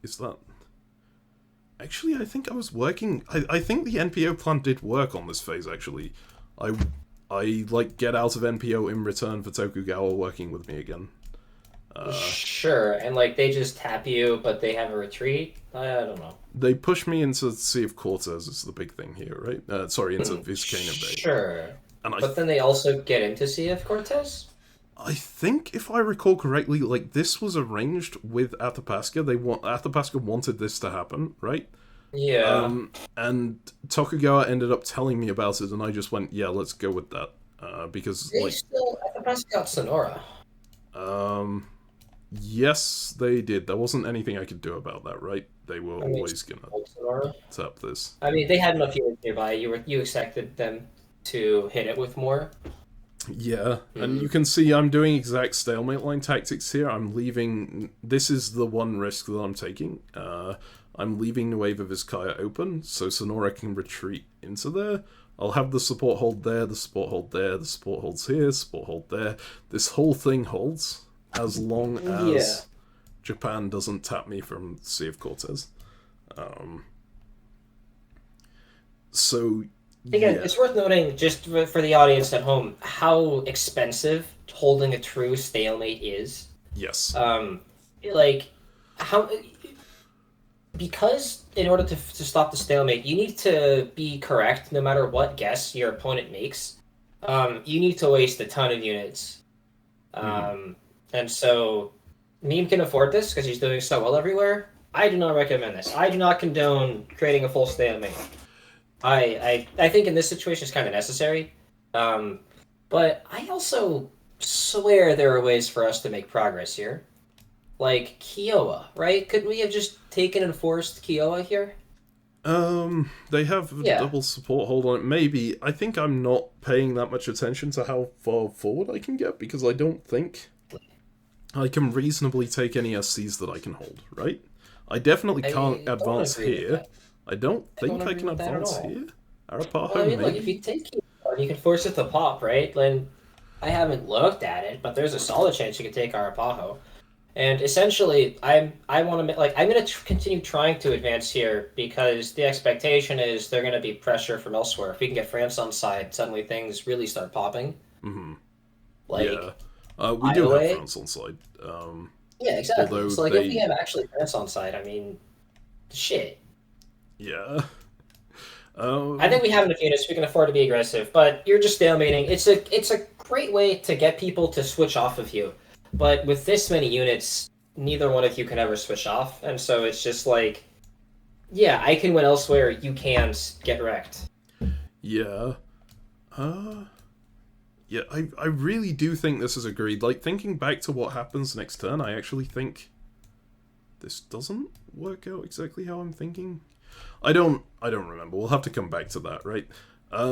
Is that... Actually, I think I was working... I think the NPO plan did work on this phase, actually. I get out of NPO in return for Tokugawa working with me again. Sure, and they just tap you, but they have a retreat? I don't know. They push me into Sea of Cortez is the big thing here, right? Into Vizcaya Bay. Sure. But then they also get into Sea of Cortez? I think, if I recall correctly, this was arranged with Atapasca. Atapasca wanted this to happen, right? Yeah. And Tokugawa ended up telling me about it, and I just went, yeah, let's go with that. Because, Atapasca got Sonora. Yes, they did. There wasn't anything I could do about that, right? They were always gonna tap this. I mean, they had enough units nearby. You expected them to hit it with more. Yeah, and you can see I'm doing exact stalemate line tactics here. I'm leaving... This is the one risk that I'm taking. I'm leaving Nueva Vizcaya open, so Sonora can retreat into there. I'll have the support hold there, the support hold there, the support holds here, support hold there. This whole thing holds as long as Japan doesn't tap me from Sea of Cortez. So, Again, yeah. it's worth noting, just for the audience at home, how expensive holding a true stalemate is. Yes. Like, how because in order to stop the stalemate, you need to be correct no matter what guess your opponent makes. You need to waste a ton of units. Mm-hmm. And so, Meme can afford this because he's doing so well everywhere. I do not recommend this. I do not condone creating a full stalemate. I think in this situation it's kind of necessary. Um, but I also swear there are ways for us to make progress here. Like Kiowa, right? Couldn't we have just taken and forced Kiowa here? They have a Yeah. double support hold on it. Maybe. I think I'm not paying that much attention to how far forward I can get because I don't think I can reasonably take any SCs that I can hold, right? I definitely can't I don't advance agree with here. that. I don't I don't think I agree can with that at advance all. here. Well, I Arapaho, mean, look, if maybe? you take Kiowa and you can force it to pop, right? Then I haven't looked at it, but there's a solid chance you could take Arapaho. And essentially, I want to like I'm going to continue trying to advance here because the expectation is they're going to be pressure from elsewhere. If we can get France on side, suddenly things really start popping. Mm-hmm. Yeah. Like We do have Iowa. France on side. Yeah, exactly. Although So like if we they... have actually France on side, I mean, shit. Yeah. I think we have enough units. We can afford to be aggressive, but you're just stalemating. It's a great way to get people to switch off of you, but with this many units, neither one of you can ever switch off, and so it's just like, yeah, I can win elsewhere. You can't get wrecked. Yeah. Uh... Yeah, I really do think this is agreed. Like, thinking back to what happens next turn, I actually think this doesn't work out exactly how I'm thinking. I don't remember. We'll have to come back to that, right?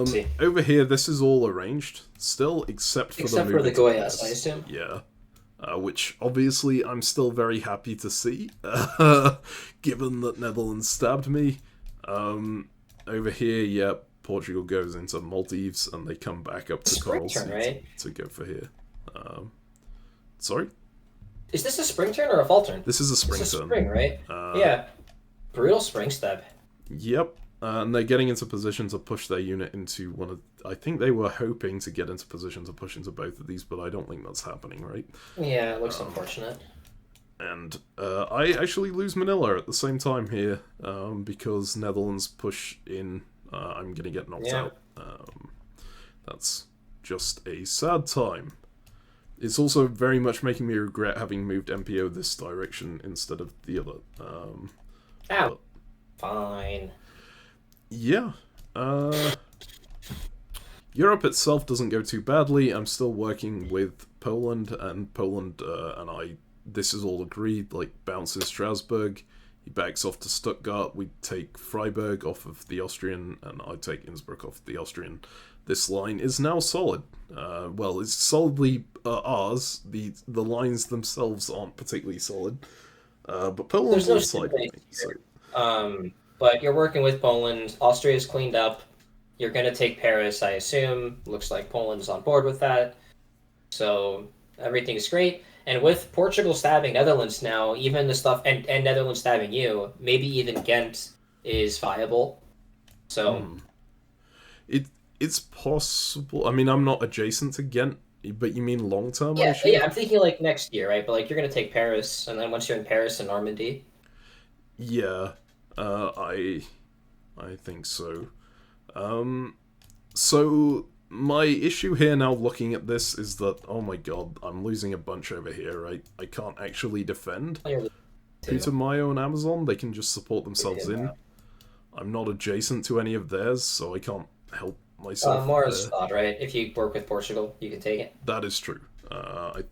See, Over here, this is all arranged still, except for except the for the movement to Goyas, I Paris. assume. Yeah. Which obviously I'm still very happy to see, given that Netherlands stabbed me. Over here, yeah, Portugal goes into Maldives and they come back up to Spring Coral turn, Sea right? to go for here. Um, Sorry? Is this a spring turn or a fall turn? This is a spring It's a turn. spring, right? Yeah, brutal spring step. Yep. And they're getting into position to push their unit into one of... I think they were hoping to get into position to push into both of these, but I don't think that's happening, right? Yeah, it looks unfortunate. And I actually lose Manila at the same time here, because Netherlands push in. I'm going to get knocked Yeah. out. That's just a sad time. It's also very much making me regret having moved MPO this direction instead of the other. Ow. But Fine. yeah. Europe itself doesn't go too badly. I'm still working with Poland, and Poland and I, this is all agreed, like, bounce in Strasbourg. He backs off to Stuttgart. We take Freiburg off of the Austrian, and I take Innsbruck off the Austrian. This line is now solid. Well, it's solidly ours. The lines themselves aren't particularly solid. But Poland's There's no on side with stipulation me, so... but you're working with Poland. Austria's cleaned up. You're going to take Paris, I assume. Looks like Poland's on board with that. So everything's great. And with Portugal stabbing Netherlands now, even the stuff, and Netherlands stabbing you, maybe even Ghent is viable. So, It's possible. I mean, I'm not adjacent to Ghent, but you mean long term, I yeah, assume? yeah, I'm thinking like next year, right? But like you're going to take Paris, and then once you're in Paris and Normandy. Yeah, I think so. So my issue here now, looking at this, is that, oh my god, I'm losing a bunch over here. Right, I can't actually defend Oh, you're Putumayo and Amazon. They can just support themselves in. too. I'm not adjacent to any of theirs, so I can't help myself Morris there. thought, right? If you work with Portugal, you can take it. That is true. I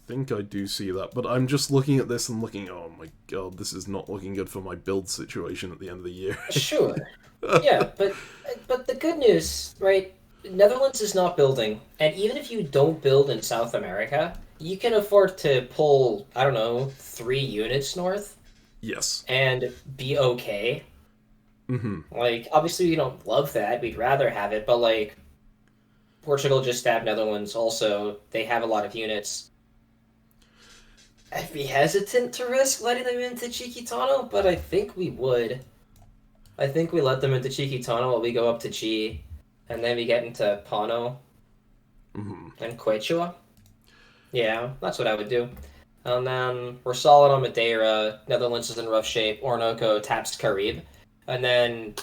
think I do see that, but I'm just looking at this and looking, oh my god, this is not looking good for my build situation at the end of the year. Sure. Yeah, but the good news, right? Netherlands is not building, and even if you don't build in South America, you can afford to pull, I don't know, 3 units north Yes. and be okay. Like, obviously, we don't love that. We'd rather have it, but like, Portugal just stabbed Netherlands. Also, they have a lot of units. I'd be hesitant to risk letting them into Chiquitano, but I think we would. I think we let them into Chiquitano while we go up to G, and then we get into Pano and Quechua. Yeah, that's what I would do. And then we're solid on Madeira. Netherlands is in rough shape. Orinoco taps Carib. And then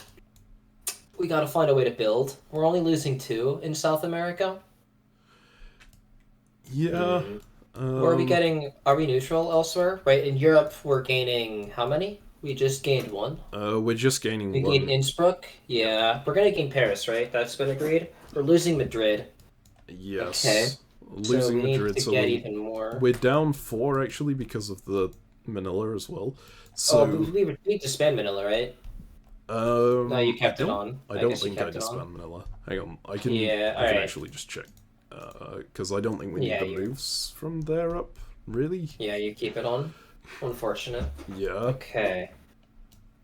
we got to find a way to build. We're only losing 2 in South America. Yeah. Where are we getting? Are we neutral elsewhere? Right, in Europe, we're gaining how many? We just gained 1. We're just gaining We 1. gained Innsbruck. Yeah, we're gonna gain Paris, right? That's been agreed. We're losing Madrid. Yes. Okay. Losing so we Madrid, need to get even more. We're down 4 actually because of the Manila as well. So we need to spend Manila, right? No, you kept it on. I don't think I disband Manila. Hang on, I can actually just check. Because I don't think we need the moves from there up, really. Yeah, you keep it on. Unfortunate. Yeah. Okay.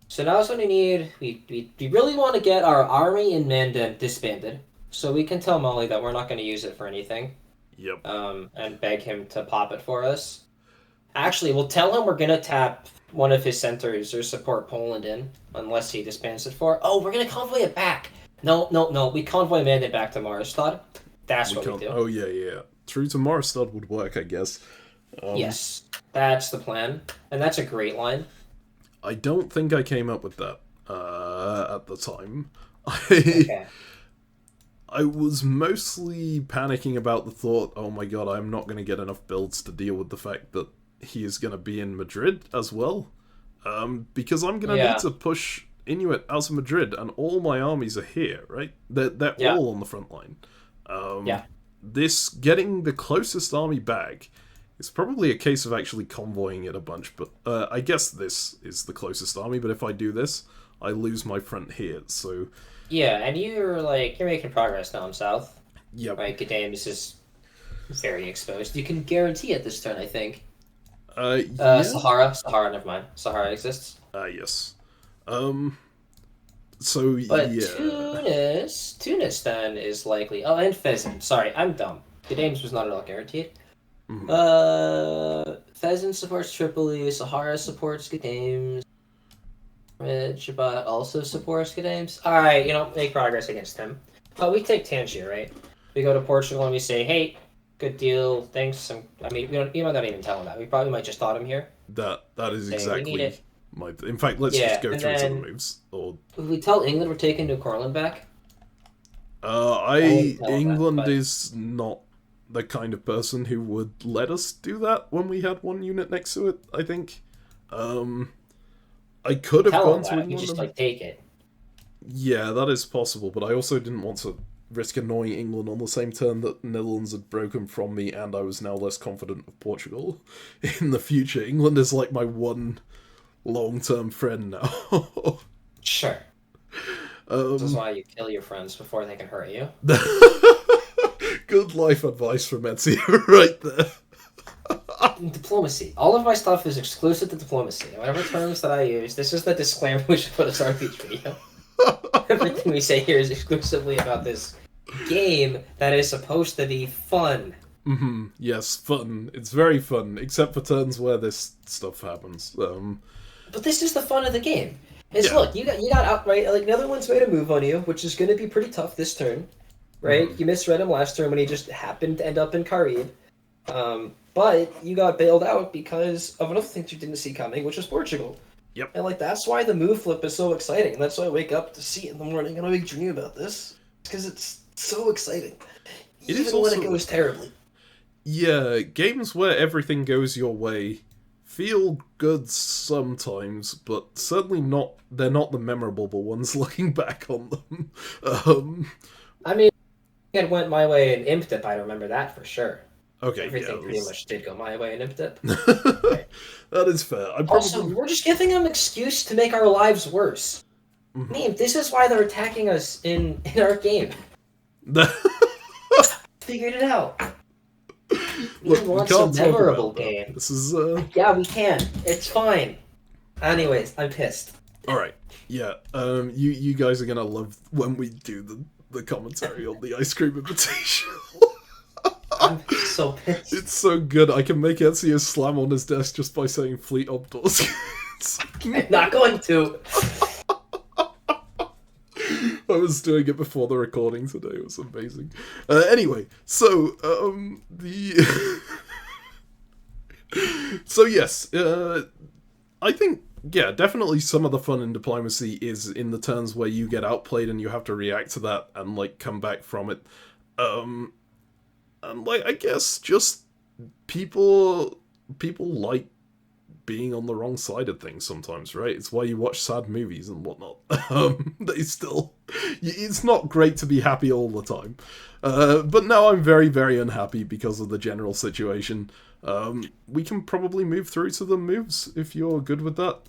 So now what we need. We really want to get our army in Mandan disbanded, so we can tell Molly that we're not going to use it for anything. Yep. And beg him to pop it for us. Actually, we'll tell him we're going to tap one of his centers or support Poland in, unless he disbands it for. Oh, we're going to convoy it back. No. We convoy Mandan back to Marstad. That's what we do. Oh, yeah. Through to Marstad would work, I guess. Yes, that's the plan. And that's a great line. I don't think I came up with that at the time. Okay. I was mostly panicking about the thought, oh my god, I'm not going to get enough builds to deal with the fact that he is going to be in Madrid as well. Because I'm going to need to push Inuit out of Madrid, and all my armies are here, right? They're all on the front line. This getting the closest army back is probably a case of actually convoying it a bunch, but I guess this is the closest army, but if I do this, I lose my front here, so... Yeah, and you're making progress down south. Yep. Right, Gdames is very exposed. You can guarantee it this turn, I think. Yeah. Sahara, never mind. Sahara exists. Yes. So, but yeah. Tunis then is likely... Oh, and Fezzan. Sorry, I'm dumb. Gdames was not at all guaranteed. Fezzan supports Tripoli, Sahara supports Gdames. Jabat also supports Gdames. Alright, make progress against him. But we take Tangier, right? We go to Portugal and we say, hey, good deal, thanks. We might not even tell him that. We probably might just thought him here. That is exactly my... In fact, let's just go through some moves. Or... If we tell England we're taking New Courland back? England is not the kind of person who would let us do that when we had one unit next to it, I think. I could have gone to England. You just take it. Yeah, that is possible, but I also didn't want to risk annoying England on the same turn that Netherlands had broken from me, and I was now less confident of Portugal in the future. England is like my one long-term friend now. Sure. This is why you kill your friends before they can hurt you. Good life advice from Ezio right there. Diplomacy. All of my stuff is exclusive to diplomacy. Whatever terms that I use, this is the disclaimer we should put as our each video. Everything we say here is exclusively about this game that is supposed to be fun. Yes, fun. It's very fun, except for turns where this stuff happens. But this is the fun of the game. Look, you got out right. Like Netherlands made a move on you, which is going to be pretty tough this turn, right? You misread him last turn when he just happened to end up in Carib. But you got bailed out because of another thing you didn't see coming, which was Portugal. Yep. And that's why the move flip is so exciting. That's why I wake up to see it in the morning and I make dream about this. Because it's so exciting. Even when it goes terribly. Yeah, games where everything goes your way feel good sometimes, but certainly not. They're not the memorable ones looking back on them. It went my way in Imptip, I remember that for sure. Okay, everything pretty much did go my way in Imptip. Right. That is fair. Also, we're just giving them an excuse to make our lives worse. This is why they're attacking us in our game. Figured it out. We want some memorable game. This is Yeah, we can. It's fine. Anyways, I'm pissed. Alright. Yeah. You guys are gonna love when we do the commentary on the ice cream invitation. I'm so pissed. It's so good. I can make Ezio slam on his desk just by saying Fleet Obdors. I'm not going to. I was doing it before the recording today. It was amazing. Anyway, so the so yes, I think definitely some of the fun in diplomacy is in the turns where you get outplayed and you have to react to that and like come back from it. And like I guess just people like being on the wrong side of things sometimes, right? It's why you watch sad movies and whatnot. It's not great to be happy all the time. But now I'm very, very unhappy because of the general situation. We can probably move through to the moves if you're good with that.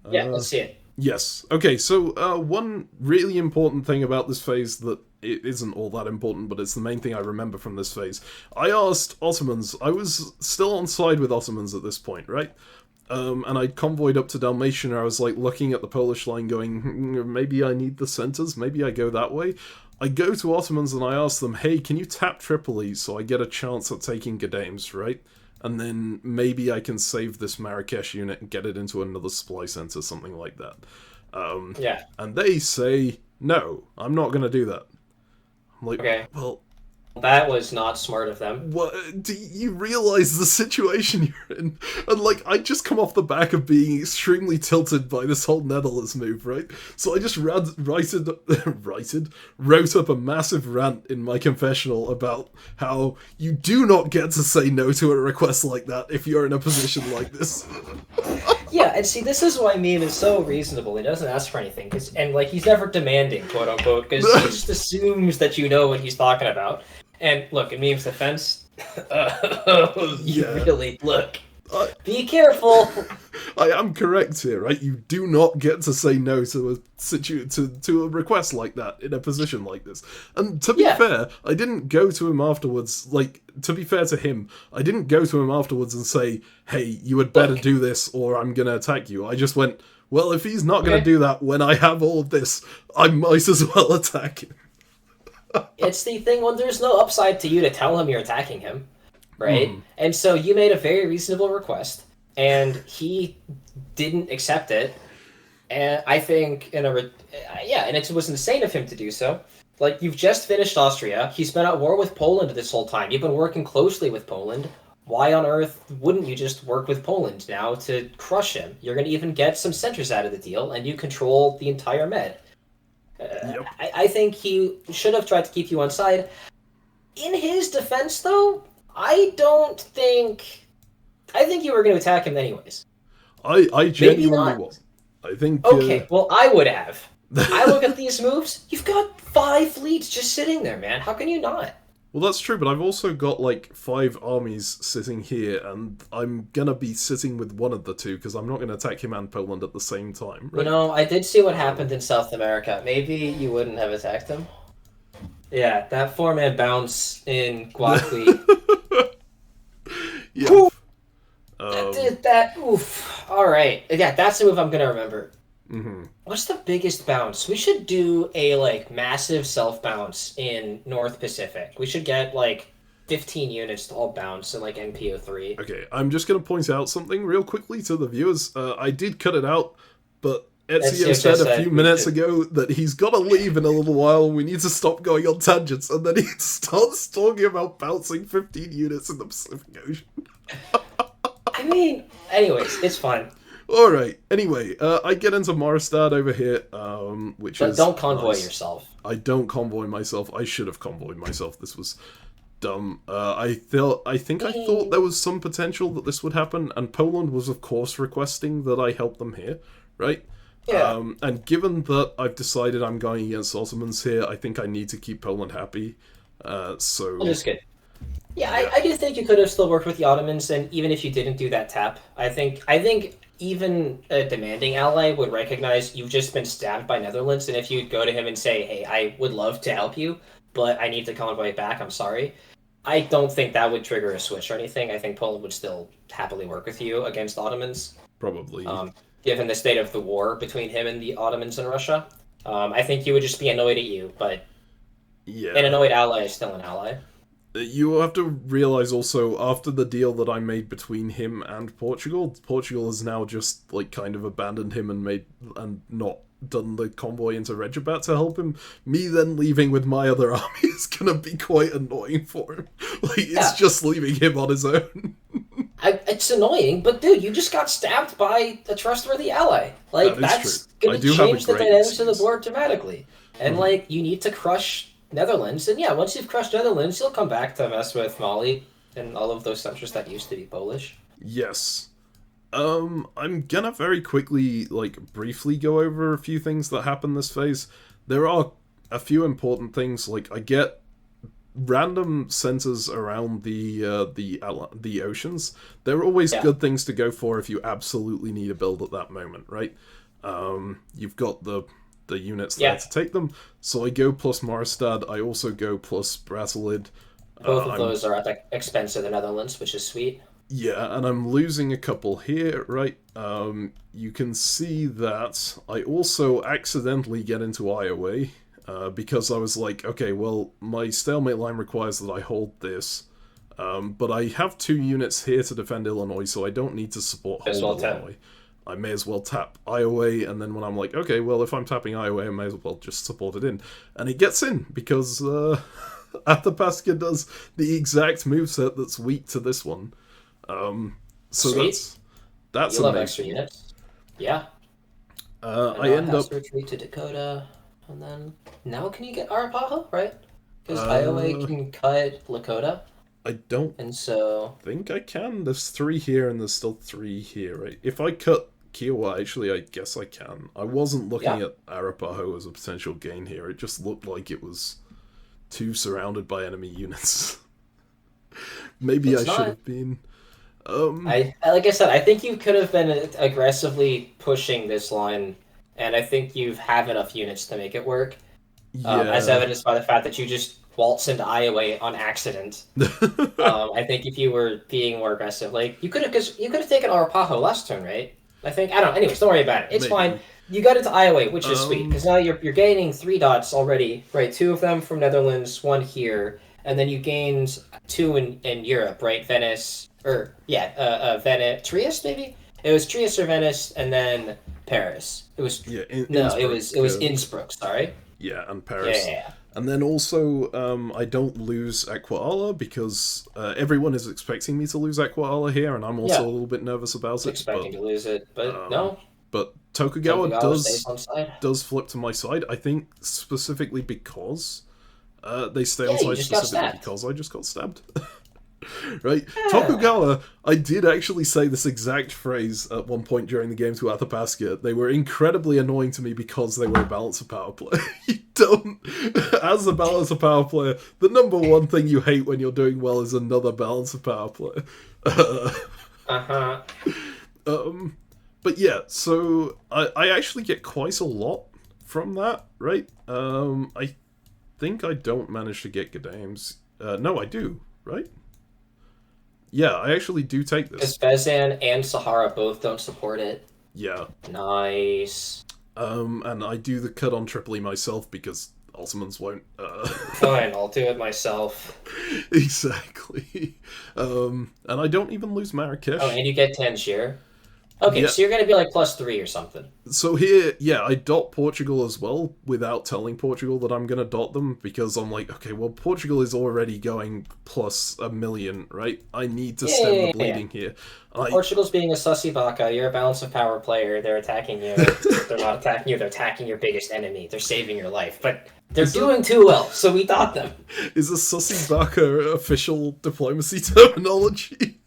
Yeah, let's see it. Yes. Okay, so one really important thing about this phase that it isn't all that important, but it's the main thing I remember from this phase. I asked Ottomans, I was still on side with Ottomans at this point, right? And I convoyed up to Dalmatia, and I was like looking at the Polish line going, maybe I need the centres, maybe I go that way. I go to Ottomans and I ask them, hey, can you tap Tripoli so I get a chance at taking Ghadames, right? And then maybe I can save this Marrakesh unit and get it into another supply centre, something like that. Yeah. And they say, no, I'm not going to do that. I'm like, okay. Well, that was not smart of them. What, do you realize the situation you're in? And like, I just come off the back of being extremely tilted by this whole Netherlands move, right? So I just wrote up a massive rant in my confessional about how you do not get to say no to a request like that if you're in a position like this. Yeah, and see, this is why Meme is so reasonable. He doesn't ask for anything, and like he's never demanding, quote unquote, because he just assumes that you know what he's talking about. And look, in Meme's defense, you really look. Be careful. I am correct here, right? You do not get to say no to a request like that in a position like this. And to be fair, I didn't go to him afterwards. Like, to be fair to him, I didn't go to him afterwards and say, "Hey, you had better do this, or I'm gonna attack you." I just went, "Well, if he's not gonna do that when I have all of this, I might as well attack him." It's the thing when there's no upside to you to tell him you're attacking him. Right? And so you made a very reasonable request, and he didn't accept it. And I think, and it was insane of him to do so. Like, you've just finished Austria. He's been at war with Poland this whole time. You've been working closely with Poland. Why on earth wouldn't you just work with Poland now to crush him? You're going to even get some centers out of the deal, and you control the entire Med. I think he should have tried to keep you on side. In his defense, though, I think you were going to attack him anyways. I genuinely was. I think... Okay, well, I would have. I look at these moves, you've got 5 fleets just sitting there, man. How can you not? Well, that's true, but I've also got, like, 5 armies sitting here, and I'm gonna be sitting with one of the two, because I'm not gonna attack him and Poland at the same time, right? You know, I did see what happened in South America. Maybe you wouldn't have attacked him. Yeah, that 4-man bounce in Guaqui. Yeah. Oof. Alright. Yeah, that's the move I'm gonna remember. Mm-hmm. What's the biggest bounce? We should do a, like, massive self-bounce in North Pacific. We should get, like, 15 units to all bounce in, like, NPO3. Okay, I'm just gonna point out something real quickly to the viewers. I did cut it out, but Ezio said a few minutes ago that he's got to leave in a little while. We need to stop going on tangents, and then he starts talking about bouncing 15 units in the Pacific Ocean. I mean, anyways, it's fine. Alright, anyway, I get into Moristad over here, which is... Don't convoy yourself. I don't convoy myself. I should have convoyed myself. This was dumb. I thought there was some potential that this would happen, and Poland was, of course, requesting that I help them here, right? Yeah. And given that I've decided I'm going against Ottomans here, I think I need to keep Poland happy. So... Well, that's good. Yeah, I do think you could have still worked with the Ottomans, and even if you didn't do that tap, I think even a demanding ally would recognize you've just been stabbed by Netherlands, and if you go to him and say, hey, I would love to help you, but I need to convoy back, I'm sorry, I don't think that would trigger a switch or anything. I think Poland would still happily work with you against Ottomans. Probably. Given the state of the war between him and the Ottomans and Russia. I think he would just be annoyed at you, but an annoyed ally is still an ally. You have to realize also, after the deal that I made between him and Portugal, Portugal has now just like kind of abandoned him and not done the convoy into Regibat to help him. Me then leaving with my other army is gonna be quite annoying for him. Like, it's just leaving him on his own. It's annoying, but dude, you just got stabbed by a trustworthy ally. Like, that's gonna change the dynamics of the board dramatically. And like, you need to crush Netherlands, and yeah, once you've crushed Netherlands, you'll come back to mess with Mali and all of those countries that used to be Polish. Yes. I'm gonna very quickly, like, briefly go over a few things that happen this phase. There are a few important things, like, I get random centers around the oceans. They're always good things to go for if you absolutely need a build at that moment, right? You've got the units there to take them. So I go plus Moristad. I also go plus Brasilid. Both of those are at the expense of the Netherlands, which is sweet. Yeah, and I'm losing a couple here, right? You can see that I also accidentally get into Iowa, because I was like, okay, well, my stalemate line requires that I hold this, but I have 2 units here to defend Illinois, so I don't need to support Illinois. I may as well tap Iowa, and then when I'm like, okay, well, if I'm tapping Iowa, I may as well just support it in. And it gets in, because Athabasca does the exact moveset that's weak to this one. So Sweet. That's you love amazing. Extra units. Yeah. I end up retreat to Dakota, and then now can you get Arapaho, right? Because Iowa can cut Lakota. I don't think I can. There's 3 here and there's still 3 here, right? If I cut Kiowa, actually, I guess I can. I wasn't looking at Arapaho as a potential gain here. It just looked like it was too surrounded by enemy units. Maybe I should have been. Like I said, I think you could have been aggressively pushing this line, and I think you have enough units to make it work. As evidenced by the fact that you just waltz into Iowa on accident. I think if you were being more aggressive, like you could have taken Arapaho last turn, right? I don't know. Anyways, don't worry about it. It's fine. You got into Iowa, which is sweet because now you're gaining 3 dots already, right? 2 of them from Netherlands, 1 here, and then you gained 2 in Europe, right? Venice, Trieste maybe. It was Trieste or Venice, and then Paris. It was it was Innsbruck. Sorry. Yeah, and Paris. Yeah. And then also, I don't lose Aquaala because everyone is expecting me to lose Aquaala here, and I'm also a little bit nervous about it. Expecting to lose it, but no. But Tokugawa does flip to my side, I think specifically because they stay on side specifically because I just got stabbed. Right? Yeah. Tokugawa, I did actually say this exact phrase at one point during the game to Athabasca. They were incredibly annoying to me because they were a balance of power player. You don't... As a balance of power player, the number one thing you hate when you're doing well is another balance of power player. But yeah, so I actually get quite a lot from that, right? I think I don't manage to get Gadames. No, I do, right? Yeah, I actually do take this. Because Vezan and Sahara both don't support it. Yeah. Nice. And I do the cut on Tripoli myself because Ottomans won't. Fine, I'll do it myself. Exactly. And I don't even lose Marrakesh. Oh, and you get Tangier. Okay, so you're going to be like +3 or something. So here, I dot Portugal as well without telling Portugal that I'm going to dot them because I'm like, okay, well, Portugal is already going +1,000,000, right? I need to stem the bleeding here. Portugal's being a sussy baka. You're a balance of power player. They're attacking you. They're not attacking you. They're attacking your biggest enemy. They're saving your life. But they're doing too well, so we dot them. Is a sussy baka official diplomacy terminology?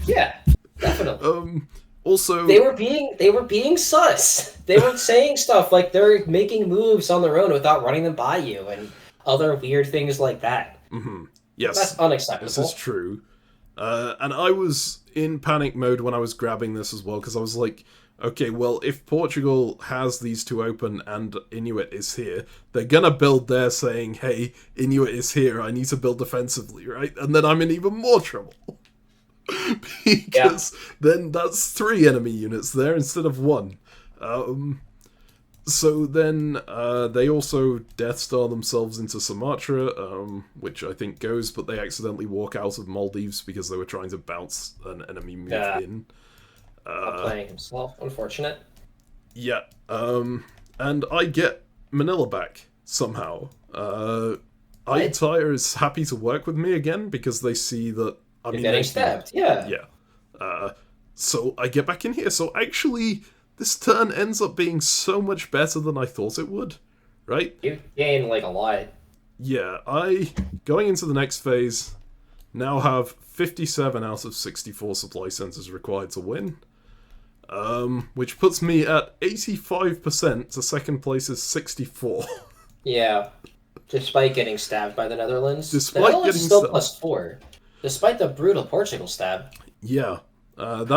Yeah, definitely. Also, they were being sus. They were saying stuff like they're making moves on their own without running them by you and other weird things like that. Mm-hmm. Yes, that's unacceptable. This is true. And I was in panic mode when I was grabbing this as well because I was like, okay, well, if Portugal has these 2 open and Inuit is here, they're gonna build there saying, hey, Inuit is here, I need to build defensively, right? And then I'm in even more trouble. Because then that's 3 enemy units there instead of 1. So then they also Death Star themselves into Sumatra, which I think goes, but they accidentally walk out of Maldives because they were trying to bounce an enemy move in. Not playing himself, unfortunate. Yeah, and I get Manila back somehow. Ayutthaya is happy to work with me again because they see that You're getting stabbed, yeah. Yeah. So I get back in here. So actually, this turn ends up being so much better than I thought it would, right? You gain, like, a lot. Yeah, going into the next phase, now have 57 out of 64 supply centers required to win. Which puts me at 85% to second place is 64. Yeah. Despite getting stabbed by the Netherlands. Despite the Netherlands getting still stabbed. +4. Despite the brutal Portugal stab. Yeah.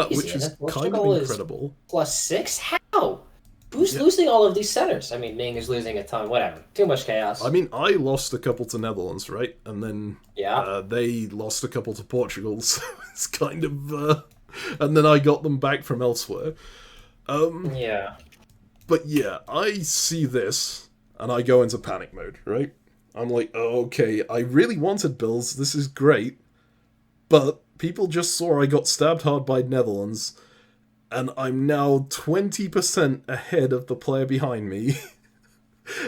Which is kind of incredible. +6? How? Who's losing all of these centers? I mean, Ming is losing a ton. Whatever. Too much chaos. I mean, I lost a couple to Netherlands, right? And then they lost a couple to Portugal, so it's kind of... and then I got them back from elsewhere. Yeah. But yeah, I see this, and I go into panic mode, right? I'm like, oh, okay, I really wanted builds, this is great, but people just saw I got stabbed hard by Netherlands, and I'm now 20% ahead of the player behind me.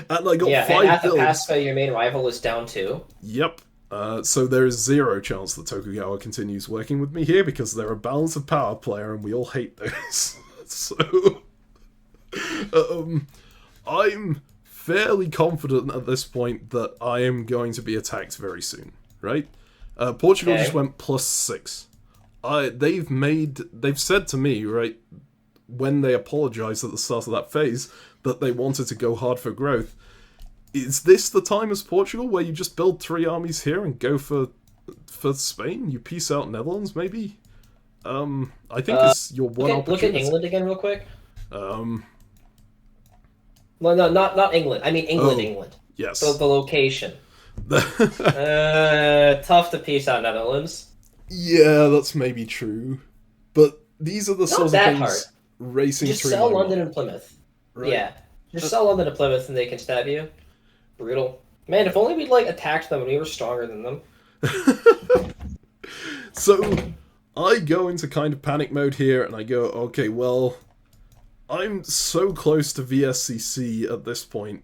And I got 5 builds. And at the Pasco, your main rival is down 2. Yep. So there is 0 chance that Tokugawa continues working with me here because they're a balance of power player and we all hate those. So I'm fairly confident at this point that I am going to be attacked very soon, right? Portugal just went +6. They've said to me, right, when they apologized at the start of that phase, that they wanted to go hard for growth. Is this the time as Portugal where you just build 3 armies here and go for Spain? You peace out Netherlands, maybe? I think it's your one opportunity. Look at England again real quick. No, not England. I mean England. Yes. So the location. Tough to piece out Netherlands. Yeah, that's maybe true. But these are the sort of things hard. Racing just through sell my London mind. and Plymouth. Right. Yeah. Just sell London and Plymouth and they can stab you. Brutal. Man, if only we'd, like, attacked them and we were stronger than them. So, I go into kind of panic mode here, and I go, okay, well, I'm so close to VSCC at this point.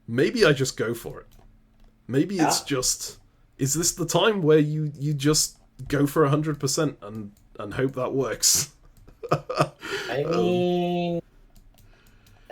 Maybe I just go for it. Maybe it's just... Is this the time where you just go for 100% and hope that works? I mean...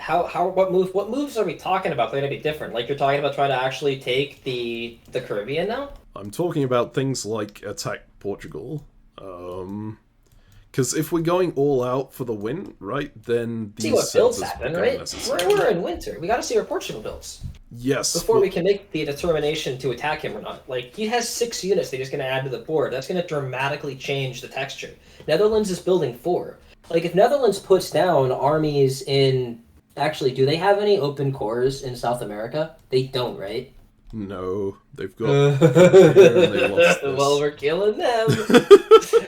What moves are we talking about? They're gonna be different. Like you're talking about trying to actually take the Caribbean now? I'm talking about things like attack Portugal. Because if we're going all out for the win, right, then these see what builds centers happen, become right? necessary. We're in winter. We gotta see where Portugal builds. Yes. Before we can make the determination to attack him or not. Like, he has 6 units they're just gonna add to the board. That's gonna dramatically change the texture. Netherlands is building 4. Like, if Netherlands puts down armies in... Actually, do they have any open cores in South America? They don't, right? No, they've got... they lost this. Well, we're killing them.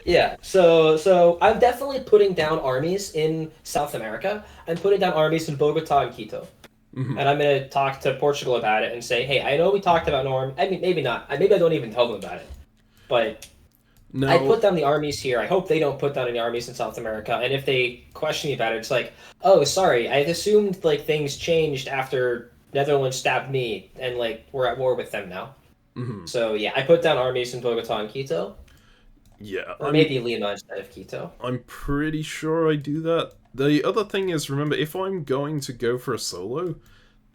Yeah, so I'm definitely putting down armies in South America. I'm putting down armies in Bogota and Quito. Mm-hmm. And I'm going to talk to Portugal about it and say, hey, I know we talked about Norm. I mean, maybe not. Maybe I don't even tell them about it. But... No. I put down the armies here. I hope they don't put down any armies in South America. And if they question me about it, it's like, oh, sorry, I assumed like things changed after Netherlands stabbed me, and like we're at war with them now. Mm-hmm. So yeah, I put down armies in Bogota and Quito. Yeah, or maybe Lima instead of Quito. I'm pretty sure I do that. The other thing is, remember, if I'm going to go for a solo,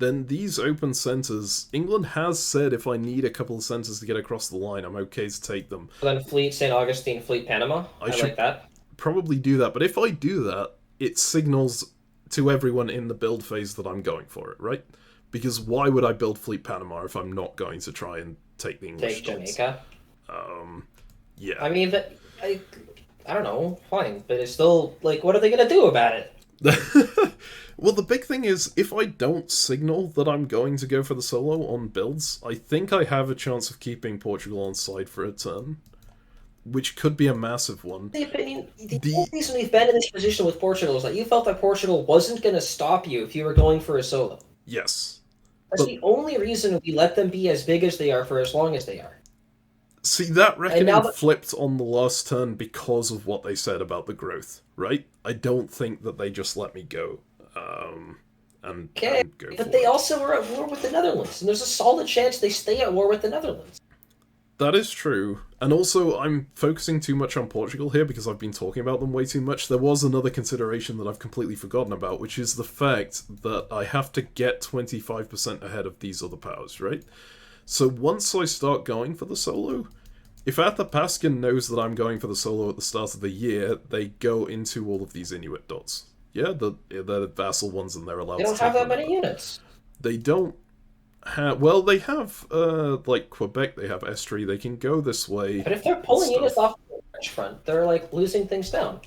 then these open centers, England has said if I need a couple of centers to get across the line, I'm okay to take them. Then Fleet St. Augustine, Fleet Panama. I like that. Probably do that, but if I do that, it signals to everyone in the build phase that I'm going for it, right? Because why would I build Fleet Panama if I'm not going to try and take the English Take Jamaica? Yeah. I mean, I don't know, fine, but it's still, like, what are they going to do about it? Well, the big thing is, if I don't signal that I'm going to go for the solo on builds, I think I have a chance of keeping Portugal on side for a turn. which could be a massive one. The whole reason we've been in this position with Portugal is that you felt that Portugal wasn't going to stop you if you were going for a solo. Yes. That's the only reason we let them be as big as they are for as long as they are. See, that reckoning flipped on the last turn because of what they said about the growth, right? I don't think that they just let me go. And go but they also were at war with the Netherlands, and there's a solid chance they stay at war with the Netherlands. That is true. And also, I'm focusing too much on Portugal here because I've been talking about them way too much. There was another consideration that I've completely forgotten about, which is the fact that I have to get 25% ahead of these other powers, right? So once I start going for the solo, if Athapaskan knows that I'm going for the solo at the start of the year, they go into all of these Inuit dots. Yeah, the vassal ones, and they're allowed to They don't have that many units. They don't have... Well, they have, like, Quebec, they have Estrie, they can go this way. But if they're pulling units off the French front, they're, like, losing things down.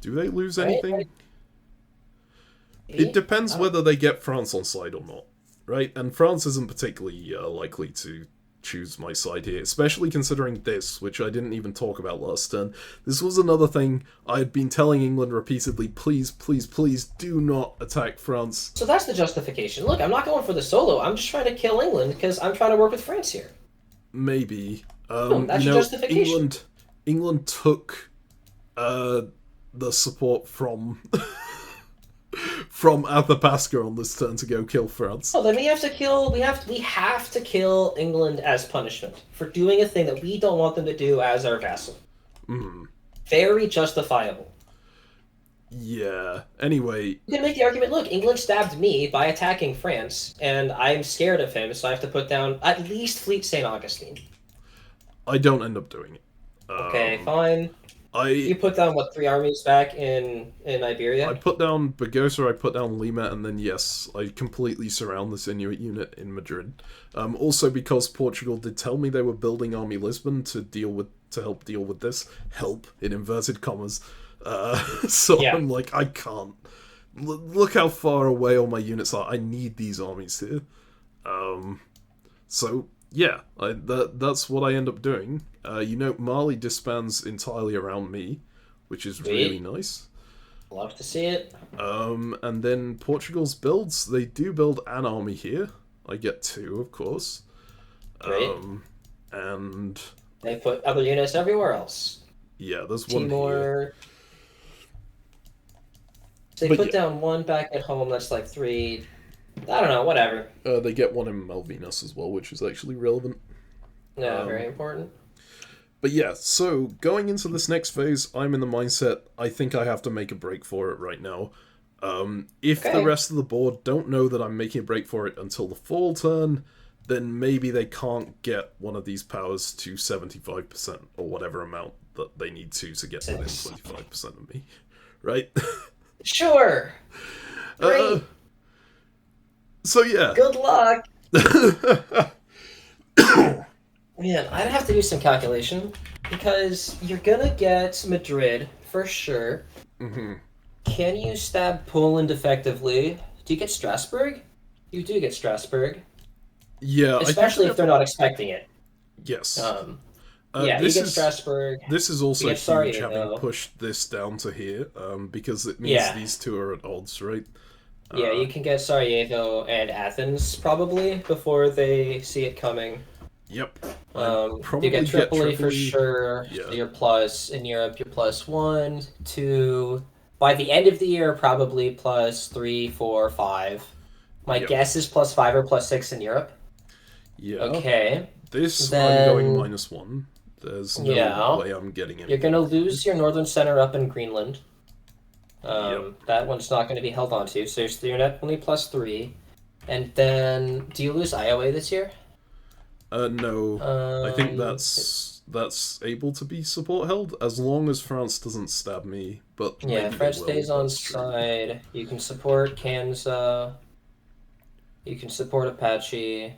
Do they lose anything? It depends whether they get France on side or not, right? And France isn't particularly likely to choose my side here, especially considering this, which I didn't even talk about last turn. This was another thing I had been telling England repeatedly, please, please, please do not attack France. So that's the justification. Look, I'm not going for the solo, I'm just trying to kill England because I'm trying to work with France here. Maybe. That's your justification. England took the support from Athapaska on this turn to go kill France. Oh, then we have to kill England as punishment for doing a thing that we don't want them to do as our vassal. Very justifiable. Yeah. Anyway, you can make the argument, look, England stabbed me by attacking France, and I'm scared of him, so I have to put down at least Fleet St. Augustine. I don't end up doing it. Okay, fine. You put down, what, 3 armies back in Iberia? I put down Burgosa, I put down Lima, and then, yes, I completely surround this Inuit unit in Madrid. Also because Portugal did tell me they were building Army Lisbon to help deal with this. Help, in inverted commas. So yeah. I'm like, I can't. Look how far away all my units are. I need these armies here. So, yeah, that's what I end up doing. Mali disbands entirely around me, which is really nice. Love to see it. And then Portugal's builds, they do build an army here. I get 2, of course. Great. And they put other units everywhere else. Yeah, there's one here. They put down 1 back at home, that's like 3... I don't know, whatever. They get 1 in Malvinas as well, which is actually relevant. Yeah, very important. But yeah, so going into this next phase, I'm in the mindset, I think I have to make a break for it right now. If the rest of the board don't know that I'm making a break for it until the fall turn, then maybe they can't get one of these powers to 75% or whatever amount that they need to get within 25% of me. Right? Sure! Great! So yeah. Good luck! Man, I'd have to do some calculation, because you're gonna get Madrid, for sure. Mm-hmm. Can you stab Poland effectively? Do you get Strasbourg? You do get Strasbourg. Yeah, especially if they're not expecting it. Yes. Yeah, you get Strasbourg. This is also huge, having pushed this down to here, because it means these two are at odds, right? Yeah, you can get Sarajevo and Athens, probably, before they see it coming. Yep. You get Tripoli for sure. Yeah. You're plus, in Europe, you're plus 1, 2... By the end of the year, probably plus 3, 4, 5. My guess is plus 5 or plus 6 in Europe. Yeah. Okay. I'm going -1. There's no way I'm getting it. You're going to lose your northern center up in Greenland. That one's not going to be held onto, so you're net only plus 3. And then, do you lose Iowa this year? No. I think that's able to be support held, as long as France doesn't stab me. But yeah, France stays on side. You can support Kansa. You can support Apache.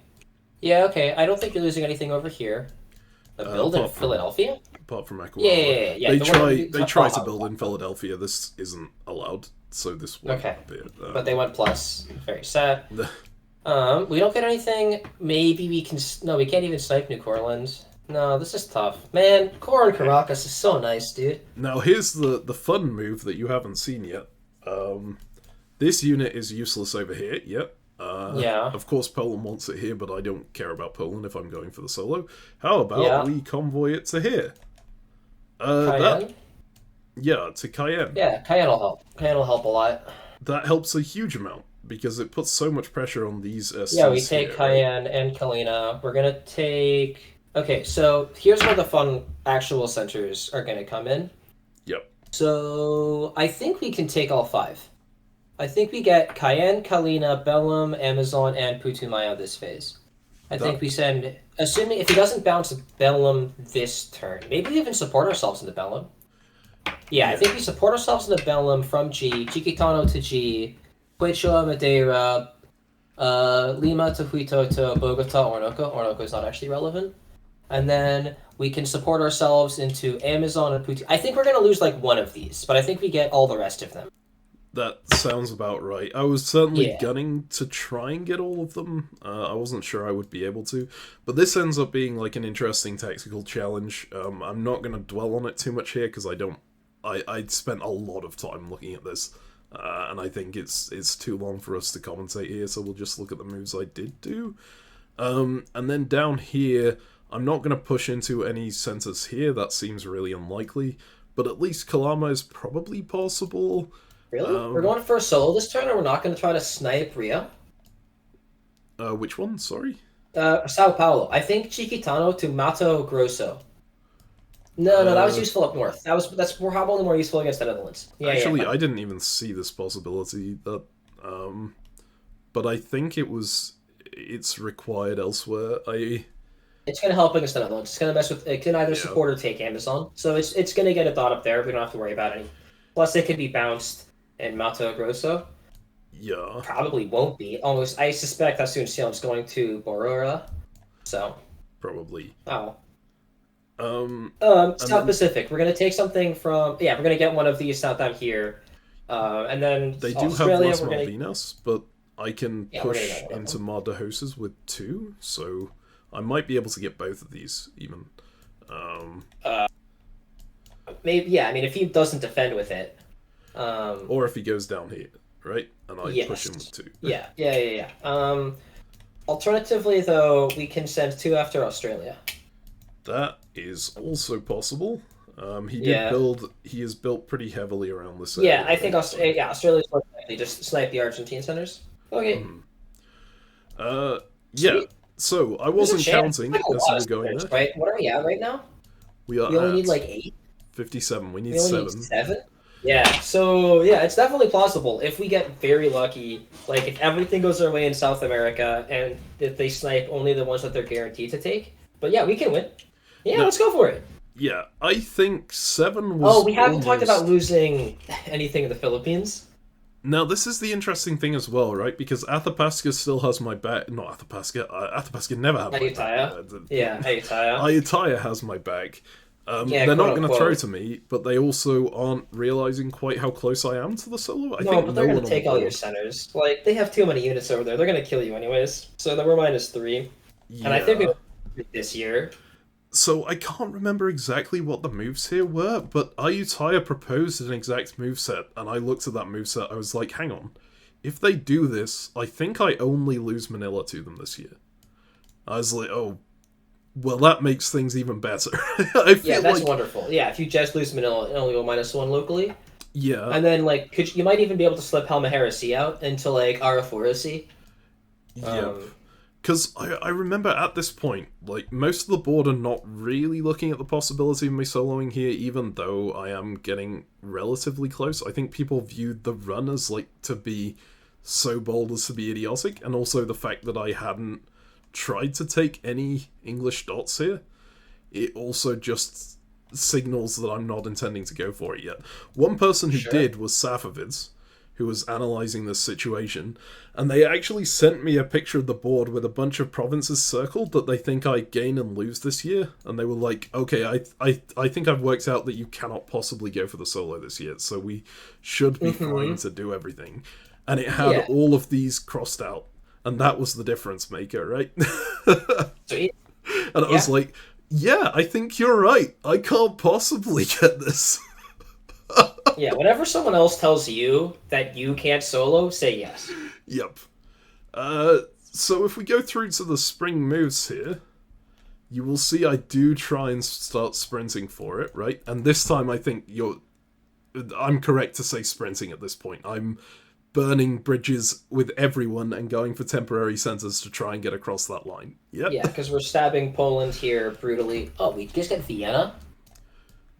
Yeah, okay. I don't think you're losing anything over here. A build in Philadelphia? Apart from Ecuador. Yeah. They try to build in Philadelphia. This isn't allowed, so this won't be it. But they went plus. Very sad. We don't get anything. Maybe we can... No, we can't even snipe New Orleans. No, this is tough. Man, Core and Caracas is so nice, dude. Now here's the fun move that you haven't seen yet. This unit is useless over here. Yep. Yeah. Of course, Poland wants it here, but I don't care about Poland if I'm going for the solo. How about we convoy it to here? Cayenne? To Cayenne. Yeah, Cayenne will help. Cayenne will help a lot. That helps a huge amount, because it puts so much pressure on these SCs. Yeah, we take here, Cayenne and Kalina. We're gonna take... Okay, so here's where the fun actual centers are gonna come in. Yep. So I think we can take all 5. I think we get Cayenne, Kalina, Bellum, Amazon, and Putumaya this phase. I think we send... Assuming if he doesn't bounce Bellum this turn, maybe we even support ourselves in the Bellum. Yeah, I think we support ourselves in the Bellum from G, Chiquitano to G, Quechua, Madeira, Lima to Huito to Bogota, Orinoco. Orinoco is not actually relevant. And then we can support ourselves into Amazon and Putu. I think we're going to lose like one of these, but I think we get all the rest of them. That sounds about right. I was certainly gunning to try and get all of them. I wasn't sure I would be able to. But this ends up being like an interesting tactical challenge. I'm not going to dwell on it too much here because I spent a lot of time looking at this. And I think it's too long for us to commentate here, so we'll just look at the moves I did do. And then down here, I'm not going to push into any centers here. That seems really unlikely. But at least Kalama is probably possible. Really? We're going for a solo this turn, or we're not going to try to snipe Rio? Which one? Sorry? Sao Paulo. I think Chiquitano to Mato Grosso. No, that was useful up north. That's probably more useful against the Netherlands. Actually, I didn't even see this possibility. That, but I think it's required elsewhere. It's going to help against the Netherlands. It's going to mess with... It can either support or take Amazon. So it's going to get a dot up there. We don't have to worry about it. Plus, it could be bounced in Mato Grosso. Yeah. Probably won't be. Almost, I suspect Asunción's going to Borora. So. Probably. Oh. South Pacific. We're going to take something from... Yeah, we're going to get one of these down here. And then they do Australia, have Las Malvinas, but I can push into Mar de Hoses with 2, so I might be able to get both of these, even. Maybe, yeah, I mean, if he doesn't defend with it. Or if he goes down here, right? And I push him with 2. Yeah. Alternatively, though, we can send 2 after Australia. That is also possible. He is built pretty heavily around this area. Yeah, I think Australia's more likely just snipe the Argentine centers. Okay. So I wasn't counting as we were going there. Right? What are we at right now? We only need like 8? 57. We need 7. Need 7? Yeah, so it's definitely plausible. If we get very lucky, like if everything goes our way in South America and if they snipe only the ones that they're guaranteed to take. But yeah, we can win. Yeah, let's go for it. Yeah, I think 7 was... Oh, we haven't talked about losing anything in the Philippines. Now, this is the interesting thing as well, right? Because Athapaska still has my back. Not Athapaska. Athapaska never had my back. Ayutthaya. Ayutthaya has my back. They're not going to throw to me, but they also aren't realizing quite how close I am to the solo. I think they're going to take all your centers. Like, they have too many units over there. They're going to kill you anyways. So we're -3. Yeah. And I think we this year. So I can't remember exactly what the moves here were, but Ayutthaya proposed an exact moveset, and I looked at that moveset, I was like, hang on. If they do this, I think I only lose Manila to them this year. I was like, oh, well, that makes things even better. That's wonderful. Yeah, if you just lose Manila and only go -1 locally. Yeah. And then, like, you might even be able to slip Halmahera C out into, like, Arafura C. Yep. Because I remember at this point, like, most of the board are not really looking at the possibility of me soloing here, even though I am getting relatively close. I think people viewed the run as, like, to be so bold as to be idiotic, and also the fact that I hadn't tried to take any English dots here, it also just signals that I'm not intending to go for it yet. One person who did was Safavids, who was analysing this situation, and they actually sent me a picture of the board with a bunch of provinces circled that they think I gain and lose this year, and they were like, okay, I think I've worked out that you cannot possibly go for the solo this year, so we should be fine to do everything. And it had all of these crossed out, and that was the difference maker, right? And I was like, Yeah, I think you're right. I can't possibly get this. Yeah, whenever someone else tells you that you can't solo, say yes. Yep. So if we go through to the spring moves here, you will see I do try and start sprinting for it, right? And this time I think I'm correct to say sprinting at this point. I'm burning bridges with everyone and going for temporary centers to try and get across that line. Yep. Yeah, because we're stabbing Poland here brutally. Oh, we just get Vienna?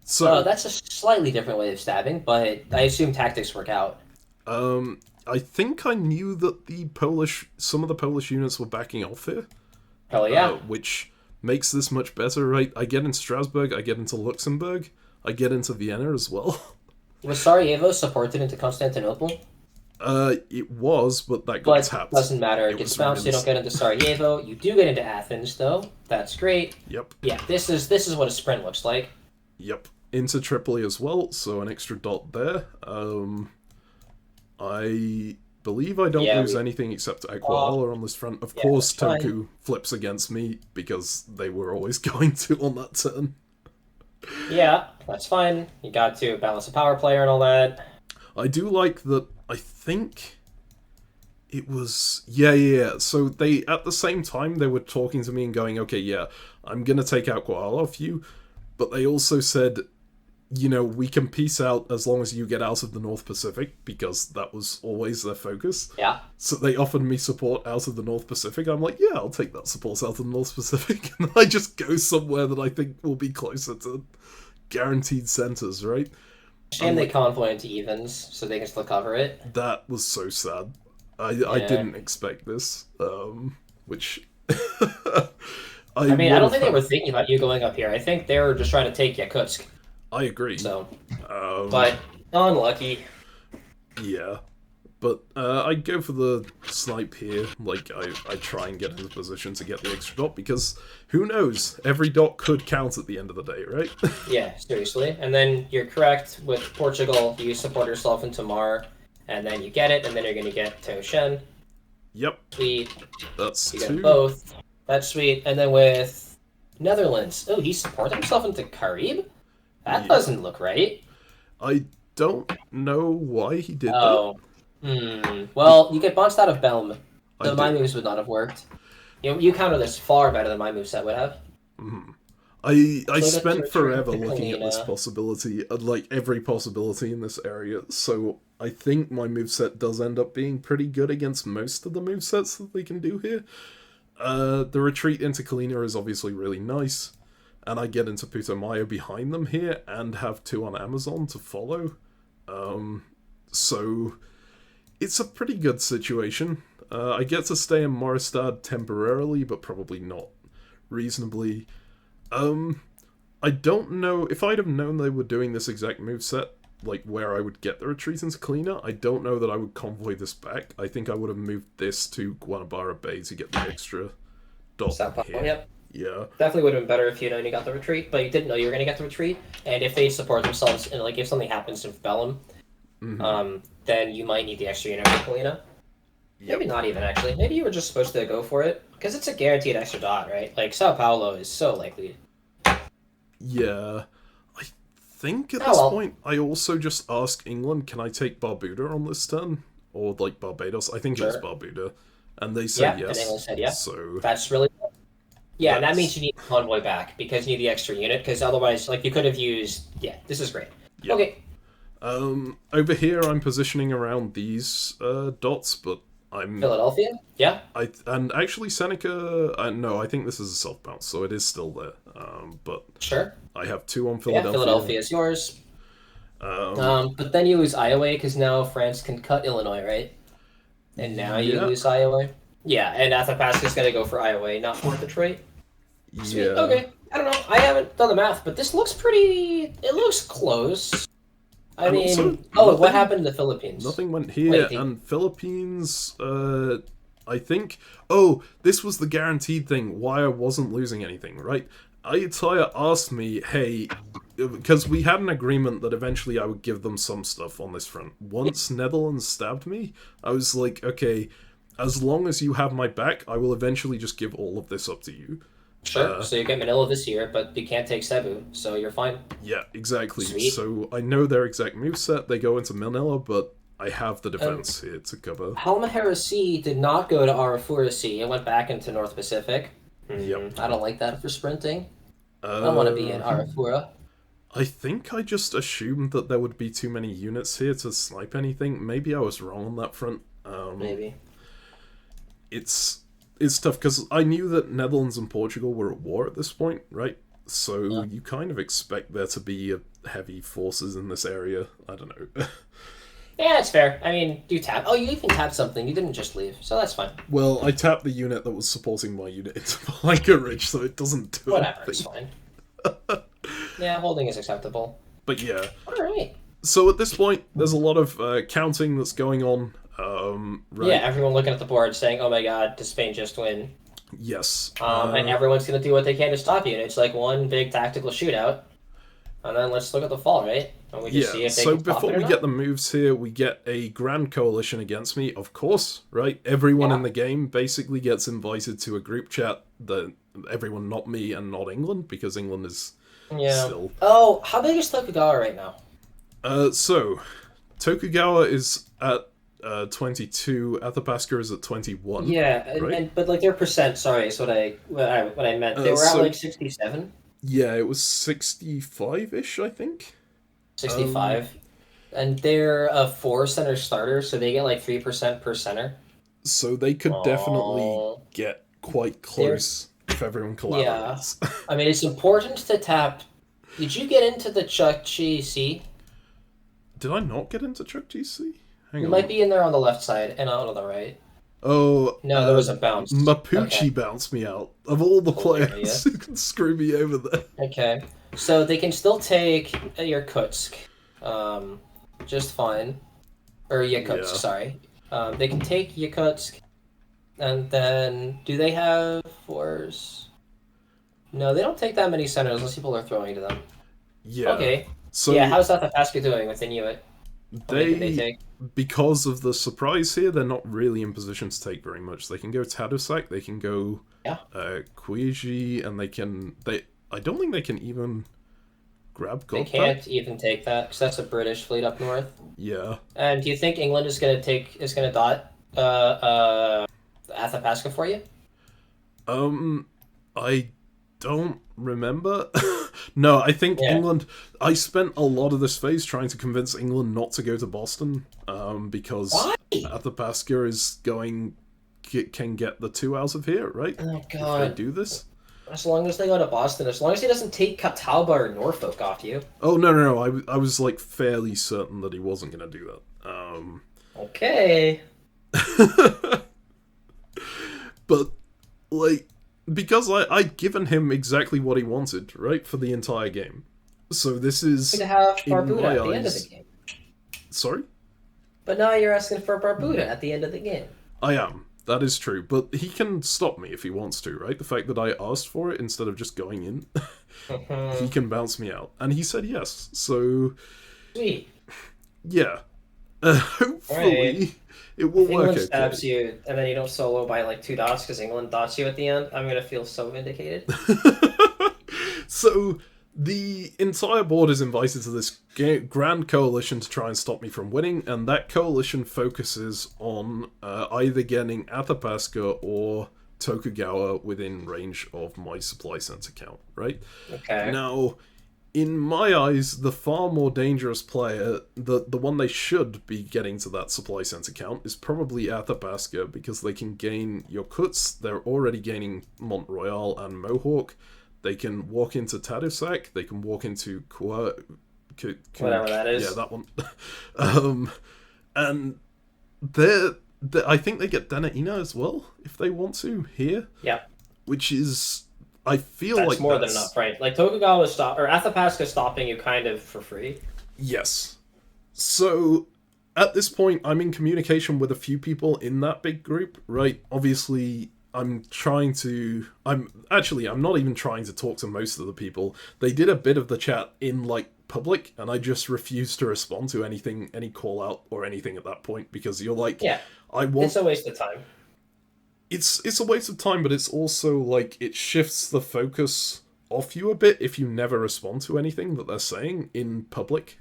So that's a slightly different way of stabbing, but I assume tactics work out. I think I knew that some of the Polish units were backing off here. Oh yeah. Which makes this much better, right? I get into Strasbourg, I get into Luxembourg, I get into Vienna as well. Was Sarajevo supported into Constantinople? It was, but that got tapped. Doesn't matter. It gets bounced. You don't get into Sarajevo. You do get into Athens, though. That's great. Yep. Yeah, this is what a sprint looks like. Yep. Into Tripoli as well, so an extra dot there. I believe I don't lose anything except Aquala on this front. Of course, Toku flips against me because they were always going to on that turn. Yeah, that's fine. You got to balance the power player and all that. I do like that. I think it was yeah. So they at the same time they were talking to me and going, okay, yeah, I'm gonna take out Koala off you, but they also said, you know, we can peace out as long as you get out of the North Pacific, because that was always their focus. Yeah. So they offered me support out of the North Pacific. I'm like, yeah, I'll take that support out of the North Pacific, and I just go somewhere that I think will be closer to guaranteed centers, right? And they convoy into evens, so they can still cover it. That was so sad. I didn't expect this, which... I don't think they were thinking about you going up here. I think they were just trying to take Yakutsk. I agree. So, but unlucky. Yeah. But I go for the snipe here. Like, I try and get into position to get the extra dot, because who knows? Every dot could count at the end of the day, right? Yeah, seriously. And then you're correct with Portugal. You support yourself in Tamar, and then you get it, and then you're going to get Teoshen. Yep. Sweet. That's you two. Get both. That's sweet. And then with Netherlands. Oh, he supported himself into Carib? That doesn't look right. I don't know why he did that. Oh. Well, you get bounced out of Belm. So my moves would not have worked. You counter this far better than my moveset would have. I spent forever looking at this possibility, like every possibility in this area, so I think my moveset does end up being pretty good against most of the movesets that they can do here. The retreat into Kalina is obviously really nice, and I get into Putumayo behind them here, and have 2 on Amazon to follow. So it's a pretty good situation. I get to stay in Moristad temporarily, but probably not reasonably. I don't know, if I'd have known they were doing this exact moveset, like where I would get the retreat into Kalina, I don't know that I would convoy this back. I think I would have moved this to Guanabara Bay to get the extra dot here. Yep. Yeah. Definitely would have been better if you known you got the retreat, but you didn't know you were going to get the retreat. And if they support themselves, and like if something happens to Bellum, then you might need the extra unit for Kalina. Maybe not even, actually. Maybe you were just supposed to go for it. Because it's a guaranteed extra dot, right? Like, Sao Paulo is so likely. Yeah. I think at this point, I also just ask England, can I take Barbuda on this turn? Or, like, Barbados? I think it was Barbuda. And they said yes. And England said yes. So that's really good. Yeah, and that means you need the convoy back, because you need the extra unit, because otherwise, like, you could have used... Yeah, this is great. Yep. Okay. Over here, I'm positioning around these dots, but I'm... Philadelphia? Yeah. And actually, Seneca... no, I think this is a self-bounce, so it is still there. But sure. I have 2 on Philadelphia. Yeah, Philadelphia is yours. But then you lose Iowa, because now France can cut Illinois, right? And now you lose Iowa. Yeah, and Athapaska's going to go for Iowa, not for Detroit. Sweet. Yeah. Okay. I don't know. I haven't done the math, but this looks pretty... It looks close. I mean... what happened to the Philippines? Nothing went here, and Philippines... I think... Oh, this was the guaranteed thing, why I wasn't losing anything, right? Ayutthaya asked me, hey... Because we had an agreement that eventually I would give them some stuff on this front. Once Netherlands stabbed me, I was like, okay, as long as you have my back, I will eventually just give all of this up to you. Sure. So you get Manila this year, but you can't take Cebu, so you're fine. Yeah, exactly. Sweet. So I know their exact moveset. They go into Manila, but I have the Um, defense here to cover. Halmahera Sea did not go to Arafura Sea. It went back into North Pacific. Yep. I don't like that for sprinting. I don't want to be in Uh, Arafura. I think I just assumed that there would be too many units here to snipe anything. Maybe I was wrong on that front. Maybe. It's tough because I knew that Netherlands and Portugal were at war at this point, right? So you kind of expect there to be heavy forces in this area. I don't know. Yeah, it's fair. I mean, you tap. Oh, you even tapped something. You didn't just leave, so that's fine. Well, I tapped the unit that was supporting my unit into Blanca Ridge, so it doesn't do Whatever, anything. it's fine. Yeah, holding is acceptable. But yeah. Alright. So at this point, there's a lot of counting that's going on. Right? Yeah, everyone looking at the board saying, oh my god, does Spain just win? Yes. And everyone's going to do what they can to stop you. And it's like one big tactical shootout. And then let's look at the fall, right? And we just see if they so can stop before it or we not. get the moves here, we get a grand coalition against me, of course, right? Everyone in the game basically gets invited to a group chat, that everyone not me and not England, because England is still... Oh, how big is Tokugawa right now? So, Tokugawa is at 22, Athabasca is at 21. Yeah, right? but like their percent, sorry, is what I meant. They were at like 67? Yeah, it was 65-ish, I think. 65. And they're a 4-center starter, so they get like 3% per center. So they could definitely get quite close if everyone collaborates. Yeah. I mean, it's important to tap... Did you get into the Chukchi Sea? Did I not get into Chuck GC? Hang You on. might be in there on the left side and out on the right. Oh, No, there was a bounce. Mapuche bounced me out. Of all the players who can screw me over there. Okay. So they can still take Irkutsk, just fine. Or Yakutsk, sorry. They can take Yakutsk, and then... Do they have force? No, they don't take that many centers unless people are throwing to them. Yeah. Okay. So yeah, how's Athabasca doing with Inuit? They take? Because of the surprise here, they're not really in position to take very much. They can go Tadoussac, they can go Quiji, and I don't think they can even grab Gokta. They can't even take that, because that's a British fleet up north. Yeah. And do you think England is going to dot Athabasca for you? I don't remember. No, I think England... I spent a lot of this phase trying to convince England not to go to Boston, because Athabasca is can get the 2 out of here, right? Oh, God. If they do this. As long as they go to Boston, as long as he doesn't take Catawba or Norfolk off you. Oh, no. I was, like, fairly certain that he wasn't going to do that. Okay. But, like... Because I'd given him exactly what he wanted, right, for the entire game. So this is... You could have Barbuda at the end of the game. Sorry? But now you're asking for Barbuda at the end of the game. I am. That is true. But he can stop me if he wants to, right? The fact that I asked for it instead of just going in. He can bounce me out. And he said yes. So... Sweet. Yeah. Hopefully... It will work. England stabs you, and then you don't solo by like 2 dots because England dots you at the end. I'm gonna feel so vindicated. So the entire board is invited to this grand coalition to try and stop me from winning, and that coalition focuses on either getting Athabasca or Tokugawa within range of my supply center count. Right? Okay. Now, in my eyes, the far more dangerous player, the one they should be getting to that supply center count, is probably Athabasca, because they can gain Yakutsk, they're already gaining Mont Royal and Mohawk, they can walk into Tadoussac, they can walk into whatever that is. Yeah, that one. And I think they get Denaina as well, if they want to, here. Yeah. Which is... I feel that's like more than enough, right? Like Tokugawa or Athabasca stopping you kind of for free. Yes. So at this point, I'm in communication with a few people in that big group, right? Obviously, I'm not even trying to talk to most of the people. They did a bit of the chat in like public, and I just refused to respond to anything, any call out or anything at that point, because you're like, yeah, it's a waste of time. it's a waste of time, but it's also like it shifts the focus off you a bit if you never respond to anything that they're saying in public.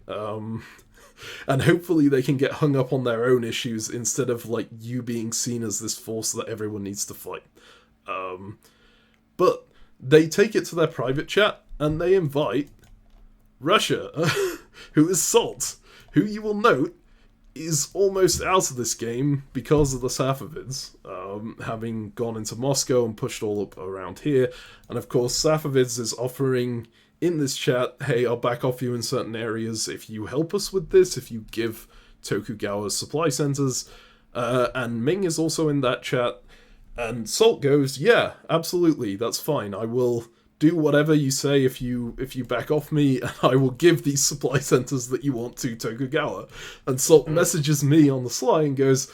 And hopefully they can get hung up on their own issues instead of like you being seen as this force that everyone needs to fight. But they take it to their private chat and they invite Russia, who is Salt, who you will note is almost out of this game because of the Safavids, having gone into Moscow and pushed all up around here. And of course, Safavids is offering in this chat, hey, I'll back off you in certain areas if you help us with this, if you give Tokugawa supply centers. And Ming is also in that chat. And Salt goes, yeah, absolutely, that's fine. I will do whatever you say if you back off me, and I will give these supply centers that you want to Tokugawa. And Salt messages me on the sly and goes,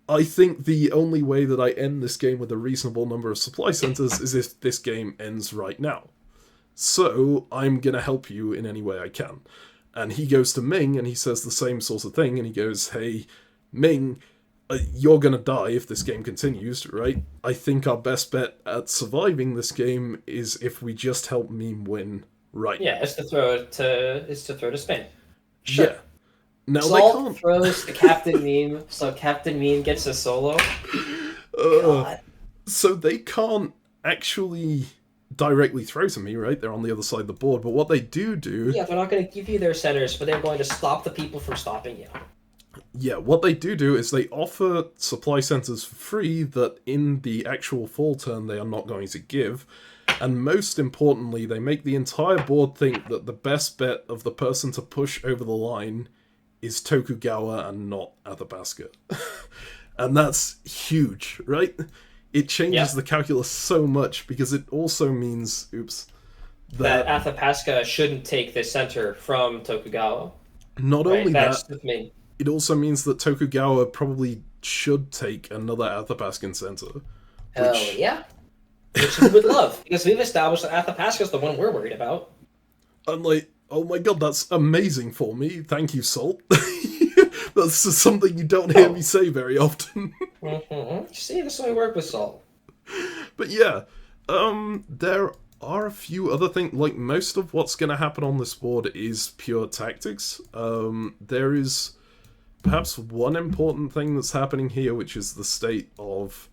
I think the only way that I end this game with a reasonable number of supply centers is if this game ends right now. So I'm going to help you in any way I can. And he goes to Ming and he says the same sort of thing, and he goes, hey, Ming, you're going to die if this game continues, right? I think our best bet at surviving this game is if we just help Meme win right now. Yeah, it's to throw to spin. Sure. Yeah. Now Salt throws the Captain Meme, so Captain Meme gets a solo. God. So they can't actually directly throw to me, right? They're on the other side of the board, but what they do... Yeah, they're not going to give you their centers, but they're going to stop the people from stopping you. Yeah, what they do is they offer supply centers for free that in the actual fall turn they are not going to give. And most importantly, they make the entire board think that the best bet of the person to push over the line is Tokugawa and not Athabasca. And that's huge, right? It changes the calculus so much because it also means, that Athabasca shouldn't take this center from Tokugawa. Not only that, it also means that Tokugawa probably should take another Athabascan center. Hell yeah. Which we would love, because we've established that Athabasca's the one we're worried about. I'm like, oh my god, that's amazing for me. Thank you, Salt. That's just something you don't hear me say very often. See, this is why we work with Salt. But yeah, there are a few other things. Like, most of what's going to happen on this board is pure tactics. There is perhaps one important thing that's happening here, which is the state of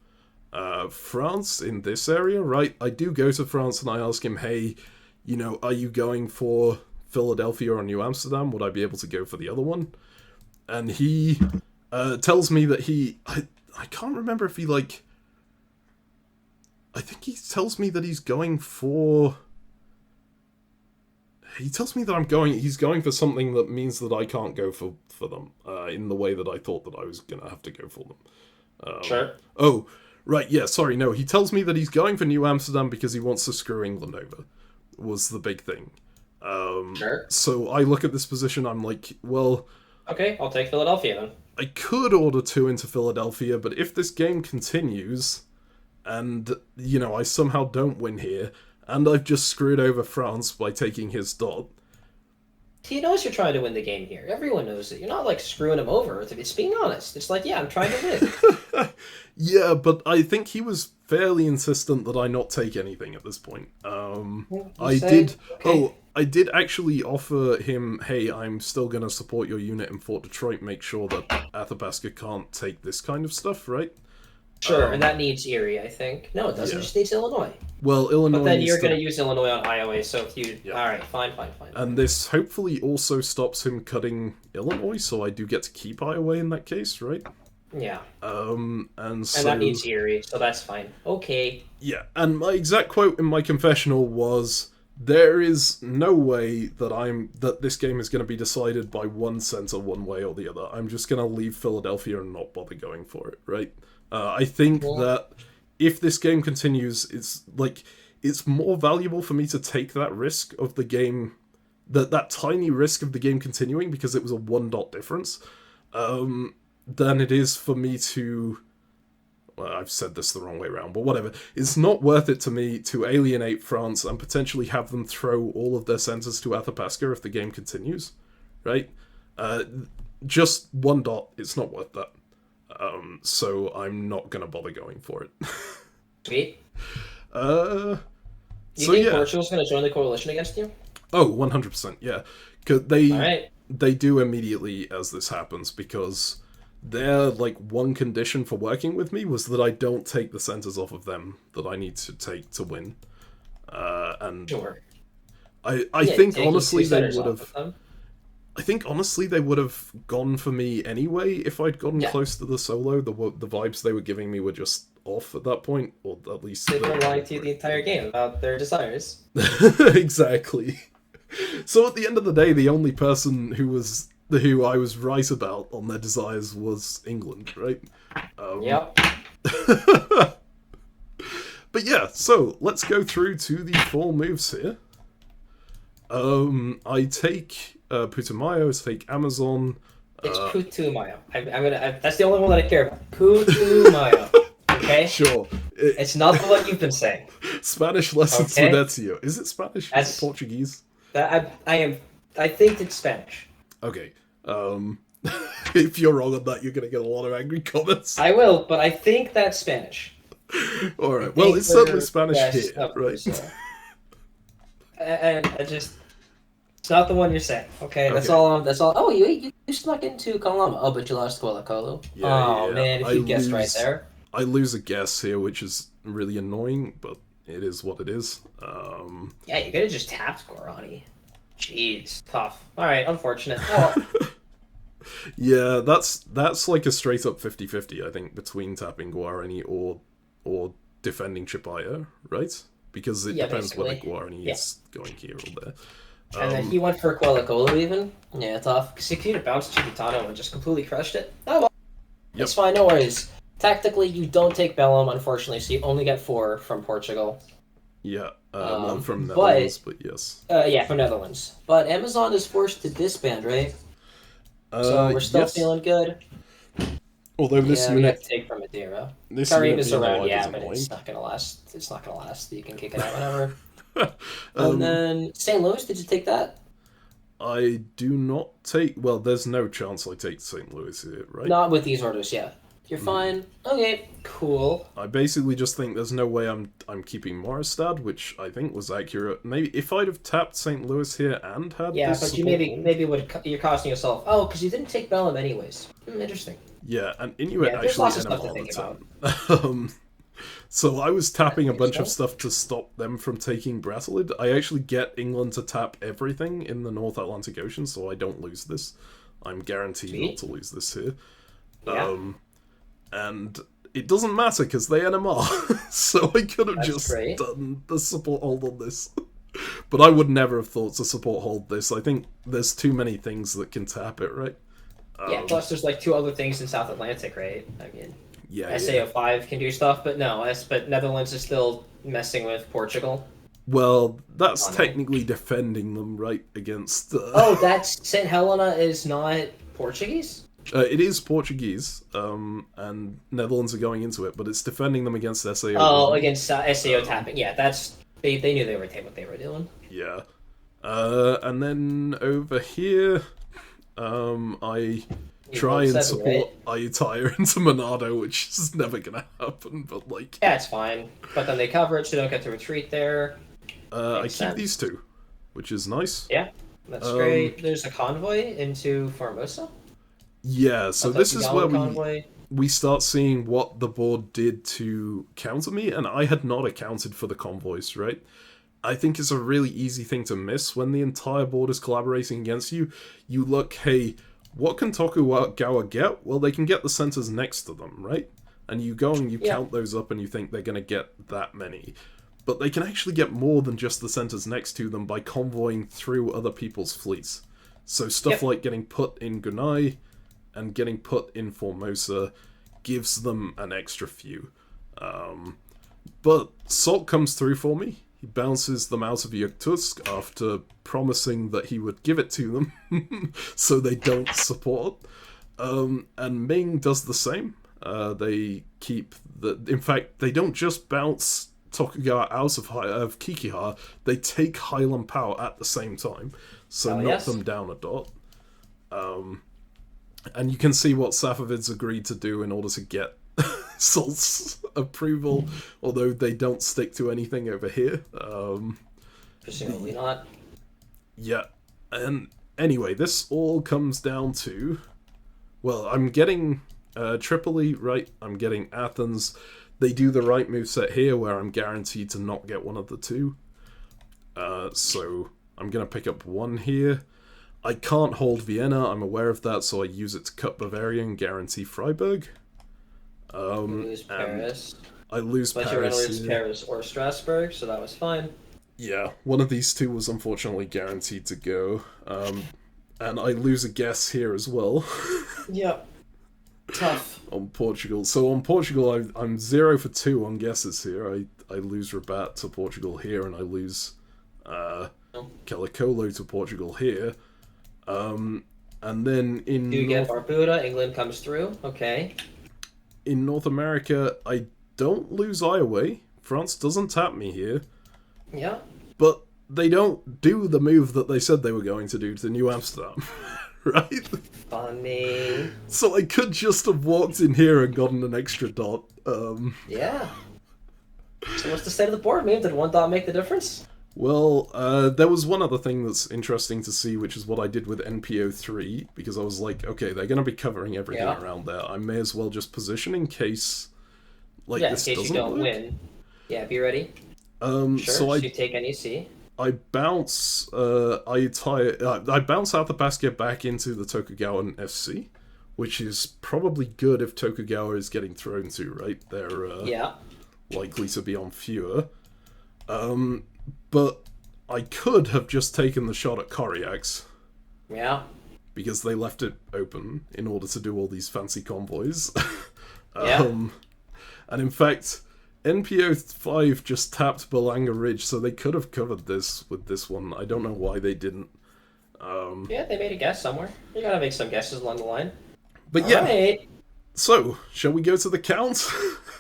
France in this area, right? I do go to France and I ask him, hey, you know, are you going for Philadelphia or New Amsterdam? Would I be able to go for the other one? And he tells me that I can't remember if he, like... I think he tells me that he's going for... He tells me that he's going for something that means that I can't go for them, in the way that I thought that I was going to have to go for them. Sure. Oh, right, yeah, sorry, no. He tells me that he's going for New Amsterdam because he wants to screw England over, was the big thing. Sure. So I look at this position, I'm like, well... Okay, I'll take Philadelphia then. I could order 2 into Philadelphia, but if this game continues, and, you know, I somehow don't win here, and I've just screwed over France by taking his dot... He knows you're trying to win the game here. Everyone knows it. You're not, like, screwing him over. It's being honest. It's like, yeah, I'm trying to win. Yeah, but I think he was fairly insistent that I not take anything at this point. I did actually offer him, hey, I'm still going to support your unit in Fort Detroit, make sure that Athabasca can't take this kind of stuff, right? Sure, and that needs Erie, I think. No, it doesn't. It just needs Illinois. Well, Illinois... But then you're going to use Illinois on Iowa, so if you... Yeah. Alright, fine. And this hopefully also stops him cutting Illinois, so I do get to keep Iowa in that case, right? Yeah. And that needs Erie, so that's fine. Okay. Yeah, and my exact quote in my confessional was... There is no way that this game is going to be decided by one center one way or the other. I'm just going to leave Philadelphia and not bother going for it, right? I think that if this game continues, it's more valuable for me to take that risk of the game, that tiny risk of the game continuing, because it was a 1 dot difference, than it is for me to... Well, I've said this the wrong way around, but whatever. It's not worth it to me to alienate France and potentially have them throw all of their centers to Athabasca if the game continues, right? Just 1 dot, it's not worth that. So I'm not gonna bother going for it. Sweet. Uh, You so think yeah. Portugal's going to join the coalition against you? Oh, 100%, yeah. 'Cause they do immediately as this happens, because their, like, one condition for working with me was that I don't take the centers off of them that I need to take to win. And Sure. I think honestly they centers would off have. of them. I think honestly they would have gone for me anyway if I'd gotten Yeah. close to the solo. The vibes they were giving me were just off at that point, or at least They've been lying to you the entire game about their desires. Exactly. So at the end of the day, the only person who I was right about on their desires was England, right? Yep. But yeah, so let's go through to the 4 moves here. I take Putumayo, I take Amazon. It's Putumayo. That's the only one that I care about. Putumayo. Okay? Sure. It's not the one you've been saying. Spanish lessons with Ezio. Is it Spanish? That's, Is it Portuguese? I think it's Spanish. Okay. If you're wrong on that, you're going to get a lot of angry comments. I will, but I think that's Spanish. Alright, well, it's certainly Spanish here, right? So. And I just... It's not the one you're saying, okay? That's all. Oh, you snuck into Coloma. Oh, but you lost Colo Colo. Yeah, man, if you guessed right there. I lose a guess here, which is really annoying, but it is what it is. Yeah, you could have just tapped Guarani. Jeez, tough. Alright, unfortunate. Oh. Yeah, that's like a straight up 50-50, I think, between tapping Guarani or defending Chipaya, right? Because it depends basically. whether Guarani is going here or there. And then he went for Quelacolo even. Yeah, tough. Because he could have bounced Chibutano and just completely crushed it. Oh well. Yep. It's fine, no worries. Tactically, you don't take Bellum, unfortunately, so you only get 4 from Portugal. Yeah, well, from Netherlands, but yes. Yeah, from Netherlands. But Amazon is forced to disband, right? So we're still feeling good. Although this we have unit... to take from Madeira. This Karim is around, is but annoying. it's not going to last. It's not going to last. You can kick it out whenever. And then St. Louis, did you take that? I do not take... Well, there's no chance I take St. Louis here, right? Not with these orders, yeah. You're fine. Okay, cool. I basically just think there's no way I'm keeping Moristad, which I think was accurate. Maybe if I'd have tapped St. Louis here and had Yeah, this but you maybe would you're costing yourself. Oh, because you didn't take Bellum anyways. Interesting. Yeah, and Inuit there's actually lots of NMR stuff to think about. So I was tapping a bunch of stuff to stop them from taking Brasilid. I actually get England to tap everything in the North Atlantic Ocean, so I don't lose this. I'm guaranteed not to lose this here. Yeah. And it doesn't matter because they NMR, so I could have just great. done the support hold on this. But I would never have thought to support hold this. I think there's too many things that can tap it, right? Yeah, plus there's like 2 other things in South Atlantic, right? I mean, yeah, SAO5 can do stuff, but no, but Netherlands is still messing with Portugal. Well, that's technically defending them, right, against... Oh, that's... St. Helena is not Portuguese? It is Portuguese, and Netherlands are going into it, but it's defending them against SAO. Oh, against SAO tapping. Yeah, that's... They knew they were what they were doing. Yeah. And then over here, I try and support Ayutthaya into Monado, which is never gonna happen, but like... Yeah, it's fine. But then they cover it, so they don't get to retreat there. I keep these 2, which is nice. Yeah, that's great. There's a convoy into Formosa. Yeah, so this is where we start seeing what the board did to counter me, and I had not accounted for the convoys, right? I think it's a really easy thing to miss when the entire board is collaborating against you. You look, hey, what can Tokugawa get? Well, they can get the centers next to them, right? And you go and you count those up and you think they're going to get that many. But they can actually get more than just the centers next to them by convoying through other people's fleets. So stuff like getting put in Gunai and getting put in Formosa gives them an extra few. But Salt comes through for me. He bounces them out of Yakutsk after promising that he would give it to them so they don't support. And Ming does the same. They keep in fact, they don't just bounce Tokugawa out of Kikiha, they take Highland Power at the same time. So knock them down a dot. And you can see what Safavid's agreed to do in order to get Salt's approval, although they don't stick to anything over here. Presumably not. Yeah, and anyway, this all comes down to... Well, I'm getting Tripoli, right? I'm getting Athens. They do the right moveset here, where I'm guaranteed to not get one of the two. So I'm going to pick up one here. I can't hold Vienna, I'm aware of that, so I use it to cut Bavaria and guarantee Freiburg. Lose Paris. I lose but Paris. But you're going to lose Paris or Strasbourg, so that was fine. Yeah, one of these two was unfortunately guaranteed to go. And I lose a guess here as well. Yep. Tough. On Portugal. So on Portugal, I'm 0 for 2 on guesses here. I lose Rabat to Portugal here, and I lose Calicolo to Portugal here. And then in... You get Barbuda, England comes through, okay. In North America, I don't lose Iowa. France doesn't tap me here. Yeah. But they don't do the move that they said they were going to do to New Amsterdam. Right? Funny. So I could just have walked in here and gotten an extra dot. Yeah. So what's the state of the board, meme? Did one dot make the difference? Well, there was one other thing that's interesting to see, which is what I did with NPO3, because I was like, okay, they're going to be covering everything around there. I may as well just position in case, like, this doesn't work. In case you don't win. Yeah, be ready. Sure, so you take NEC. I bounce, I bounce out the basket back into the Tokugawa FC, which is probably good if Tokugawa is getting thrown to, right? They're likely to be on fewer. But I could have just taken the shot at Koryax. Yeah. Because they left it open in order to do all these fancy convoys. And in fact, NPO5 just tapped Balanga Ridge, so they could have covered this with this one. I don't know why they didn't. Yeah, they made a guess somewhere. You gotta make some guesses along the line. But all right. So, shall we go to the count?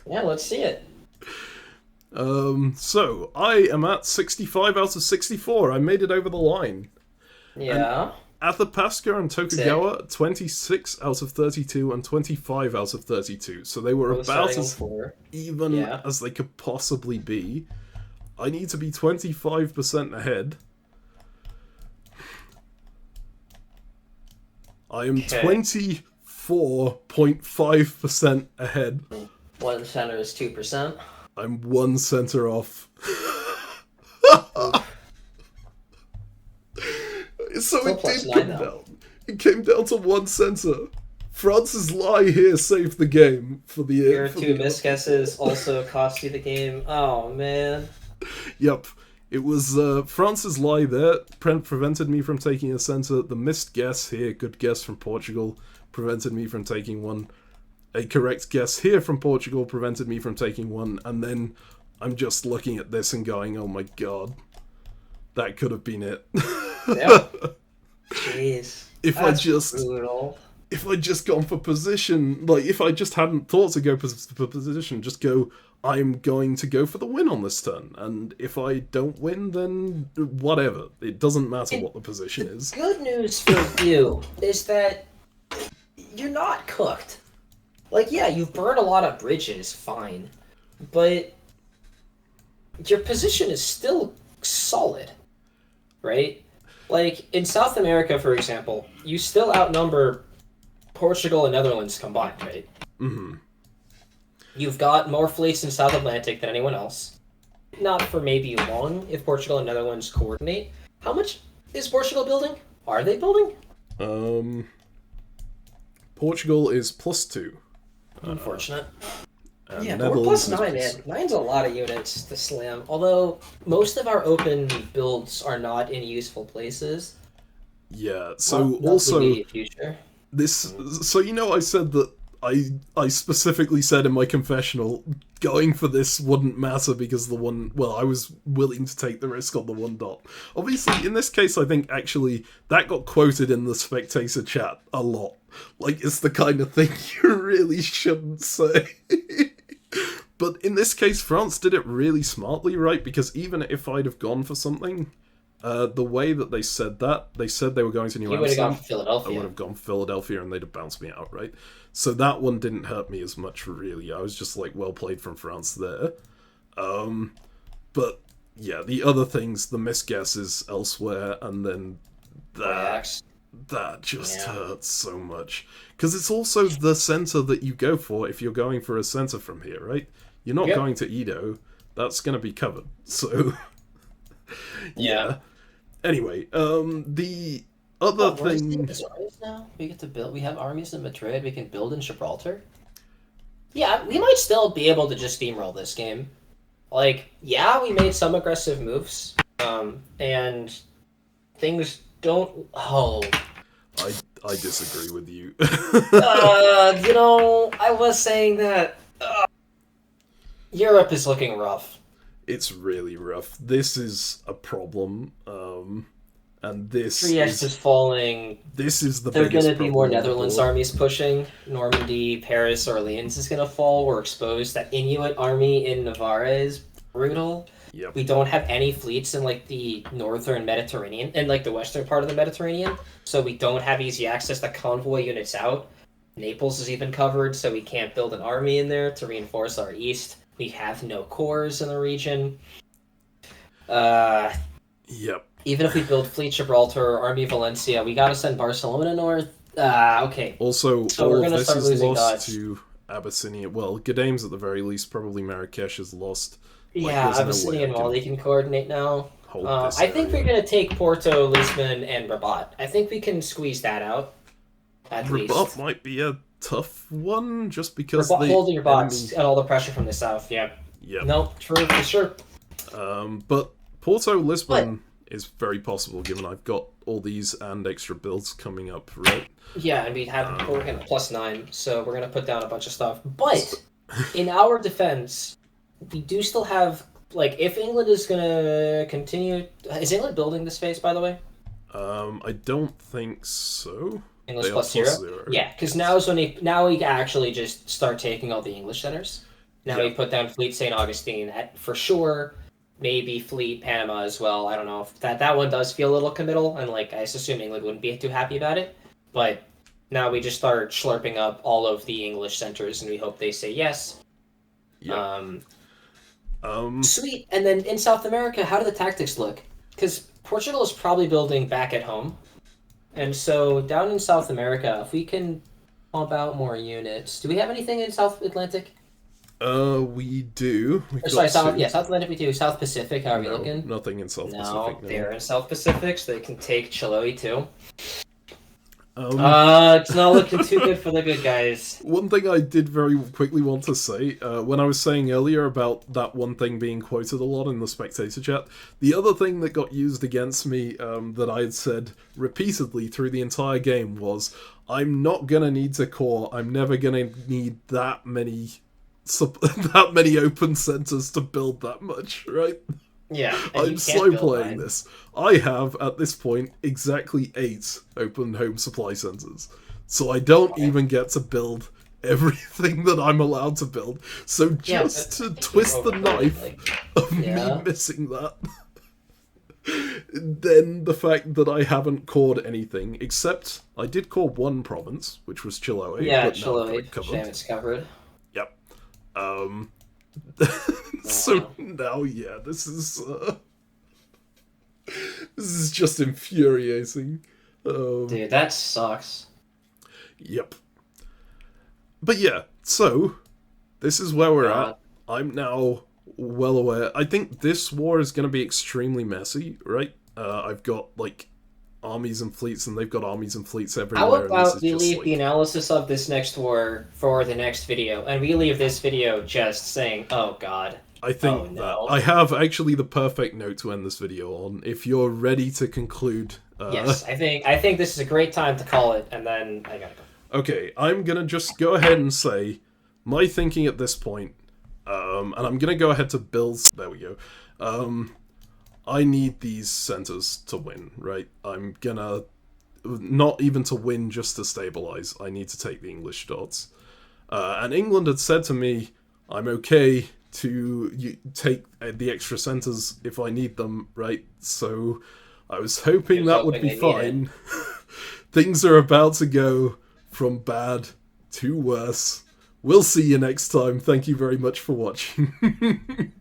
Yeah, let's see it. So, I am at 65 out of 64. I made it over the line. Yeah. And Athapaska and Tokugawa, 26 out of 32 and 25 out of 32. So they were about as even as they could possibly be. I need to be 25% ahead. I am 24.5% ahead. 1 center is 2%. I'm 1 center off. So it did come down. It came down to 1 center. France's lie here saved the game for the year. Your two misguesses also cost you the game. Oh man. Yep. It was France's lie there prevented me from taking a center. The missed guess here, good guess from Portugal, prevented me from taking one. A correct guess here from Portugal prevented me from taking one. And then I'm just looking at this and going, oh my god. That could have been it. Yeah. Jeez. If I just gone for position, like if I just hadn't thought to go for position, just go, I'm going to go for the win on this turn. And if I don't win, then whatever. It doesn't matter what the position is. Good news for you is that you're not cooked. Like, yeah, you've burned a lot of bridges, fine. But your position is still solid, right? Like, in South America, for example, you still outnumber Portugal and Netherlands combined, right? Mm-hmm. You've got more fleets in South Atlantic than anyone else. Not for maybe long, if Portugal and Netherlands coordinate. How much is Portugal building? Are they building? Portugal is +2. Unfortunate. Yeah, but we're +9, man. 9's a lot of units to slam. Although, most of our open builds are not in useful places. Yeah, so also... future. This... So, you know, I said that I specifically said in my confessional, going for this wouldn't matter because the one... Well, I was willing to take the risk on the 1 dot. Obviously, in this case, I think, actually, that got quoted in the spectator chat a lot. Like, it's the kind of thing you really shouldn't say. But in this case, France did it really smartly, right? Because even if I'd have gone for something, The way that they said they were going to New You would have Amsterdam. gone for Philadelphia. I would have gone for Philadelphia, and they'd have bounced me out, right? So that one didn't hurt me as much, really. I was just like, well played from France there. But yeah, the other things, the misguesses elsewhere, and then that just hurts so much. Because it's also the center that you go for if you're going for a center from here, right? You're not going to Edo. That's going to be covered. So, yeah. Anyway, the other thing... Now? We get to build. We have armies in Madrid. We can build in Gibraltar. Yeah, we might still be able to just steamroll this game. Like, yeah, we made some aggressive moves, and things don't... Oh. I disagree with you. I was saying that Europe is looking rough. It's really rough. This is a problem, and this Trieste is falling. This is the There are biggest going to be more problem Netherlands armies pushing. Normandy, Paris, Orleans is going to fall. We're exposed. That Inuit army in Navarre is brutal. Yep. We don't have any fleets in like the northern Mediterranean and like the western part of the Mediterranean, so we don't have easy access to convoy units out. Naples is even covered, so we can't build an army in there to reinforce our east. We have no corps in the region. Yep. Even if we build Fleet Gibraltar, Army Valencia, we gotta send Barcelona north. Okay. Also, so all we're of gonna this start is losing lost gods. to Abyssinia. Well, Ghadaim's at the very least. Probably Marrakesh is lost. Yeah, Abyssinia and Mali can coordinate now. I think we're gonna take Porto, Lisbon, and Rabat. I think we can squeeze that out. At Rabat least. might be a tough one, just because Rabat, the holding your bots enemy... and all the pressure from the south. Yeah. Yeah. No, true for sure. But Porto, Lisbon is very possible, given I've got all these and extra builds coming up, right? Yeah, and we're gonna +9, so we're gonna put down a bunch of stuff. But in our defense, we do still have, like, if England is gonna continue... Is England building this phase, by the way? I don't think so. English They are +0? Yeah, because now is when we actually just start taking all the English centers. Now we put down Fleet St. Augustine for sure. Maybe Fleet Panama as well. I don't know if that one does feel a little committal, and like I assume England wouldn't be too happy about it. But now we just start slurping up all of the English centers, and we hope they say yes. Yeah. Sweet. And then in South America, how do the tactics look? Because Portugal is probably building back at home, and so down in South America, if we can pump out more units, do we have anything in South Atlantic? We do. South Atlantic we do. South Pacific, how are we looking? Nothing in South Pacific. No, they're in South Pacific, so they can take Chiloe too. It's not looking too good for the good guys. One thing I did very quickly want to say, when I was saying earlier about that one thing being quoted a lot in the spectator chat, the other thing that got used against me that I had said repeatedly through the entire game was, I'm not gonna need to core, I'm never gonna need that many open centers to build that much, right? Yeah, I'm slow playing this. I have, at this point, exactly 8 open home supply centers. So I don't even get to build everything that I'm allowed to build. So just to twist the knife of me missing that, then the fact that I haven't cored anything, except I did core one province, which was Chiloe. Yeah, but Chiloe. Shame it's covered. Yep. So now, yeah, this is just infuriating. Dude, that sucks. Yep. But yeah, so this is where we're at. I'm now well aware. I think this war is going to be extremely messy, right? I've got like armies and fleets, and they've got armies and fleets everywhere. How about we leave the analysis of this next war for the next video, and we leave this video just saying, "Oh God." I think that I have actually the perfect note to end this video on. If you're ready to conclude, yes, I think this is a great time to call it, and then I gotta go. Okay, I'm gonna just go ahead and say my thinking at this point, and I'm gonna go ahead to build. There we go. I need these centers to win, right? I'm gonna not even to win, just to stabilize. I need to take the English dots, and England had said to me, "I'm okay to take the extra centers if I need them," right? So I was hoping Here's that would hoping be they need fine. Things are about to go from bad to worse. We'll see you next time. Thank you very much for watching.